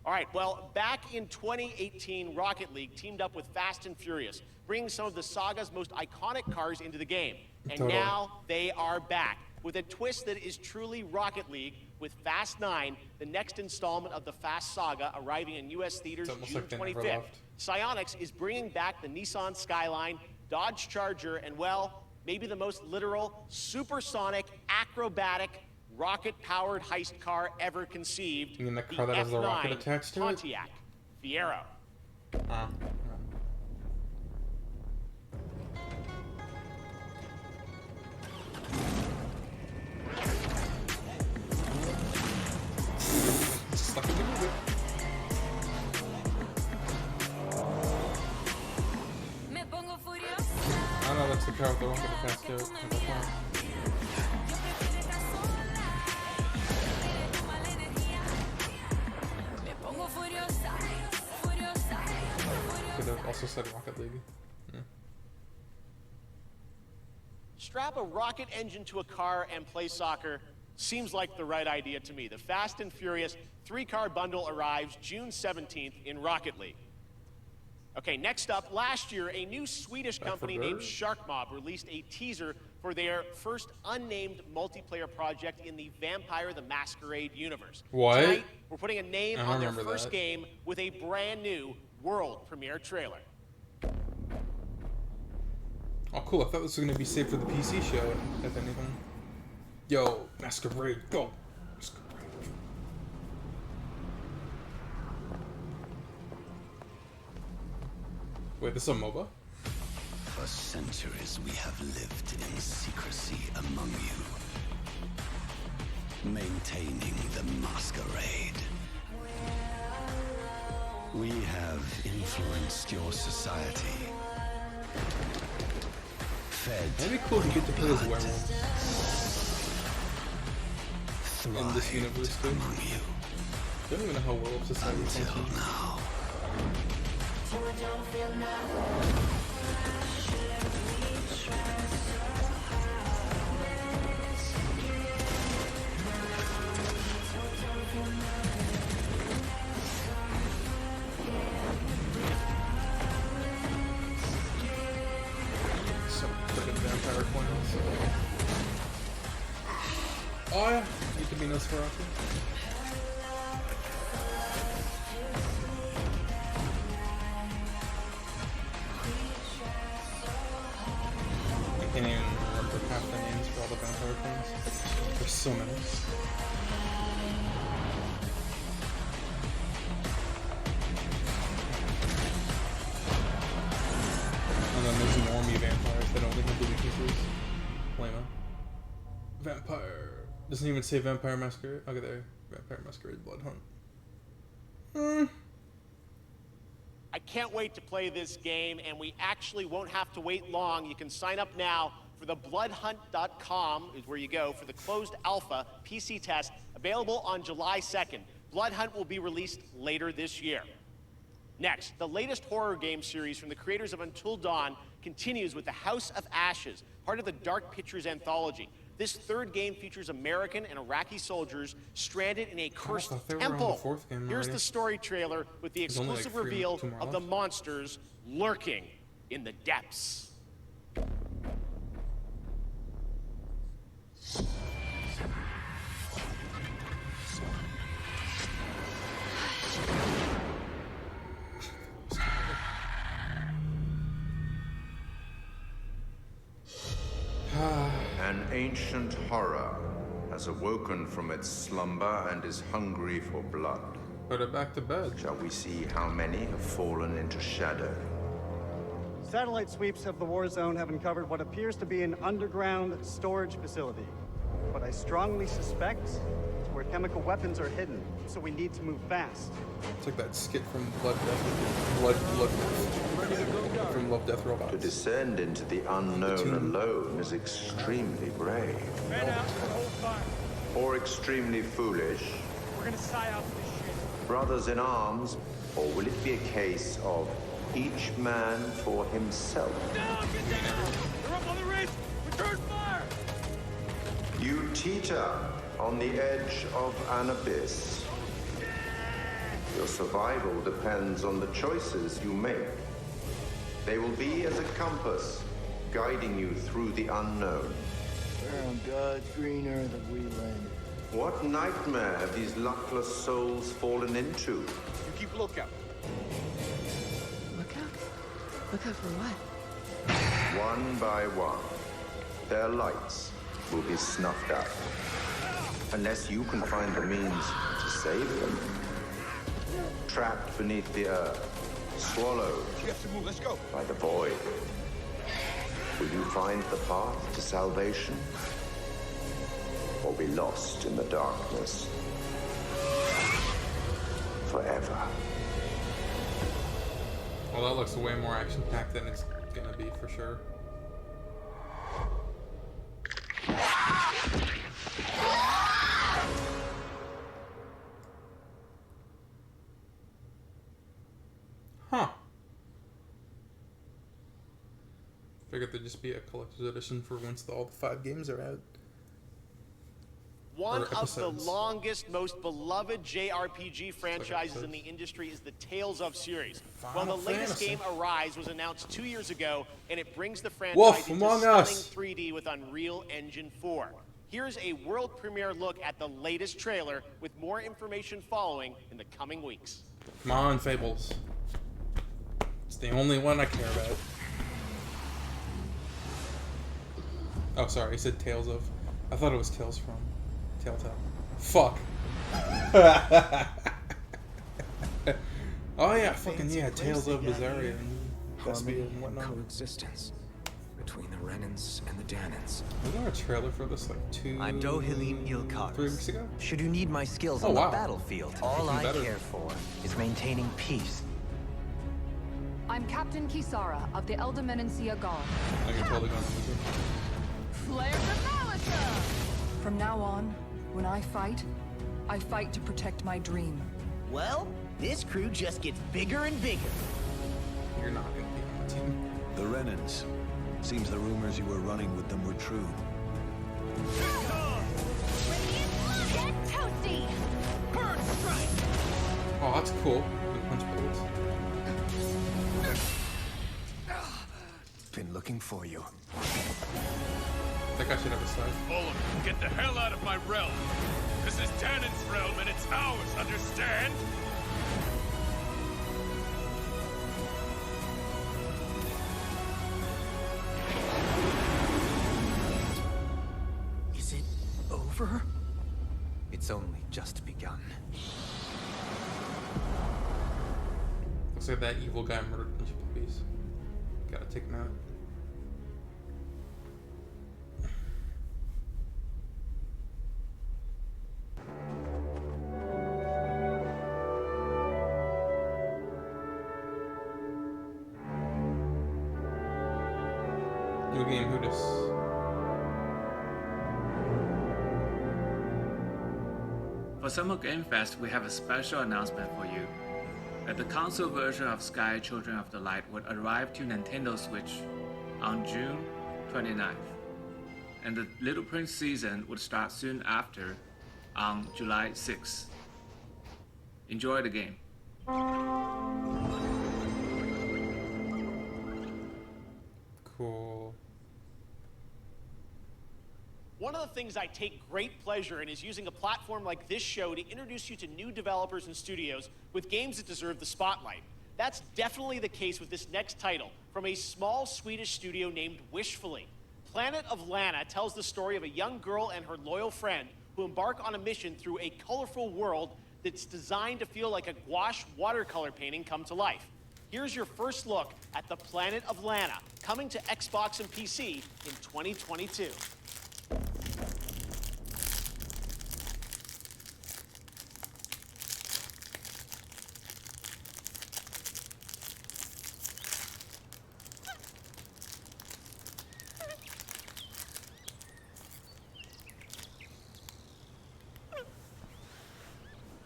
All right, well, back in 2018, Rocket League teamed up with Fast and Furious, bringing some of the saga's most iconic cars into the game. And Totally. now they are back with a twist that is truly Rocket League with Fast 9, the next installment of the Fast saga, arriving in U.S. theaters It's almost June like they never 25th. left. Psyonix is bringing back the Nissan Skyline, Dodge Charger, and, well, maybe the most literal, supersonic, acrobatic, rocket-powered heist car ever conceived. You mean the car that has the rocket F9 attached to it? Pontiac Fiero. Just like in the movie. Oh no, that's the car with the rocket attached to it. That's fine. Could have also said Rocket League. Yeah. Strap a rocket engine to a car and play soccer seems like the right idea to me. The Fast and Furious 3-car bundle arrives June 17th in Rocket League. Okay, next up, last year, a new Swedish company named Shark Mob released a teaser for their first unnamed multiplayer project in the Vampire the Masquerade universe. What? Tonight, we're putting a name I on their remember first that. game with a brand new world premiere trailer. Oh, cool. I thought this was going to be saved for the PC show, if anything. Yo, Masquerade, go! Masquerade. Wait, this is a MOBA? For centuries, we have lived in secrecy among you, maintaining the masquerade. We have influenced your society. Fed. That'd be cool to get to play as werewolves in this universe too. I don't even know how werewolf society functions. Now. Vampire coins. Oh yeah, you can be Nosferatu. I can't even remember half the names for all the vampire coins. There's so many. And then there's normie vampires that only have the weaknesses. Lame. Vampire. Doesn't even say Vampire Masquerade. Okay, there. Vampire Masquerade Blood Hunt. I can't wait to play this game, and we actually won't have to wait long. You can sign up now for the bloodhunt.com is where you go for the closed alpha PC test, available on July 2nd. Blood Hunt will be released later this year. Next, the latest horror game series from the creators of Until Dawn continues with the House of Ashes, part of the Dark Pictures anthology. This third game features American and Iraqi soldiers stranded in a cursed temple. Here's the story trailer with the exclusive reveal of the monsters lurking in the depths. An ancient horror has awoken from its slumber and is hungry for blood. Put it back to bed. Shall we see how many have fallen into shadow? Satellite sweeps of the war zone have uncovered what appears to be an underground storage facility. But I strongly suspect it's where chemical weapons are hidden, so we need to move fast. It's like that skit from Blood Death, from Love Death Robots. To descend into the unknown alone is extremely brave. Man out, hold fire. Or extremely foolish. We're gonna psyop this shit. Brothers in arms, or will it be a case of each man for himself? Down, get down! They're up on the ridge! Return fire! You teeter on the edge of an abyss. Your survival depends on the choices you make. They will be as a compass, guiding you through the unknown. Where on God's green earth have we landed? What nightmare have these luckless souls fallen into? You keep lookout. Lookout? Lookout for what? One by one, their lights will be snuffed out. Unless you can find the means to save them. Trapped beneath the earth, swallowed We have to move, let's go. by the void. Will you find the path to salvation? Or be lost in the darkness forever? Well, that looks way more action-packed than it's gonna be for sure. Huh. Figured there'd just be a collector's edition for once all the 5 games are out. One of the longest, most beloved JRPG franchises in the industry is the Tales of series. Well, the latest game, Arise, was announced 2 years ago, and it brings the franchise into stunning 3D with Unreal Engine 4. Here's a world premiere look at the latest trailer, with more information following in the coming weeks. Come on, Fables. It's the only one I care about. Oh, sorry, he said Tales of. I thought it was Tales from Telltale. Fuck. Oh yeah, fucking yeah, Tales of Bizarria and Vespia and whatnot. Coexistence between the Renans and the Danans. Was there a trailer for this like 3 weeks ago? Should you need my skills Oh, on wow. the battlefield, all Even I better. care for is maintaining peace. I'm Captain Kisara of the Elder Menancia Guard. Oh, you're totally going to Flare the Malisa! From now on, when I fight to protect my dream. Well, this crew just gets bigger and bigger. You're not going to be on the team. The Renans. Seems the rumors you were running with them were true. Get toasty! Bird strike! Oh, that's cool. The punch bullets. Been looking for you. I think I should have a side. Bullock, get the hell out of my realm. This is Danon's realm and it's ours, understand? Is it over? It's only just begun. Looks like that evil guy murdered a bunch of puppies. Gotta take him out. New game, who dis? For Summer Game Fest, we have a special announcement for you. That the console version of Sky Children of the Light would arrive to Nintendo Switch on June 29th. And the Little Prince season would start soon after on July 6th. Enjoy the game. Cool. One of the things I take great pleasure in is using a platform like this show to introduce you to new developers and studios with games that deserve the spotlight. That's definitely the case with this next title from a small Swedish studio named Wishfully. Planet of Lana tells the story of a young girl and her loyal friend who embark on a mission through a colorful world that's designed to feel like a gouache watercolor painting come to life. Here's your first look at the Planet of Lana, coming to Xbox and PC in 2022.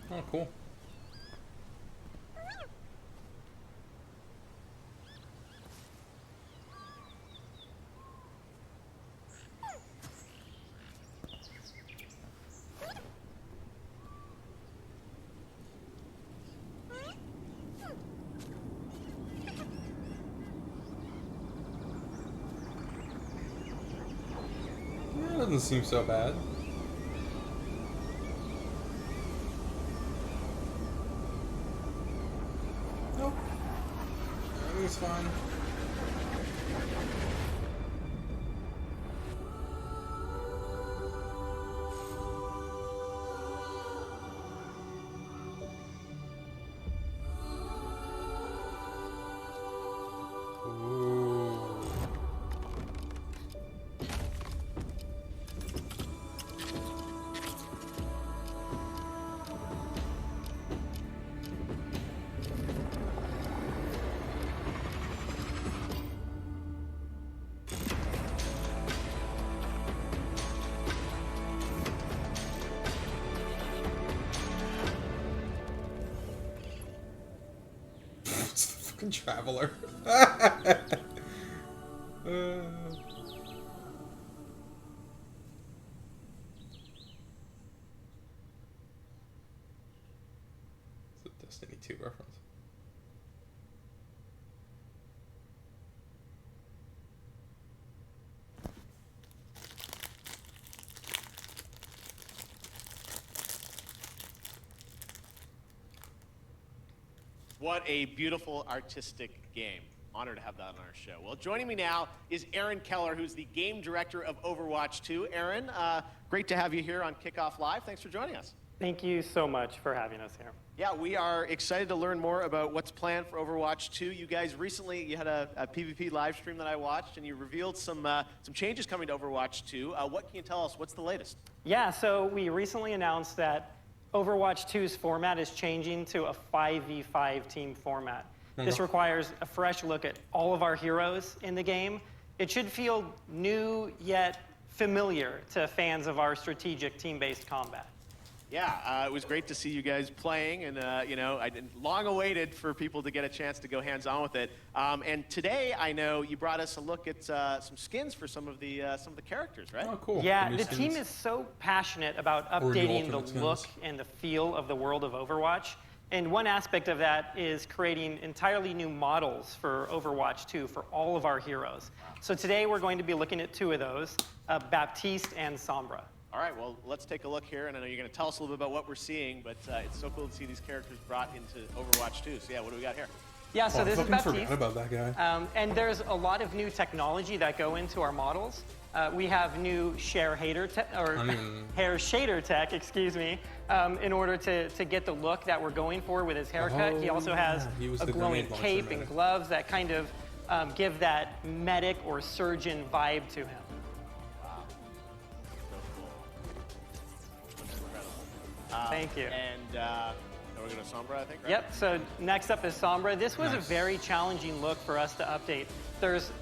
Oh, cool. That doesn't seem so bad. Nope. Everything's fine. Fucking traveler. It's a Destiny 2 reference. What a beautiful artistic game. honor to have that on our show. Well, joining me now is Aaron Keller, who's the game director of Overwatch 2. Aaron, great to have you here on Kickoff Live. Thanks for joining us. Thank you so much for having us here. Yeah, we are excited to learn more about what's planned for Overwatch 2. You guys recently, you had a PvP live stream that I watched, and you revealed some changes coming to Overwatch 2. What can you tell us? What's the latest? Yeah, so we recently announced that Overwatch 2's format is changing to a 5v5 team format. This requires a fresh look at all of our heroes in the game. It should feel new yet familiar to fans of our strategic team-based combat. Yeah, it was great to see you guys playing, and I long awaited for people to get a chance to go hands-on with it. And today, I know you brought us a look at some skins for some of the characters, right? Oh, cool. Yeah, the team is so passionate about updating the look and the feel of the world of Overwatch. And one aspect of that is creating entirely new models for Overwatch 2 for all of our heroes. So today, we're going to be looking at two of those, Baptiste and Sombra. All right, well, let's take a look here, and I know you're going to tell us a little bit about what we're seeing, but it's so cool to see these characters brought into Overwatch 2. So yeah, what do we got here? Yeah, so this is Baptiste. I forgot about that guy. And there's a lot of new technology that go into our models. We have new hair shader tech, excuse me, in order to get the look that we're going for with his haircut. He also has a glowing cape and gloves that kind of give that medic or surgeon vibe to him. Thank you. And we're going to Sombra, I think, right? Yep, so next up is Sombra. This was a very challenging look for us to update.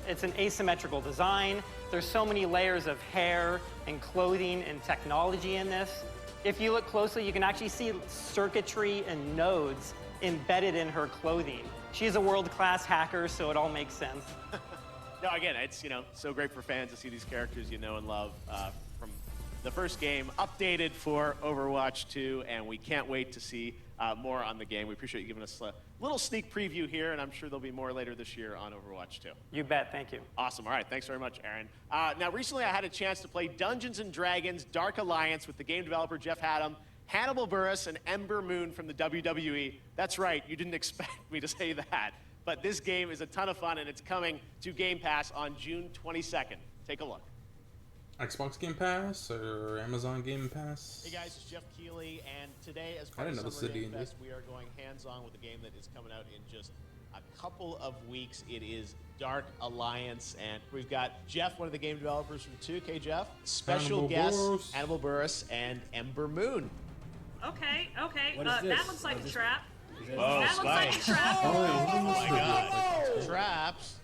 It's an asymmetrical design. There's so many layers of hair and clothing and technology in this. If you look closely, you can actually see circuitry and nodes embedded in her clothing. She's a world-class hacker, so it all makes sense. No, again, it's so great for fans to see these characters you know and love from the first game updated for Overwatch 2, and we can't wait to see more on the game. We appreciate you giving us a little sneak preview here, and I'm sure there'll be more later this year on Overwatch 2. You bet, thank you. Awesome, all right, thanks very much, Aaron. Now, recently I had a chance to play Dungeons & Dragons Dark Alliance with the game developer Jeff Haddam, Hannibal Buress, and Ember Moon from the WWE. That's right, you didn't expect me to say that, but this game is a ton of fun, and it's coming to Game Pass on June 22nd. Take a look. Xbox Game Pass or Amazon Game Pass? Hey guys, it's Jeff Keighley, and today, as part of Summer Game Fest, we are going hands-on with a game that is coming out in just a couple of weeks. It is Dark Alliance, and we've got Jeff, one of the game developers from 2. Okay, Jeff. Special guests, Hannibal Buress and Ember Moon. Okay. What is this? That looks like a trap. Oh, that looks like a trap. Oh my God. Traps.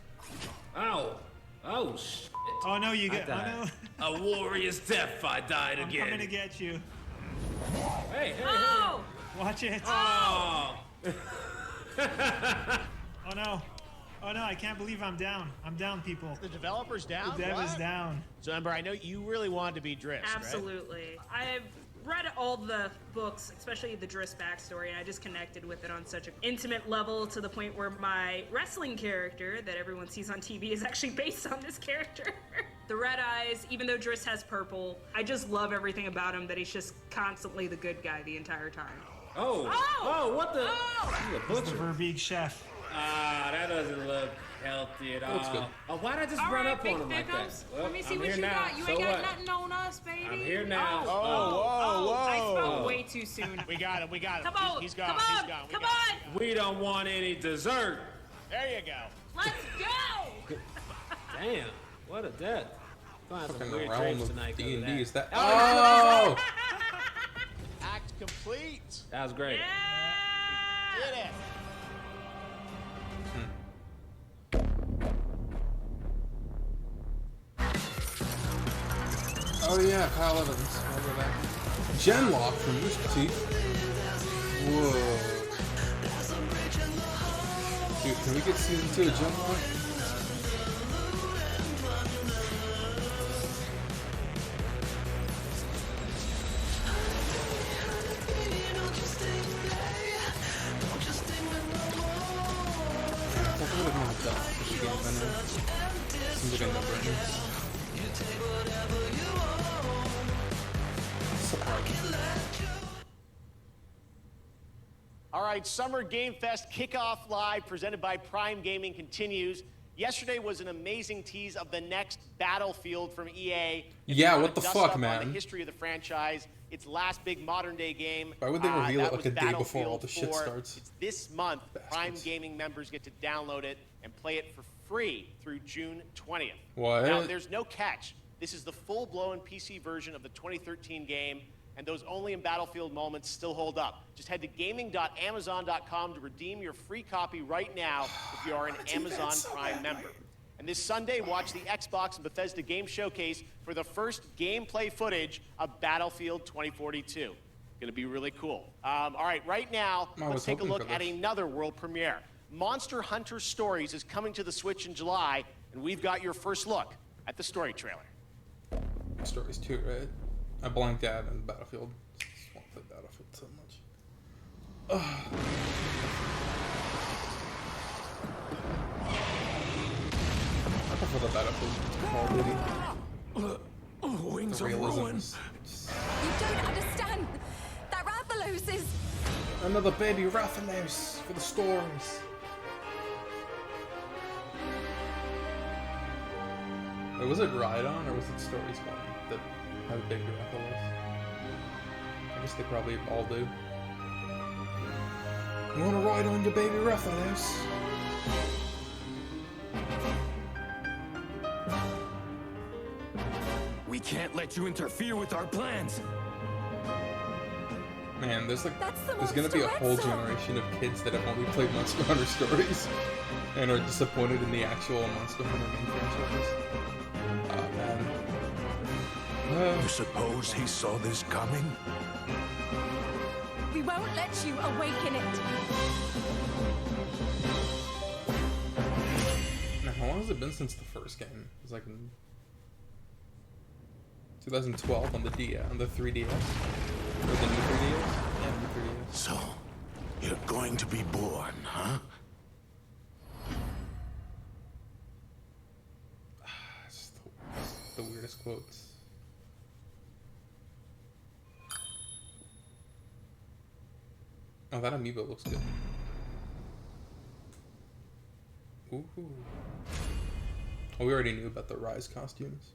Ow. Oh, shit. Oh, no, you get... Oh, no. A warrior's death, I died again. I'm coming to get you. Hey. Watch it. Oh. Oh, no. Oh, no, I can't believe I'm down. I'm down, people. The developer's down? The dev is down. So, Ember, I know you really wanted to be Driss, Absolutely. right? I've read all the books, especially the Driss backstory, and I just connected with it on such an intimate level to the point where my wrestling character that everyone sees on TV is actually based on this character. The red eyes, even though Driss has purple, I just love everything about him, that he's just constantly the good guy the entire time. Oh, what the? It's the Verbeek chef. That doesn't look healthy at all. Looks good. Oh, why'd I just All run right, up big on him like that? thickums. Well, Let me see I'm what here you now. got. You So ain't got what? nothing on us, baby. I'm here now. Whoa. I spoke way too soon. We got him. Come on. He's gone. Come on. We don't want any dessert. There you go. Let's go. Damn, what a death. Gonna have some Fucking the weird realm dreams of tonight 'cause D&D of that. is that. Oh! Act complete. That was great. We did it. Oh yeah, Paladins. Remember that? Genlock from Rooster Teeth. Whoa. Dude, can we get season 2 of Genlock? Seems like a no-brainer. All right, Summer Game Fest Kickoff Live presented by Prime Gaming continues. Yesterday was an amazing tease of the next Battlefield from EA. Yeah, what the fuck, On man? the history of the franchise, its last big modern day game. Why would they reveal it that like was a day before all Battlefield the shit 4. starts? It's this month. Bastards. Prime Gaming members get to download it and play it for free through June 20th. What? Now, there's no catch. This is the full-blown PC version of the 2013 game, and those only in Battlefield moments still hold up. Just head to gaming.amazon.com to redeem your free copy right now if you are an Amazon Prime member. And this Sunday, watch the Xbox and Bethesda Game Showcase for the first gameplay footage of Battlefield 2042. Gonna be really cool. All right, right now, let's take a look at another world premiere. Monster Hunter Stories is coming to the Switch in July, and we've got your first look at the story trailer. Stories 2, right? I blanked out in Battlefield. I just want to play Battlefield so much. Ugh. I prefer the Battlefield Call of Duty. Wings of ruin. You don't understand. That Rathalos is... Another baby Rathalos for the stories. Wait, was it Rhydon or was it Stories 1 that had a baby Rathalos? I guess they probably all do. You wanna ride on your baby Rathalos? We can't let you interfere with our plans. Man, there's gonna be a whole generation of kids that have only played Monster Hunter Stories and are disappointed in the actual Monster Hunter main franchise. Oh man. You suppose he saw this coming? We won't let you awaken it. Now, how long has it been since the first game? It was like in 2012 on the 3DS. Or the new 3DS? Yeah, new 3DS. So, you're going to be born, huh? It's the weirdest quotes. Oh, that amiibo looks good. Ooh. Oh, we already knew about the Rise costumes.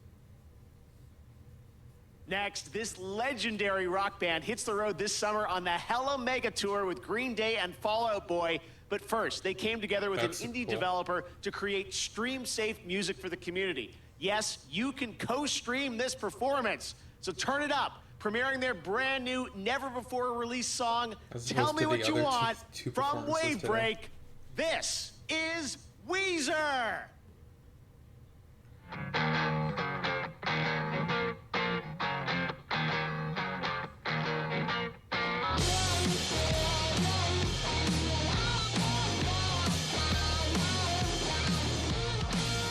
Next, this legendary rock band hits the road this summer on the Hella Mega Tour with Green Day and Fall Out Boy. But first, they came together with an indie developer to create stream-safe music for the community. Yes, you can co-stream this performance, so turn it up. Premiering their brand new, never-before-released song, Tell Me What You Want, from Wavebreak, this is Weezer!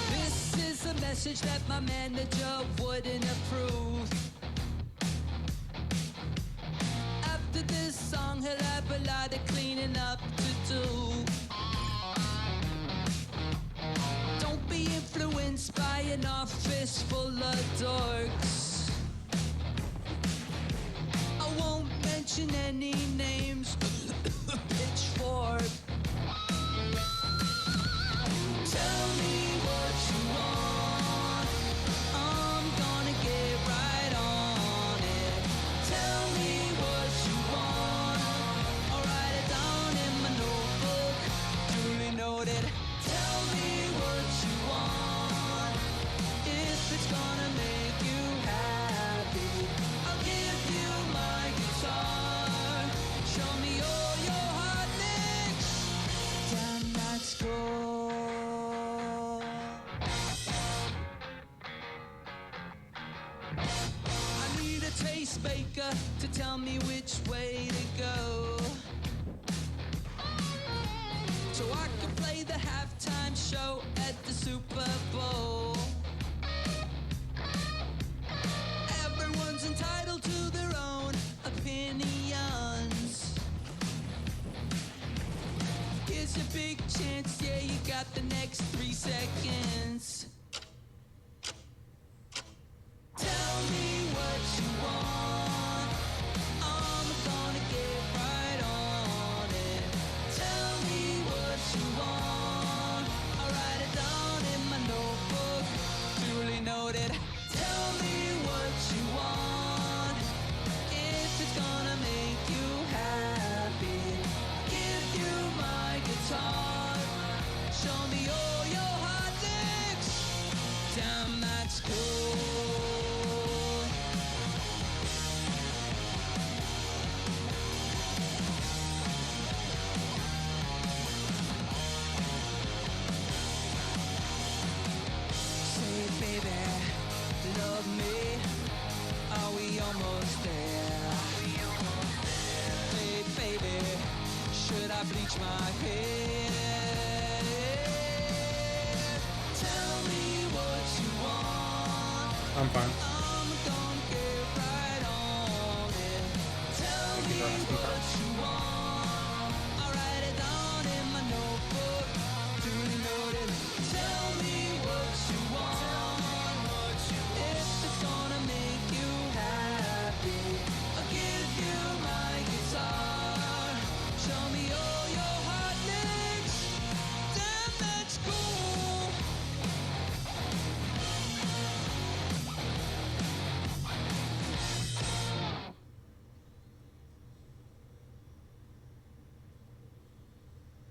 This is a message that my manager wouldn't approve. After this song, he'll have a lot of cleaning up to do. Don't be influenced by an office full of dorks. I won't mention any names. Pitchfork. Tell me what you want. I'm gonna get right on it. Tell me what you want. I'll write it down in my notebook. Duly noted. Tell me what you want. If it's gonna make you happy, I'll give you my guitar. Show me all your hot licks. Down that score. I need a taste maker to tell me which way to go, so I can play the halftime show at the Super Bowl. Everyone's entitled to their own opinions. Here's your big chance, yeah, you got the next 3 seconds. Tell me what you want. I'm gonna get right on it. Show me all your hot licks. Damn, that's cool. Say, baby, love me. Are we almost there? Hey, baby, should I bleach my hair? Tell me what you want. I'm fine. I'm gonna get right on it. Tell me what you want. I'll write it down in my notebook. Duly noted. Tell me what you want. If it's gonna make you happy, I'll give you my guitar. Show me all your hot licks. Damn, that's cool.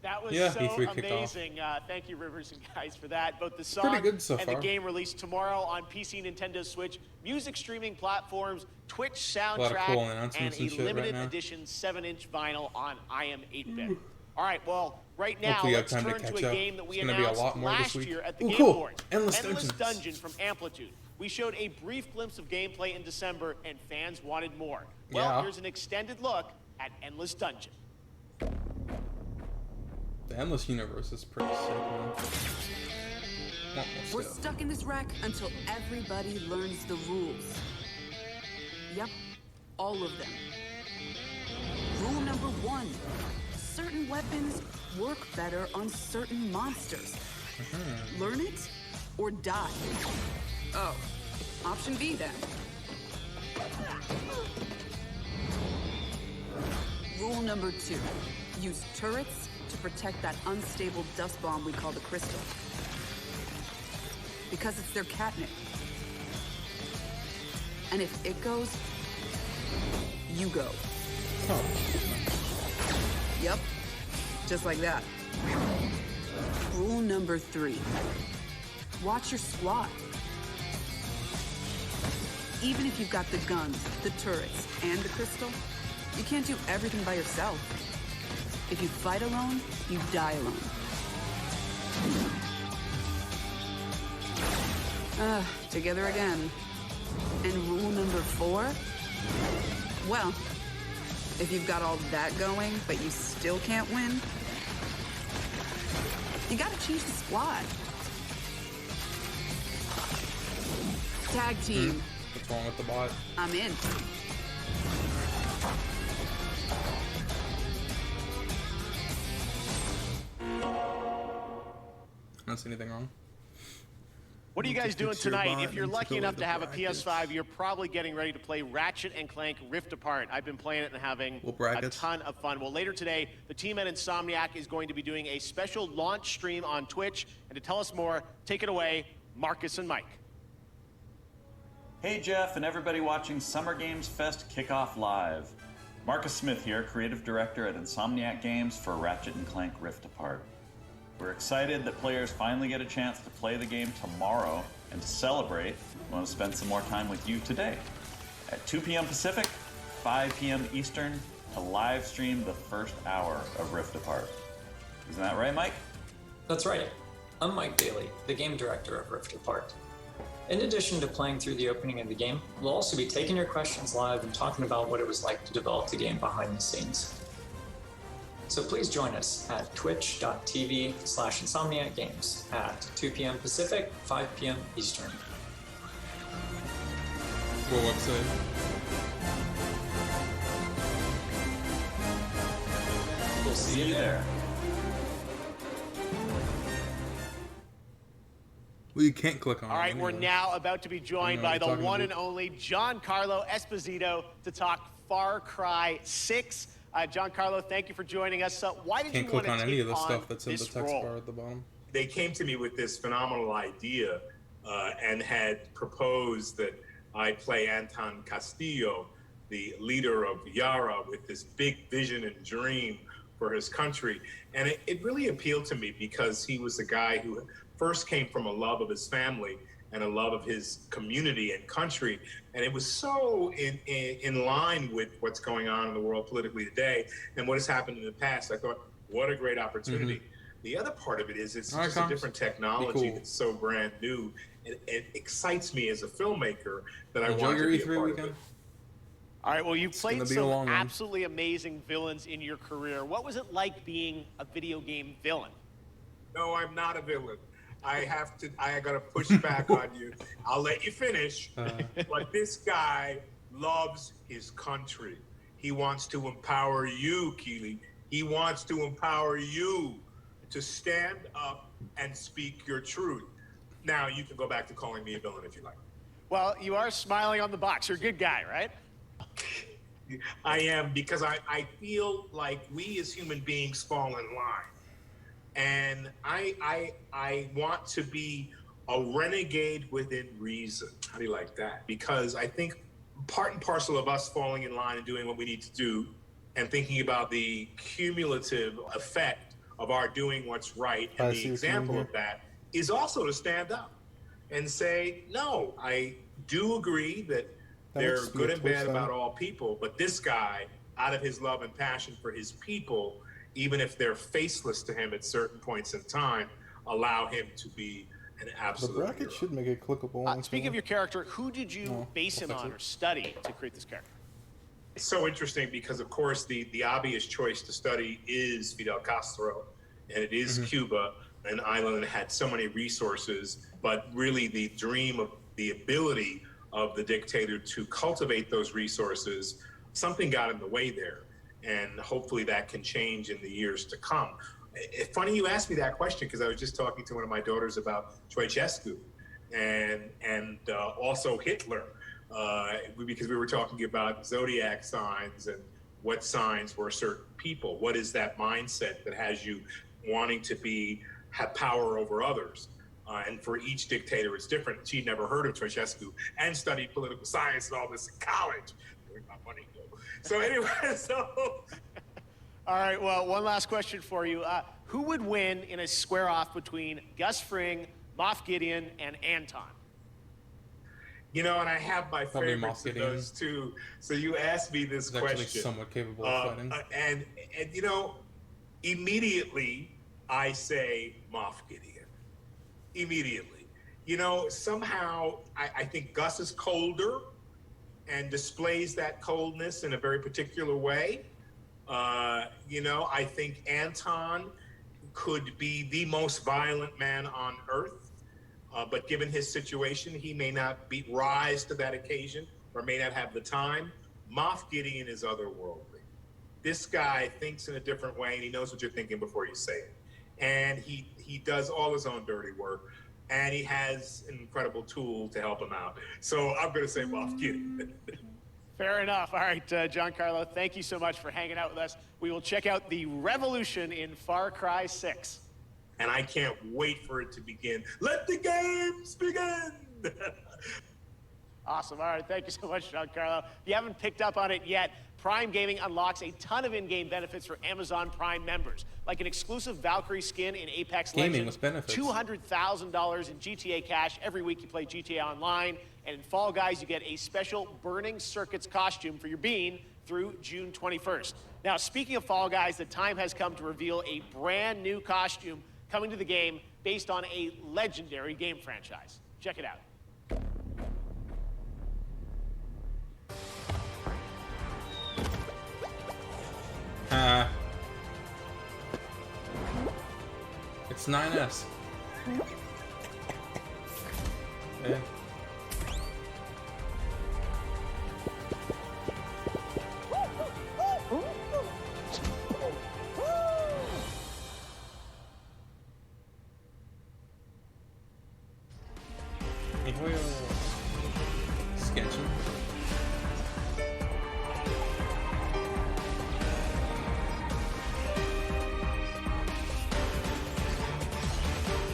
That was Yeah, so E3 kickoff. amazing. Thank you, Rivers and guys, for that. Both the Pretty song good so and far. the game released tomorrow on PC, Nintendo Switch, music streaming platforms, Twitch soundtrack, cool and announcements a and shit right limited now. edition 7-inch vinyl on I Am 8-Bit. All right, well, right now, Hopefully you have let's time to turn to catch a up. game that we It's gonna be a announced lot more this last week. year at the Ooh, Game cool. Awards. Endless Dungeons. Dungeon from Amplitude. We showed a brief glimpse of gameplay in December, and fans wanted more. Well, Yeah. here's an extended look at Endless Dungeon. The Endless Universe is pretty sick, man. Want more We're stuff. stuck in this wreck until everybody learns the rules. Yep, all of them. Rule number 1. Certain weapons work better on certain monsters. Learn it or die. Oh, option B then. Rule number 2. Use turrets to protect that unstable dust bomb we call the crystal. Because it's their catnip. And if it goes, you go. Oh. Yep, just like that. Rule number 3. Watch your squad. Even if you've got the guns, the turrets, and the crystal, you can't do everything by yourself. If you fight alone, you die alone. Together again. And rule number 4? Well, if you've got all that going, but you still can't win, you gotta change the squad. Tag team. What's wrong with the bot? I'm in. I don't see anything wrong. What are you guys Just doing fix your tonight? bot If you're and lucky take enough away to have a the brackets. PS5, you're probably getting ready to play Ratchet & Clank Rift Apart. I've been playing it and having a brackets. ton of fun. Well, later today, the team at Insomniac is going to be doing a special launch stream on Twitch. And to tell us more, take it away, Marcus and Mike. Hey Jeff and everybody watching Summer Games Fest Kickoff Live. Marcus Smith here, Creative Director at Insomniac Games for Ratchet & Clank Rift Apart. We're excited that players finally get a chance to play the game tomorrow, and to celebrate, we want to spend some more time with you today. At 2 p.m. Pacific, 5 p.m. Eastern, to live stream the first hour of Rift Apart. Isn't that right, Mike? That's right. I'm Mike Bailey, the game director of Rift Apart. In addition to playing through the opening of the game, we'll also be taking your questions live and talking about what it was like to develop the game behind the scenes. So please join us at twitch.tv/InsomniacGames at 2 p.m. Pacific, 5 p.m. Eastern. Cool website. We'll see you there. Well, you can't click on All it right, we're anyway. now about to be joined by the what you're one talking and only Giancarlo Esposito to talk Far Cry 6. Giancarlo, thank you for joining us. Why did Can't you want click to on take any of the on stuff that's in the this text role? bar at the bottom. They came to me with this phenomenal idea and had proposed that I play Anton Castillo, the leader of Yara, with this big vision and dream for his country. And it really appealed to me because he was a guy who first came from a love of his family and a love of his community and country. And it was so in line with what's going on in the world politically today and what has happened in the past. I thought, what a great opportunity. The other part of it is it's just a different technology that's so brand new. It excites me as a filmmaker that I want to be a part of it. All right, well, you've played gonna be a some long one. absolutely amazing villains in your career. What was it like being a video game villain? No, I'm not a villain. I gotta push back on you. I'll let you finish. But this guy loves his country. He wants to empower you, Keely. He wants to empower you to stand up and speak your truth. Now, you can go back to calling me a villain if you like. Well, you are smiling on the box. You're a good guy, right? I am, because I feel like we as human beings fall in line. And I want to be a renegade within reason. How do you like that? Because I think part and parcel of us falling in line and doing what we need to do and thinking about the cumulative effect of our doing what's right, and the example of that is also to stand up and say, no, I do agree that they're good and bad about all people, but this guy, out of his love and passion for his people, even if they're faceless to him at certain points in time, allow him to be an absolute The bracket hero. should make it clickable. Speaking of your character, who did you base him on or study to create this character? It's so interesting because, of course, the obvious choice to study is Fidel Castro, and it is Cuba, an island that had so many resources, but really the dream of the ability of the dictator to cultivate those resources, something got in the way there. And hopefully that can change in the years to come. It's funny you asked me that question because I was just talking to one of my daughters about Ceausescu and also Hitler, because we were talking about zodiac signs and what signs were certain people. What is that mindset that has you wanting to have power over others? And for each dictator, it's different. She'd never heard of Ceausescu and studied political science and all this in college. Where'd my money go? So anyway, All right, well, one last question for you. Who would win in a square-off between Gus Fring, Moff Gideon, and Anton? You know, and I have my Probably favorites Moff of Gideon. those two. So you asked me this He's question. actually somewhat capable of fighting. And you know, immediately I say Moff Gideon. Immediately. You know, somehow I think Gus is colder and displays that coldness in a very particular way. You know, I think Anton could be the most violent man on earth, but given his situation, he may not rise to that occasion or may not have the time. Moff Gideon is otherworldly. This guy thinks in a different way, and he knows what you're thinking before you say it. And he does all his own dirty work, and he has an incredible tool to help him out. So I'm going to say Moff Gideon. Fair enough. All right, Giancarlo, thank you so much for hanging out with us. We will check out the revolution in Far Cry 6. And I can't wait for it to begin. Let the games begin! Awesome. All right, thank you so much, Giancarlo. If you haven't picked up on it yet, Prime Gaming unlocks a ton of in-game benefits for Amazon Prime members, like an exclusive Valkyrie skin in Apex Gaming Legends, with benefits. $200,000 in GTA cash every week you play GTA Online, and in Fall Guys you get a special Burning Circuits costume for your bean through June 21st. Now, speaking of Fall Guys, the time has come to reveal a brand new costume coming to the game based on a legendary game franchise. Check it out. It's 9S. Yeah. Sketching.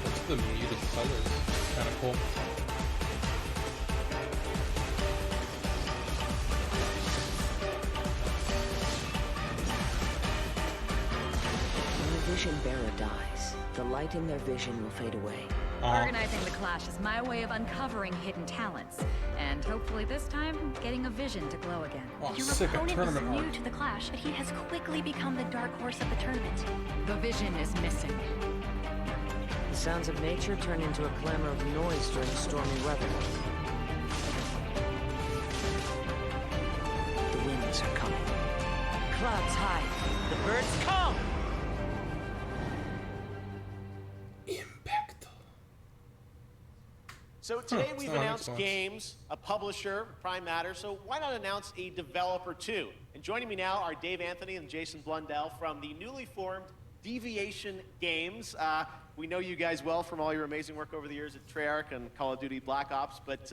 What's the muted colors? Kind of cool. Mission Bearer dies, the light in their vision will fade away. Organizing the clash is my way of uncovering hidden talents, and hopefully this time, getting a vision to glow again. Your opponent is new to the clash, but he has quickly become the dark horse of the tournament. The vision is missing. The sounds of nature turn into a clamor of noise during stormy weather. The winds are coming. Clouds high. The birds come! So today we've announced games, a publisher, Prime Matter, so why not announce a developer too? And joining me now are Dave Anthony and Jason Blundell from the newly formed Deviation Games. We know you guys well from all your amazing work over the years at Treyarch and Call of Duty Black Ops, but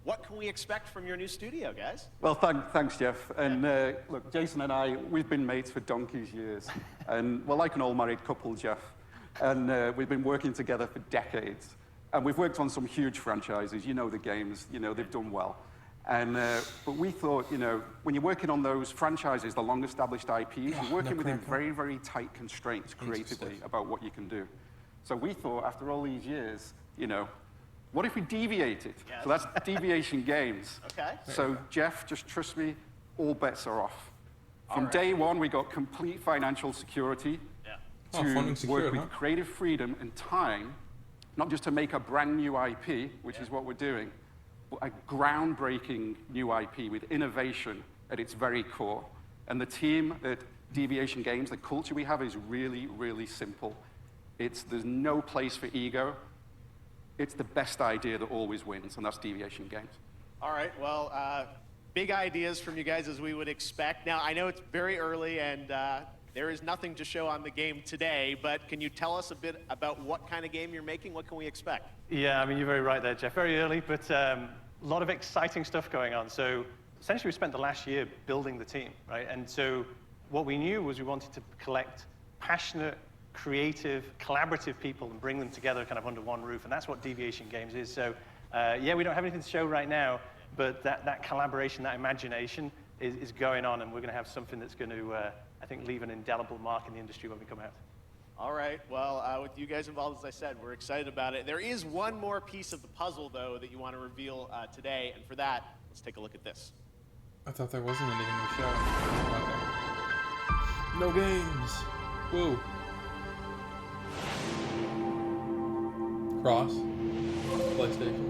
what can we expect from your new studio, guys? Well, thanks, Jeff. And look, Jason and I, we've been mates for donkey's years. And we're like an all-married couple, Jeff. And we've been working together for decades. And we've worked on some huge franchises. You know the games, you know, they've done well. And, but we thought, you know, when you're working on those franchises, the long-established IPs, you're working within very, very tight constraints creatively about what you can do. So we thought, after all these years, you know, what if we deviated? Yes. So that's Deviation Games. Okay. So Jeff, just trust me, all bets are off. From day one, we got complete financial security to work with creative freedom and time, not just to make a brand new IP, which is what we're doing, but a groundbreaking new IP with innovation at its very core. And the team at Deviation Games, the culture we have is really, really simple. There's no place for ego. It's the best idea that always wins, and that's Deviation Games. All right, well, big ideas from you guys as we would expect. Now, I know it's very early and there is nothing to show on the game today, but can you tell us a bit about what kind of game you're making? What can we expect? Yeah, I mean, you're very right there, Jeff. Very early, but a lot of exciting stuff going on. So essentially, we spent the last year building the team, right? And so what we knew was we wanted to collect passionate, creative, collaborative people and bring them together kind of under one roof, and that's what Deviation Games is. So yeah, we don't have anything to show right now, but that collaboration, that imagination is going on, and we're going to have something that's going to, I think, leave an indelible mark in the industry when we come out. All right, well, with you guys involved, as I said, we're excited about it. There is one more piece of the puzzle, though, that you want to reveal today, and for that, let's take a look at this. I thought there wasn't anything to show. Okay. No games. Whoa. Cross. PlayStation.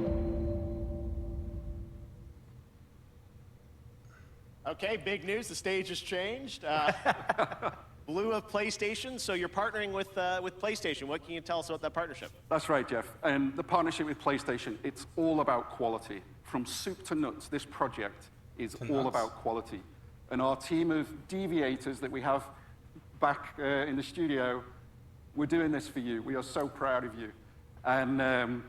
Okay, big news. The stage has changed. Blue of PlayStation, so you're partnering with PlayStation. What can you tell us about that partnership? That's right, Jeff. And the partnership with PlayStation, it's all about quality. From soup to nuts, this project is all about quality. And our team of deviators that we have back in the studio, we're doing this for you. We are so proud of you. And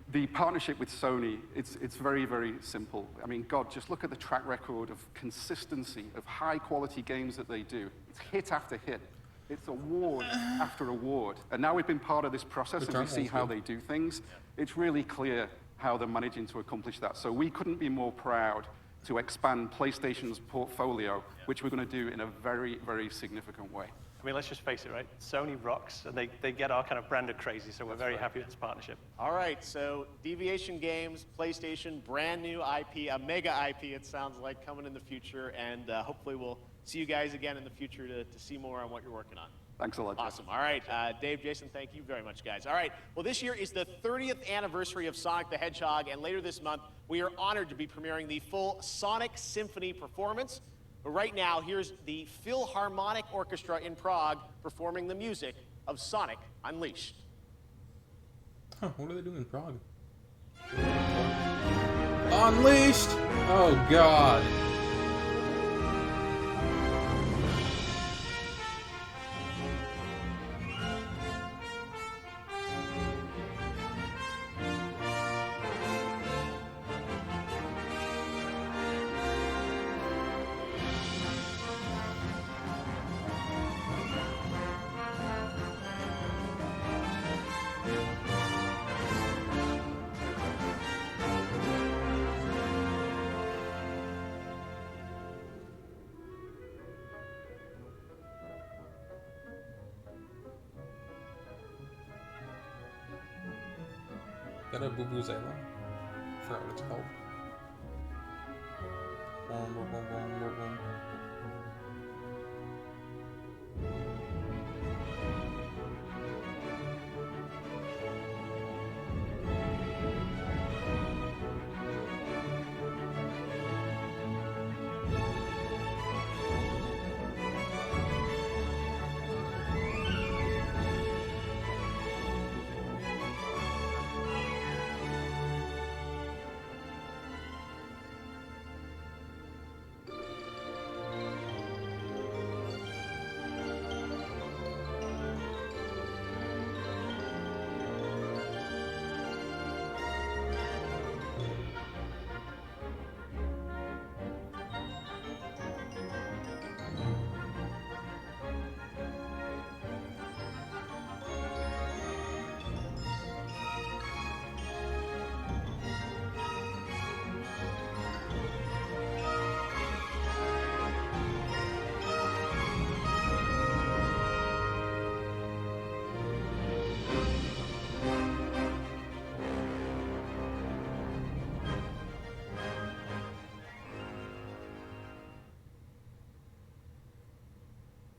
the partnership with Sony, it's very, very simple. I mean, God, just look at the track record of consistency, of high-quality games that they do. It's hit after hit. It's award after award. And now we've been part of this process and we see how they do things. It's really clear how they're managing to accomplish that. So we couldn't be more proud to expand PlayStation's portfolio, which we're going to do in a very, very significant way. I mean, let's just face it, right? Sony rocks, and they get our kind of brand of crazy, so we're very happy with this partnership. All right, so Deviation Games, PlayStation, brand new IP, a mega IP, it sounds like, coming in the future, and hopefully we'll see you guys again in the future to see more on what you're working on. Thanks a lot, Jeff. Awesome. All right, Dave, Jason, thank you very much, guys. All right, well, this year is the 30th anniversary of Sonic the Hedgehog, and later this month, we are honored to be premiering the full Sonic Symphony performance. But right now, here's the Philharmonic Orchestra in Prague performing the music of Sonic Unleashed. Huh, what are they doing in Prague? Unleashed! Oh, God. That a Bubuzela? Forgot what it's called. Boom, boom, boom, boom, boom, boom.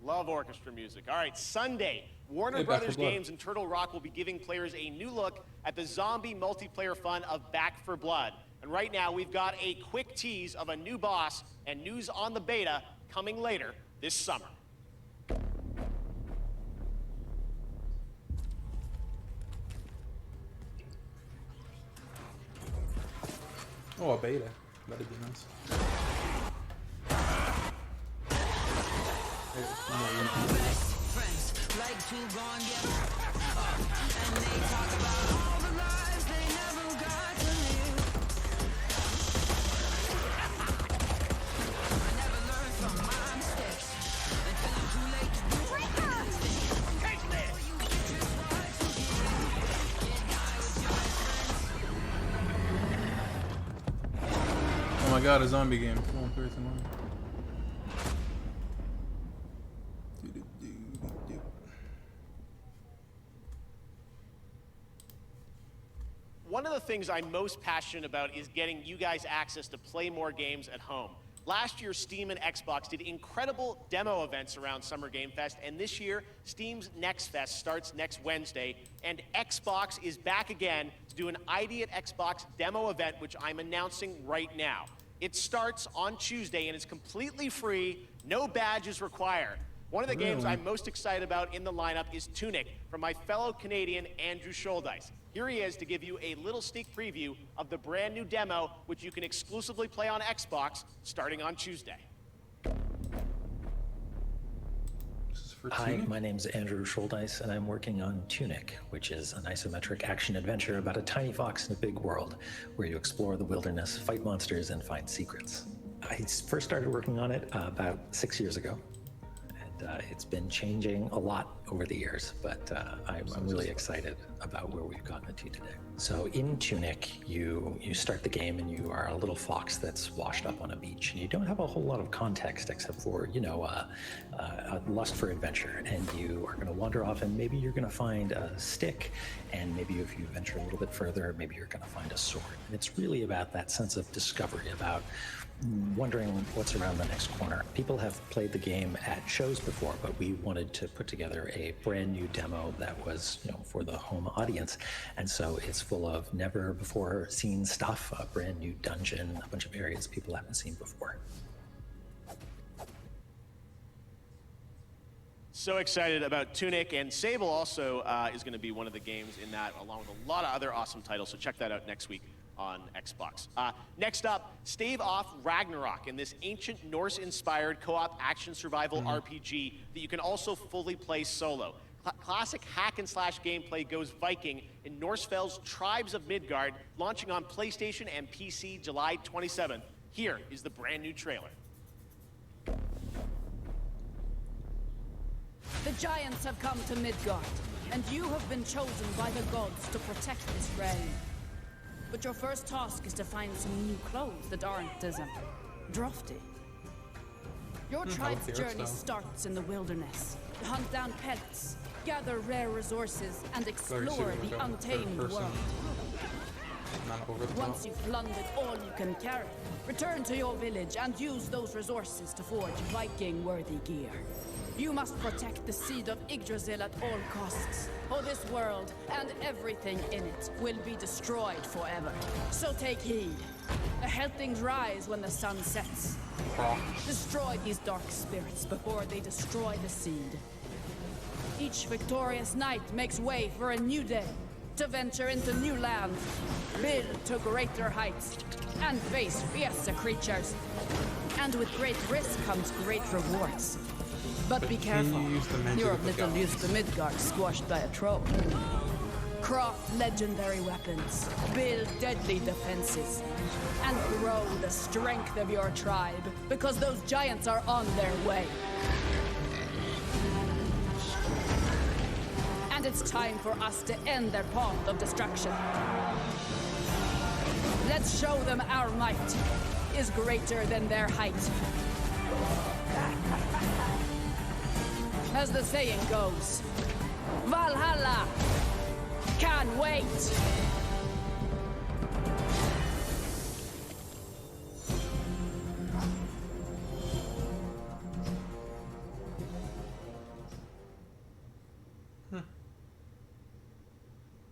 Love orchestra music. All right, Sunday, Warner Hey, Back 4 Brothers Blood. Games and Turtle Rock will be giving players a new look at the zombie multiplayer fun of Back 4 Blood. And right now, we've got a quick tease of a new boss and news on the beta coming later this summer. Oh, a beta. That'd be nice. Friends, like two gone and they talk about all the lives they never got to live. I never learned from my mistakes until it's too late to do it. Catch this! Oh my god, a zombie game. Come on, play everything on. One of the things I'm most passionate about is getting you guys access to play more games at home. Last year, Steam and Xbox did incredible demo events around Summer Game Fest, and this year, Steam's Next Fest starts next Wednesday, and Xbox is back again to do an ID at Xbox demo event, which I'm announcing right now. It starts on Tuesday, and it's completely free, no badges required. One of the games I'm most excited about in the lineup is Tunic from my fellow Canadian Andrew Scholdice. Here he is to give you a little sneak preview of the brand new demo, which you can exclusively play on Xbox starting on Tuesday. Hi, my name's Andrew Scholdice, and I'm working on Tunic, which is an isometric action-adventure about a tiny fox in a big world, where you explore the wilderness, fight monsters, and find secrets. I first started working on it about 6 years ago. It's been changing a lot over the years, but I'm really excited about where we've gotten it to today. So in Tunic, you start the game and you are a little fox that's washed up on a beach, and you don't have a whole lot of context except for, you know, a lust for adventure. And you are going to wander off, and maybe you're going to find a stick, and maybe if you venture a little bit further, maybe you're going to find a sword. And it's really about that sense of discovery, about wondering what's around the next corner. People have played the game at shows before, but we wanted to put together a brand new demo that was, you know, for the home audience. And so it's full of never before seen stuff, a brand new dungeon, a bunch of areas people haven't seen before. So excited about Tunic, and Sable also is going to be one of the games in that, along with a lot of other awesome titles, so check that out next week on Xbox. Next up, Stave Off Ragnarok, in this ancient Norse-inspired co-op action survival RPG that you can also fully play solo. Classic hack-and-slash gameplay goes Viking in Norsefeld's Tribes of Midgard, launching on PlayStation and PC July 27th. Here is the brand new trailer. The giants have come to Midgard, and you have been chosen by the gods to protect this realm. But your first task is to find some new clothes that aren't as drafty. Your tribe's journey starts in the wilderness. Hunt down pets, gather rare resources, and explore the untamed world. Not over the top. Once you've plundered all you can carry, return to your village and use those resources to forge Viking-worthy gear. You must protect the seed of Yggdrasil at all costs, or this world and everything in it will be destroyed forever. So take heed. The Helplings rise when the sun sets. Destroy these dark spirits before they destroy the seed. Each victorious knight makes way for a new day, to venture into new lands, build to greater heights, and face fiercer creatures. And with great risk comes great rewards. But be careful, you're a little used to Midgard squashed by a troll. Craft legendary weapons, build deadly defenses, and grow the strength of your tribe, because those giants are on their way. And it's time for us to end their path of destruction. Let's show them our might is greater than their height. As the saying goes, Valhalla! Can't wait!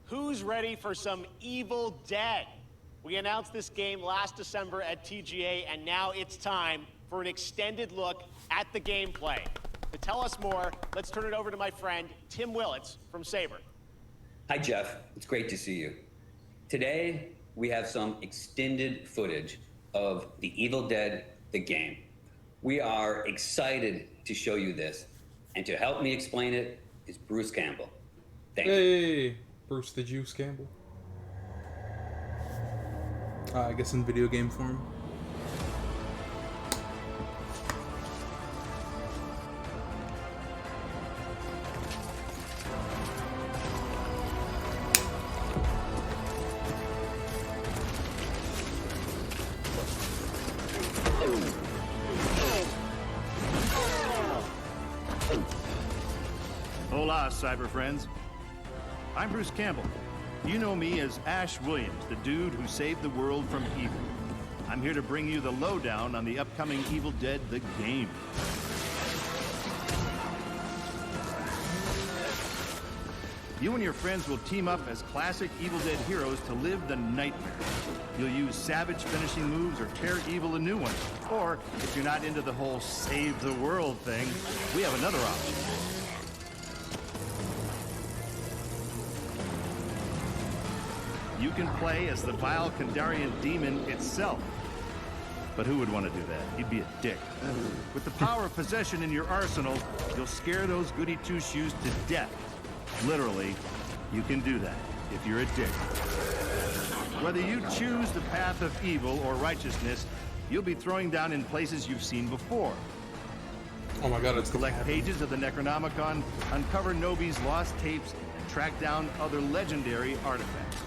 Who's ready for some Evil Dead? We announced this game last December at TGA, and now it's time for an extended look at the gameplay. To tell us more, let's turn it over to my friend, Tim Willits from Saber. Hi, Jeff. It's great to see you. Today, we have some extended footage of The Evil Dead, the game. We are excited to show you this, and to help me explain it is Bruce Campbell. Thank you. Hey, Bruce the Juice Campbell. I guess in video game form. Hola, cyber friends. I'm Bruce Campbell. You know me as Ash Williams, the dude who saved the world from evil. I'm here to bring you the lowdown on the upcoming Evil Dead, the game. You and your friends will team up as classic Evil Dead heroes to live the nightmare. You'll use savage finishing moves or tear evil a new one. Or, if you're not into the whole save the world thing, we have another option. You can play as the vile Kandarian demon itself. But who would want to do that? He'd be a dick. With the power of possession in your arsenal, you'll scare those goody two-shoes to death. Literally, you can do that if you're a dick. Whether you choose the path of evil or righteousness, you'll be throwing down in places you've seen before. Oh my god, it's collect pages of the Necronomicon, uncover Nobi's lost tapes, and track down other legendary artifacts.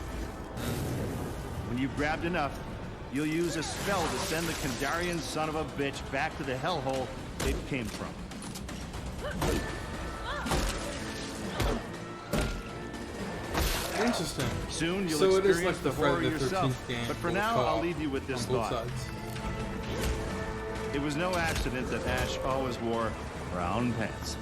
When you've grabbed enough, you'll use a spell to send the Kandarian son of a bitch back to the hellhole it came from. Interesting. Soon you'll So experience it is like the horror Friday the yourself. 13th game, But for but now, co-op I'll leave you with this on both thought. sides. It was no accident that Ash always wore brown pants.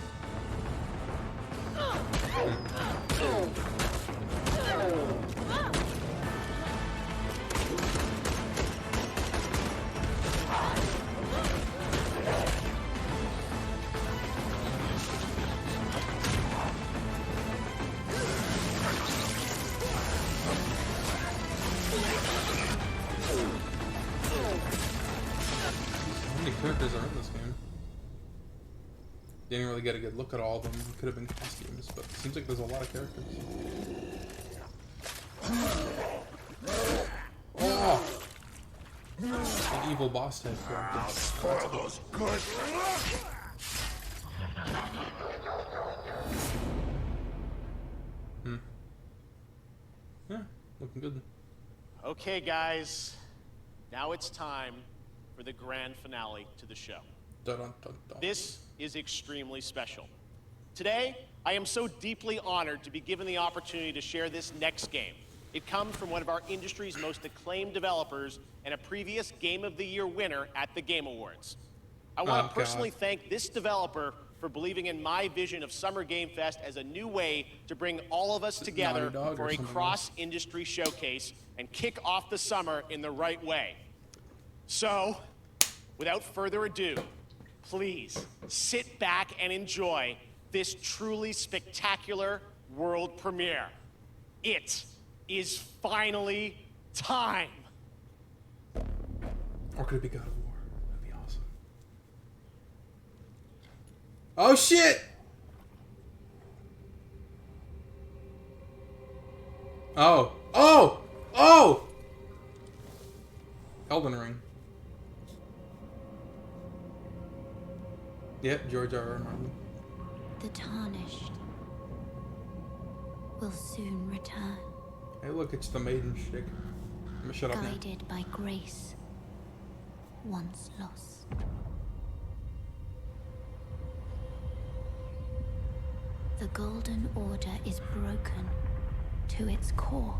How many characters are in this game? Didn't really get a good look at all of them. Could have been costumes, but it seems like there's a lot of characters. Oh! An evil boss type character. Yeah, looking good. Okay, guys, now it's time for the grand finale to the show. Dun, dun, dun, dun. This is extremely special. Today, I am so deeply honored to be given the opportunity to share this next game. It comes from one of our industry's most acclaimed developers and a previous Game of the Year winner at the Game Awards. I want to personally thank this developer for believing in my vision of Summer Game Fest as a new way to bring all of us together for a cross-industry showcase and kick off the summer in the right way. So, without further ado, please sit back and enjoy this truly spectacular world premiere. It is finally time. Or could it be God of War? That'd be awesome. Oh shit! Oh. Oh! Oh! Elden Ring. Yep, George R.R. Martin. The Tarnished will soon return. Hey, look, it's the maiden shtick. I'm gonna shut up now. Guided by grace, once lost. The Golden Order is broken to its core.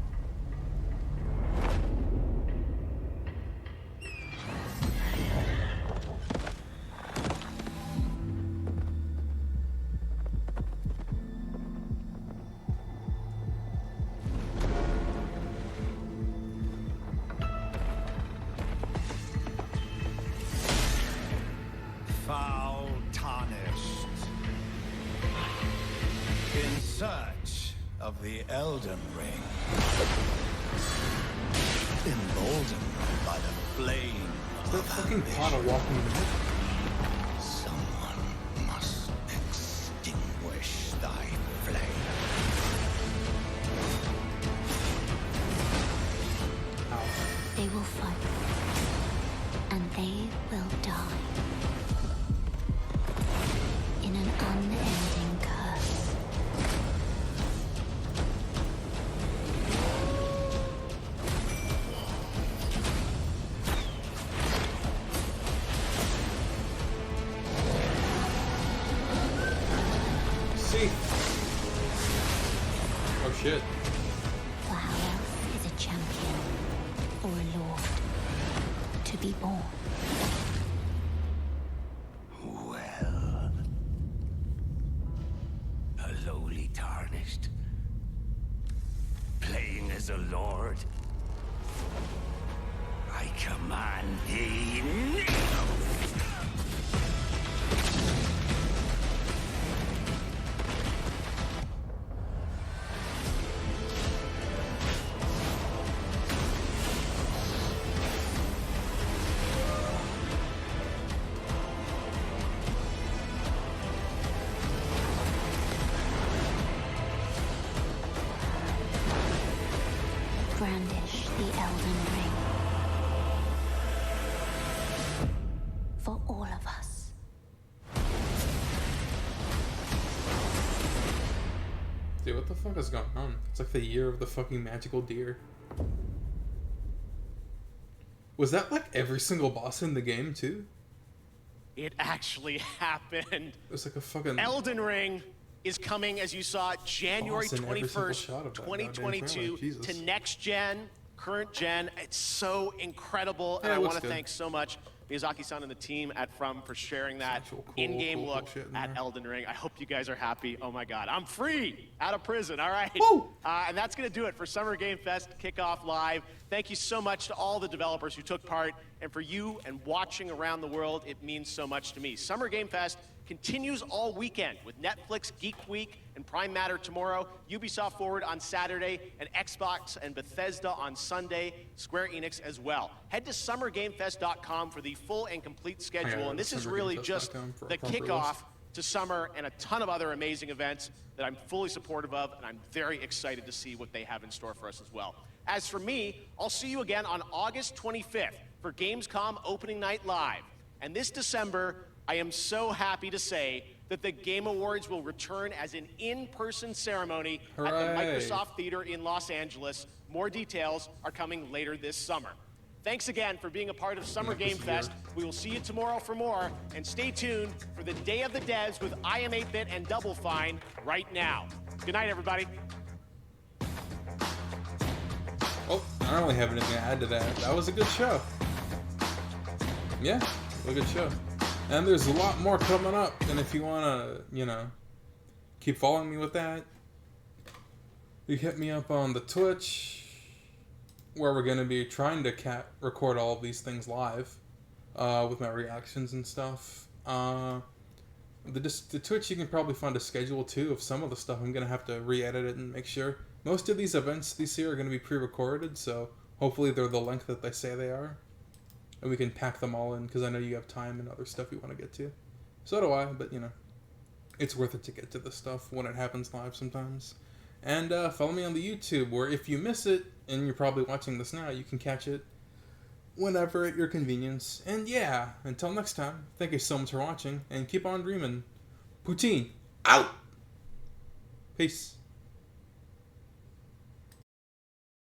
Foul tarnished. In search of the Elden Ring. Emboldened by the flame. Is that fucking Potter walking in the middle? Someone must extinguish thy flame. They will fight, and they will die. In an unending curse. See. Oh shit. For how else is a champion or a lord to be born? Well, a lowly tarnished, playing as a lord. I command thee now. Brandish the Elden Ring. For all of us. Dude, what the fuck is going on? It's like the year of the fucking magical deer. Was that like every single boss in the game too? It actually happened. It's like a fucking Elden Ring is coming, as you saw, January boss in every single 21st, shot of that goddamn trailer. 2022 Jesus. to next gen, current gen. It's so incredible. Yeah, And it I looks want to good. thank so much Miyazaki-san and the team at From for sharing that in-game cool look shit in at there. Elden Ring. I hope you guys are happy. Oh my God, I'm free out of prison. All right. And that's going to do it for Summer Game Fest Kickoff Live. Thank you so much to all the developers who took part, and for you and watching around the world, it means so much to me. Summer Game Fest continues all weekend with Netflix Geek Week and Prime Matter tomorrow, Ubisoft Forward on Saturday, and Xbox and Bethesda on Sunday, Square Enix as well. Head to summergamefest.com for the full and complete schedule, and this is really just the kickoff to summer and a ton of other amazing events that I'm fully supportive of, and I'm very excited to see what they have in store for us as well. As for me, I'll see you again on August 25th for Gamescom Opening Night Live. And this December, I am so happy to say that the Game Awards will return as an in-person ceremony at the Hooray. Microsoft Theater in Los Angeles. More details are coming later this summer. Thanks again for being a part of Summer Game Fest. We will see you tomorrow for more, and stay tuned for the Day of the Devs with I Am 8-Bit and Double Fine right now. Good night, everybody. don't really have anything to add to that. That was a good show. Yeah, a good show. And there's a lot more coming up. And if you want to, you know, keep following me with that, you hit me up on the Twitch, where we're going to be trying to record all of these things live with my reactions and stuff. The Twitch, you can probably find a schedule too of some of the stuff. I'm going to have to re-edit it and make sure. Most of these events this year are going to be pre-recorded, so hopefully they're the length that they say they are. And we can pack them all in, because I know you have time and other stuff you want to get to. So do I, but you know, it's worth it to get to this stuff when it happens live sometimes. And follow me on the YouTube, where if you miss it, and you're probably watching this now, you can catch it whenever at your convenience. And yeah, until next time, thank you so much for watching, and keep on dreaming. Poutine, out! Peace.